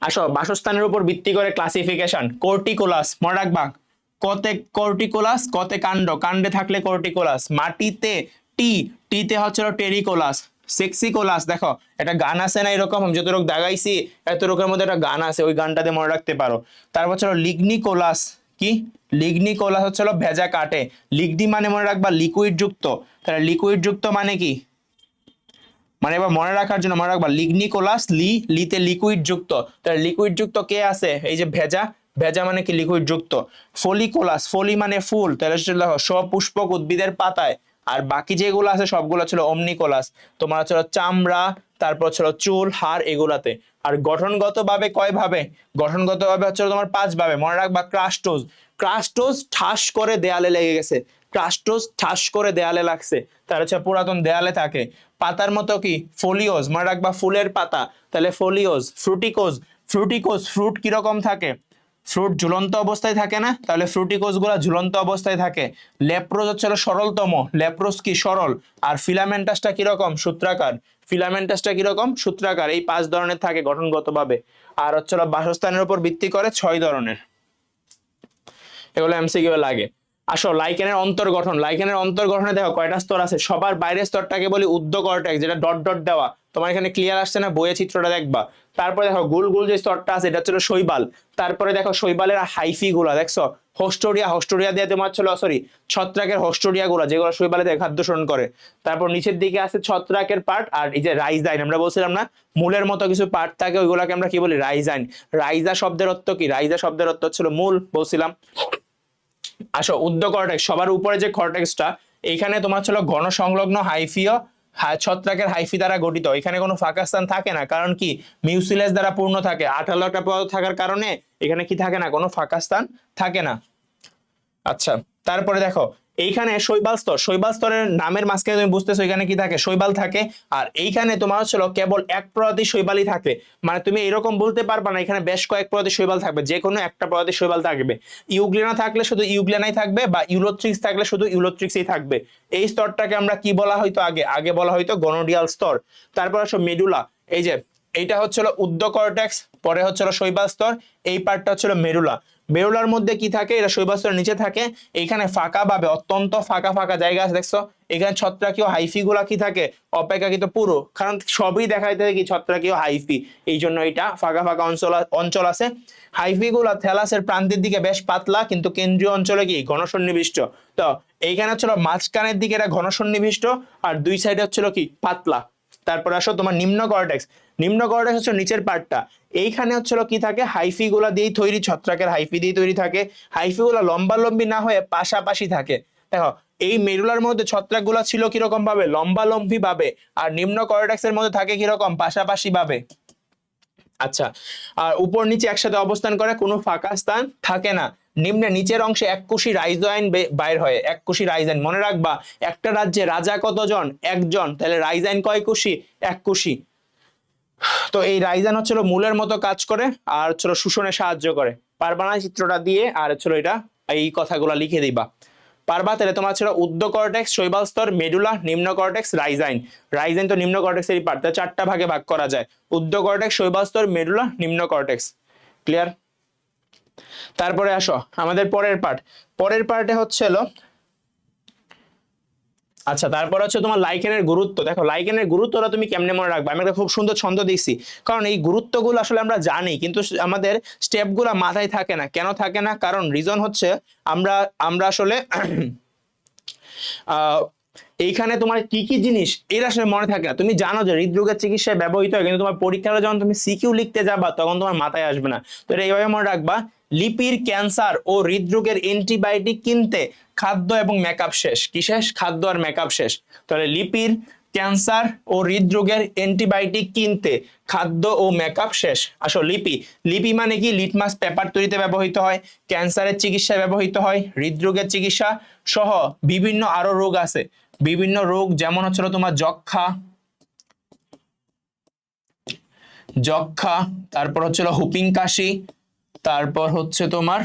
আসো বাসস্থানের উপর ভিত্তি করে ক্লাসিফিকেশন। কর্টিকোলাস মনে রাখবা, কতে কর্টিকোলাস, কতে কাণ্ড, কাণ্ডে থাকলে কর্টিকোলাস। মাটিতে টিতে হচ্ছে টেরিকোলাস। সেক্সিকোলাস, দেখো একটা গান আছে না এরকম, আমি যতটুকু দাগাইছি এতটুকুর মধ্যে একটা গান আছে, ওই গানটাতে মনে রাখতে পারো। তারপর হচ্ছে লিগনিকোলাস। কি? লিগনিকোলাস হচ্ছে ভেজা কাটে। লিগনি মানে মনে রাখবা লিকুইড যুক্ত। তাহলে লিকুইড যুক্ত মানে কি? মানে এবার মনে রাখার জন্য মনে রাখবা লিগনিকোলাস, লিতে লিকুইড যুক্ত। তাহলে লিকুইড যুক্ত কে আছে? এই যে ভেজা, ভেজা মানে কি? লিকুইড যুক্ত। ফলিকোলাস, ফলি মানে ফুল, তাহলে দেখো সপুষ্পক উদ্ভিদের পাতায়। আর বাকি যেগুলো আছে সবগুলো ছিল অমনিকোলাস, তোমার ছিল চামড়া, তারপর ছিল চুল, হাড়, এগুলাতে। আর গঠনগত ভাবে কয় ভাবে? গঠনগত ভাবে হচ্ছে তোমার 5 ভাবে। মনে রাখবা ক্রাস্টোজ, ক্রাস্টোজ ঠাস করে দেয়ালে লেগে গেছে, ক্রাস্টোজ ঠাস করে দেয়ালে লাগছে, তার হচ্ছে পুরাতন দেয়ালে থাকে। পাতার মতো কি? ফোলিওজ, মনে রাখবা ফুলের পাতা, তাহলে ফোলিওজ। ফ্রুটিকোজ, ফ্রুটিকোজ ফ্রুট কিরকম থাকে? ফ্রুট ঝুলন্ত অবস্থায় থাকে না? তাহলে ফ্রুটিকোজ গুলা ঝুলন্ত অবস্থায় থাকে। লেপ্রোজ হচ্ছে সরলতম, লেপ্রোজ কি? সরল। আর ফিলামেন্টাসটা কিরকম? সূত্রাকার। ফিলামেন্টাসটা কিরকম? সূত্রাকার। এই 5 ধরনের থাকে গঠনগতভাবে। আর হচ্ছে বাসস্থানের উপর ভিত্তি করে 6 ধরনের। এগুলো এমসিকিউ লাগে। আসো লাইকেনের অন্তর্গঠন। লাইকেনের অন্তর্গঠনে দেখো কয়টা স্তর আছে। সবার বাইরের স্তরটাকে বলি উদ্য কর্টেক্স, যেটা ডট ডট দেওয়া। তোমার এখানে ক্লিয়ার আসছে না? বইয়ে চিত্রটা দেখবা। তারপরে দেখো গোল গোল যে স্তরটা আছে এটা হচ্ছে শৈবাল। তারপরে দেখো শৈবালের হাইফি গুলা দেখছো, হোস্টোরিয়া, হোস্টোরিয়া দিয়ে তোমার ছিল সরি ছত্রাকের হোস্টোরিয়া গুলা, যেগুলো শৈবালে খাদ্য শোষণ করে। তারপর নিচের দিকে আছে ছত্রাকের পার্ট। আর এই যে রাইজাইন, আমরা বলছিলাম না মূলের মতো কিছু পার্ট থাকে, ওইগুলোকে আমরা কি বলি? রাইজাইন। রাইজা শব্দের অর্থ কি? রাইজা শব্দের অর্থ ছিল মূল, বলছিলাম। আসো উদ্য কর্টেক্স, সবার উপরে যে কর্টেক্সটা, এইখানে তোমার ছিল ঘন সংলগ্ন হাইফিও ছত্রাকের হাইফি দ্বারা গঠিত। এখানে কোনো ফাঁকা স্থান থাকে না, কারণ কি? মিউসিলেস দ্বারা পূর্ণ থাকে। 18টা পদার্থ থাকার কারণে এখানে কি থাকে না? কোনো ফাঁকা স্থান থাকে না। আচ্ছা, তারপরে দেখো এইখানে শৈবাল স্তর। শৈবাল স্তরের নামের মাঝখানে তুমি বুঝতেছো এখানে কি থাকে? শৈবাল থাকে। আর এইখানে তোমার হচ্ছিল কেবল এক প্রজাতির শৈবালই থাকে। মানে তুমি এরকম বলতে পারবা না এখানে বেশ কয়েক প্রজাতির শৈবাল থাকবে, যে কোনো একটা প্রজাতির শৈবাল থাকবে। ইউগ্লিনা থাকলে শুধু ইউগ্লিনাই থাকবে, বা ইউলোথ্রিক্স থাকলে শুধু ইউলোথ্রিক্সই থাকবে। এই স্তরটাকে আমরা কি বলা হয়তো? আগে বলা হয়তো গনোডিয়াল স্তর। তারপর আসো মেডুলা। এই যে এইটা হচ্ছিল উদ্য কর্টেক্স, পরে হচ্ছিল শৈবাল স্তর, এই পার্টটা হচ্ছিল মেরুলা। মেরুলার মধ্যে কি থাকে? এটা শৈবাল স্তরের নিচে থাকে। এইখানে ফাঁকা ভাবে অত্যন্ত ফাঁকা ফাঁকা জায়গা আছে, দেখছো? এখানে ছত্রাকীয় হাইফি গুলা কি থাকে? অপেক্ষাকৃত পুরো, কারণ সবই দেখাইতে কি ছত্রাকীয় হাইফি, এই জন্য এটা ফাঁকা ফাঁকা অঞ্চল আছে। হাইফি গুলা থ্যালাসের প্রান্তের দিকে বেশ পাতলা, কিন্তু কেন্দ্রীয় অঞ্চলে কি? ঘনসন্নিবিষ্ট। তো এইখানে হচ্ছিল মাঝখানের দিকে এটা ঘনসন্নিবিষ্ট, আর দুই সাইডে হচ্ছিল কি? পাতলা। তারপর আসো তোমার নিম্ন কর্টেক্স। নিম্ন কর্টেক্স হচ্ছে নিচের পার্টটা। এইখানে হচ্ছিল কি থাকে? হাইফি গুলা দিয়েই তৈরি, ছত্রাকের হাইফি দিয়ে তৈরি থাকে। হাইফি গুলা লম্বা লম্বি না হয়ে পাশাপাশি থাকে। দেখো এই মেরুলার মধ্যে ছত্রাক গুলা ছিল কিরকম ভাবে? লম্বা লম্বি ভাবে। আর নিম্ন কর্টেক্স এর মধ্যে থাকে কিরকম? পাশাপাশি ভাবে। আচ্ছা, আর উপর নিচে একসাথে অবস্থান করে, কোনো ফাঁকা স্থান থাকে না। নিম্নে নিচের অংশে এককোষী রাইজোয়াইন বাইর হয়। এককোষী রাইজোয়াইন মনে রাখবা, একটা রাজ্যে রাজা কতজন? একজন, তাহলে রাইজোয়াইন কয় কোষী? এককোষী। তো এই রাইজান হচ্ছিল মূলের মতো কাজ করে, আর হচ্ছিল শোষণে সাহায্য করে। পারবা না চিত্রটা দিয়ে? আর হচ্ছিল এটা এই কথাগুলো লিখে দিবা। পারবা? তাহলে তোমার ছিল উদ্য কর্টেক্স, শৈবাল স্তর, মেডুলা, নিম্ন কর্টেক্স, রাইজাইন। রাইজাইন তো নিম্ন কর্টেক্সেরই পার্ট, তাহলে 4টা ভাগে ভাগ করা যায়: উদ্য কর্টেক্স, শৈবাল স্তর, মেডুলা, নিম্ন কর্টেক্স। ক্লিয়ার? তারপরে আসো আমাদের পরের পার্ট। পরের পার্টে হচ্ছিল আচ্ছা, তারপর হচ্ছে তোমার লাইকেনের গুরুত্ব। দেখো লাইকেনের গুরুত্বটা তুমি কেমনে মনে রাখবে? আমি একটা খুব সুন্দর ছন্দ দিচ্ছি, কারণ এই গুরুত্বগুলো আসলে আমরা জানি, কিন্তু আমাদের স্টেপগুলো মাথায় থাকে না। কেন থাকে না? কারণ রিজন হচ্ছে আমরা আমরা আসলে এইখানে তোমার কি কি জিনিস এর আসলে মনে থাকে না। তুমি জানো যে হৃদরোগের চিকিৎসায় ব্যবহৃত হয়, কিন্তু তোমার পরীক্ষাটা যখন তুমি সিকিউ লিখতে যাবা তখন তোমার মাথায় আসবে না। তো এটা এইভাবে মনে রাখবা: লিপির, ক্যান্সার ও হৃদরোগের অ্যান্টিবায়োটিক কিনতে খাদ্য এবং মেকআপ শেষ। কি শেষ? খাদ্য আর মেকআপ শেষ। তাহলে লিপির, ক্যান্সার ও হৃদরোগের অ্যান্টিবায়োটিক কিনতে খাদ্য ও মেকআপ শেষ। আসো লিপি, লিপি মানে কি? লিটমাস পেপার তৈরিতে ব্যবহৃত হয়, ক্যান্সারের চিকিৎসায় ব্যবহৃত হয়, হৃদরোগের চিকিৎসা সহ বিভিন্ন আরো রোগ আছে, বিভিন্ন রোগ যেমন হচ্ছিল তোমার যক্ষা, যক্ষা, তারপর হচ্ছিল হুপিং কাশি, তারপর হচ্ছে তোমার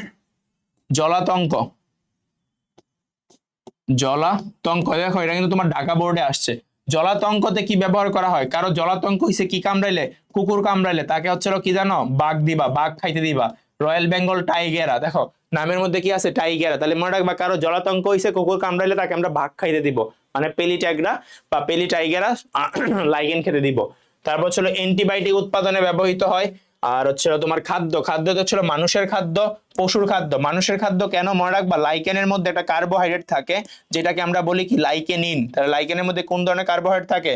জলাতঙ্ক, জলাতঙ্ক। দেখো এটা কিন্তু তোমার ঢাকা বোর্ডে আসছে। জলাতঙ্কতে কি ব্যবহার করা হয়? কারো জলাতঙ্ক হইছে কি কামড়াইলে? কুকুর কামড়াইলে তাকে হচ্ছিল কি জানো? বাঘ দিবা, বাঘ খাইতে দিবা। রয়্যাল বেঙ্গল টাইগেরা, দেখো নামের মধ্যে কি আছে? টাইগেরা। তাহলে মনে রাখবা কারো জলাতঙ্ক হইছে, কুকুর কামড়াইলে তাকে আমরা বাঘ খাইতে দিব, মানে পেলিট্যাগরা বা পেলিটাইগেরা লাইগেন খেতে দিব। তারপর ছিল অ্যান্টিবায়োটিক উৎপাদনে ব্যবহৃত হয়। আর হচ্ছে তোমার খাদ্য, খাদ্য তো ছিল মানুষের খাদ্য, পশুর খাদ্য। মানুষের খাদ্য কেন মনে রাখবা? লাইকেনের মধ্যে একটা কার্বোহাইড্রেট থাকে যেটাকে আমরা বলি কি? লাইকেনিন। তাহলে লাইকেনের মধ্যে কোন ধরনের কার্বোহাইড্রেট থাকে?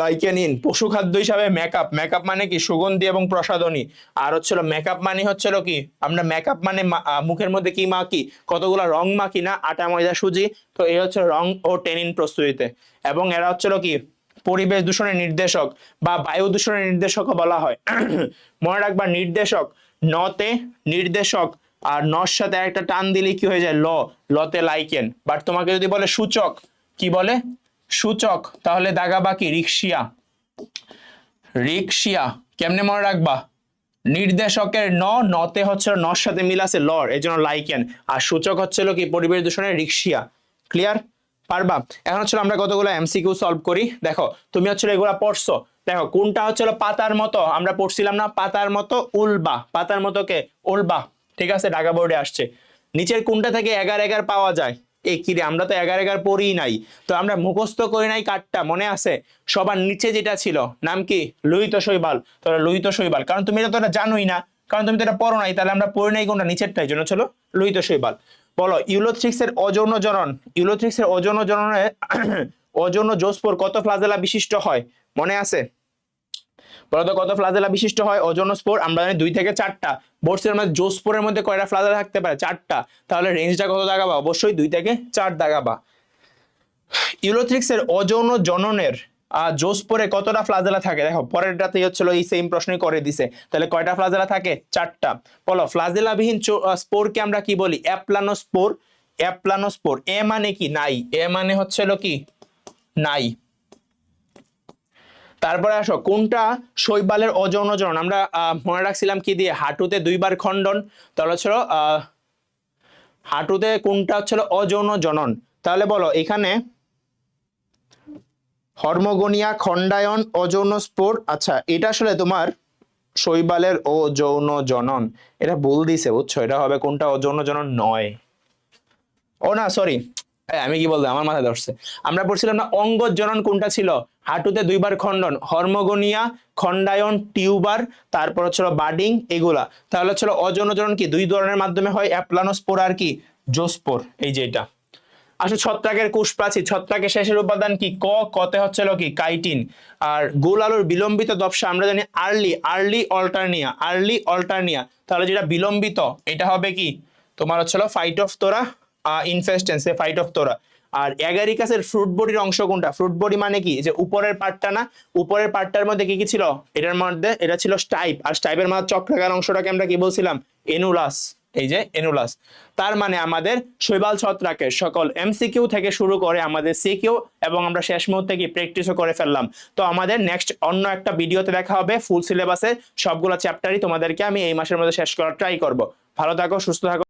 লাইকেনিন। পশু খাদ্য হিসাবে মেকআপ, মেকআপ মানে কি? সুগন্ধি এবং প্রসাধনী। আর হচ্ছিল মেকআপ মানে হচ্ছিল কি? আমরা মেকআপ মানে মুখের মধ্যে কি মাখি? কতগুলা রং মাখি না? আটা ময়দা সুজি। তো এই হচ্ছে রং ও টেনিন প্রস্তুতিতে। এবং এরা হচ্ছিল কি? পরিবেশ দূষণের নির্দেশক বা বায়ু দূষণের নির্দেশকও বলা হয়। মনে রাখবা নির্দেশক, নতে নির্দেশক, আর নর সাথে একটা টান দিলে কি হয়ে যায়? ল, লতে লাইকেন। বাট তোমাকে যদি বলে সূচক, কি বলে? সূচক। তাহলে দাগা বাকি রিক্সিয়া, রিক্সিয়া। কেমনে মনে রাখবা? নির্দেশকের ন, নতে হচ্ছে নর সাথে মিল আছে লর, এই জন্য লাইকেন। আর সূচক হচ্ছিল কি? পরিবেশ দূষণের রিক্সিয়া। ক্লিয়ার? পারবা? এখন হচ্ছে আমরা কতগুলো এমসিকিউ সলভ করি। দেখো তুমি হচ্ছে এগুলা পড়ছো, দেখো কোনটা হচ্ছিল পাতার মতো? আমরা পড়ছিলাম না পাতার মতো? উলবা, পাতার মতো কে? উলবা। ঠিক আছে, ঢাকা বোর্ডে আসছে। নিচের কোনটা থেকে এগার এগার পাওয়া যায়? এই কি রে, আমরা তো এগার এগার পড়ি নাই, তো আমরা মুখস্থ করি নাই। কাঠটা মনে আছে? সবার নিচে যেটা ছিল নাম কি? লোহিত শৈবাল। তাহলে লোহিত শৈবাল, কারণ তুমি এটা তো এটা জানোই না, কারণ তুমি তো এটা পড়ো নাই। তাহলে আমরা পড়ি নাই কোনটা? নিচেরটাই, জন্য ছিল লোহিত শৈবাল। বলো ইউলোথ্রিক্সের অযৌন জনন, ইউলোথ্রিক্সের অযৌন জননে অযৌন জোস্পোর কত ফ্লাজেলা বিশিষ্ট হয়? মনে আছে? বলতো কত ফ্লাজেলা বিশিষ্ট হয় অযৌন স্পোর? আমরা জানি 2 থেকে 4টা। বোর্ডসের মধ্যে জোস্পোরের মধ্যে কয়টা ফ্লাজেলা থাকতে পারে? 4টা। তাহলে রেঞ্জটা কত দাগাবা? অবশ্যই 2 থেকে 4 দাগাবা। ইউলোথ্রিক্সের অযৌন জননের জোস্পোরে কতটা ফ্লাজেলা থাকে? দেখো পরেরটাতে হচ্ছিল এই সেম প্রশ্নই করে দিছে। তাহলে কয়টা ফ্লাজেলা থাকে? 4টা। বলো ফ্লাজেলাবিহীন স্পোরকে আমরা কি বলি? অ্যাপ্লানোস্পোর। অ্যাপ্লানোস্পোর। এ মানে কি? নাই। এ মানে হচ্ছিল কি? নাই। তারপরে আসো কোনটা শৈবালের অযৌন জনন? আমরা মনে রাখছিলাম কি দিয়ে? হাঁটুতে 2বার খণ্ডন। তাহলে হচ্ছিল হাঁটুতে কোনটা হচ্ছিল অযৌন জনন? তাহলে বলো এখানে হর্মোগোনিয়া, খণ্ডায়ন, অযৌন স্পোর। আচ্ছা এটা আসলে তোমার শৈবালের অযৌন জনন, এটা ভুল দিছে বুঝছো? এটা হবে কোনটা? অযৌন জনন নয়। ও না সরি, আমি কি বলবো, আমার মাথায় ধরছে। আমরা পড়ছিলাম না অঙ্গজ জনন কোনটা ছিল? হাঁটুতে 2বার খণ্ডন, হর্মোগোনিয়া, খণ্ডায়ন, টিউবার, তারপর হচ্ছিল বাডিং, এগুলা। তাহলে হচ্ছিল অযৌন জনন কি 2 ধরনের মাধ্যমে হয়? অ্যাপ্লানোস্পোর আর কি? জোস্পোর। এই যে এটা। আসলে ছত্রাকের কোষ প্রাচীর, ছত্রাকের শেষের উপাদান কি? ক, কতে হচ্ছিল কি? কাইটিন। আর গোল আলুর বিলম্বিত দপসা আমরা জানি আর্লি, আর্লি অল্টারনিয়া, আর্লি অল্টারনিয়া। তাহলে যেটা বিলম্বিত এটা হবে কি? তোমার হচ্ছিল ফাইটোফথোরা ইনফেস্টেন্স, ফাইটোফথোরা। আর অ্যাগারিকাসের ফ্রুট বডির অংশ কোনটা? ফ্রুট বডি মানে কি? যে উপরের পার্টটা না? উপরের পার্টটার মধ্যে কি কি ছিল? এটার মধ্যে এটা ছিল স্টাইপ, আর স্টাইপের মাঝে চক্রাকার অংশটাকে আমরা কি বলছিলাম? এনুলাস। এই যে এনুলাস। তার মানে আমাদের শৈবাল ছত্রাকের সকল এমসিকিউ থেকে শুরু করে আমাদের সিকিউ এবং আমরা শেষ মুহূর্তে কি প্র্যাকটিসও করে ফেললাম। তো আমাদের নেক্সট অন্য একটা ভিডিওতে দেখা হবে ফুল সিলেবাসে সবগুলো চ্যাপ্টারই তোমাদেরকে আমি এই মাসের মধ্যে শেষ করার ট্রাই করব। ভালো থাকো, সুস্থ থাকো।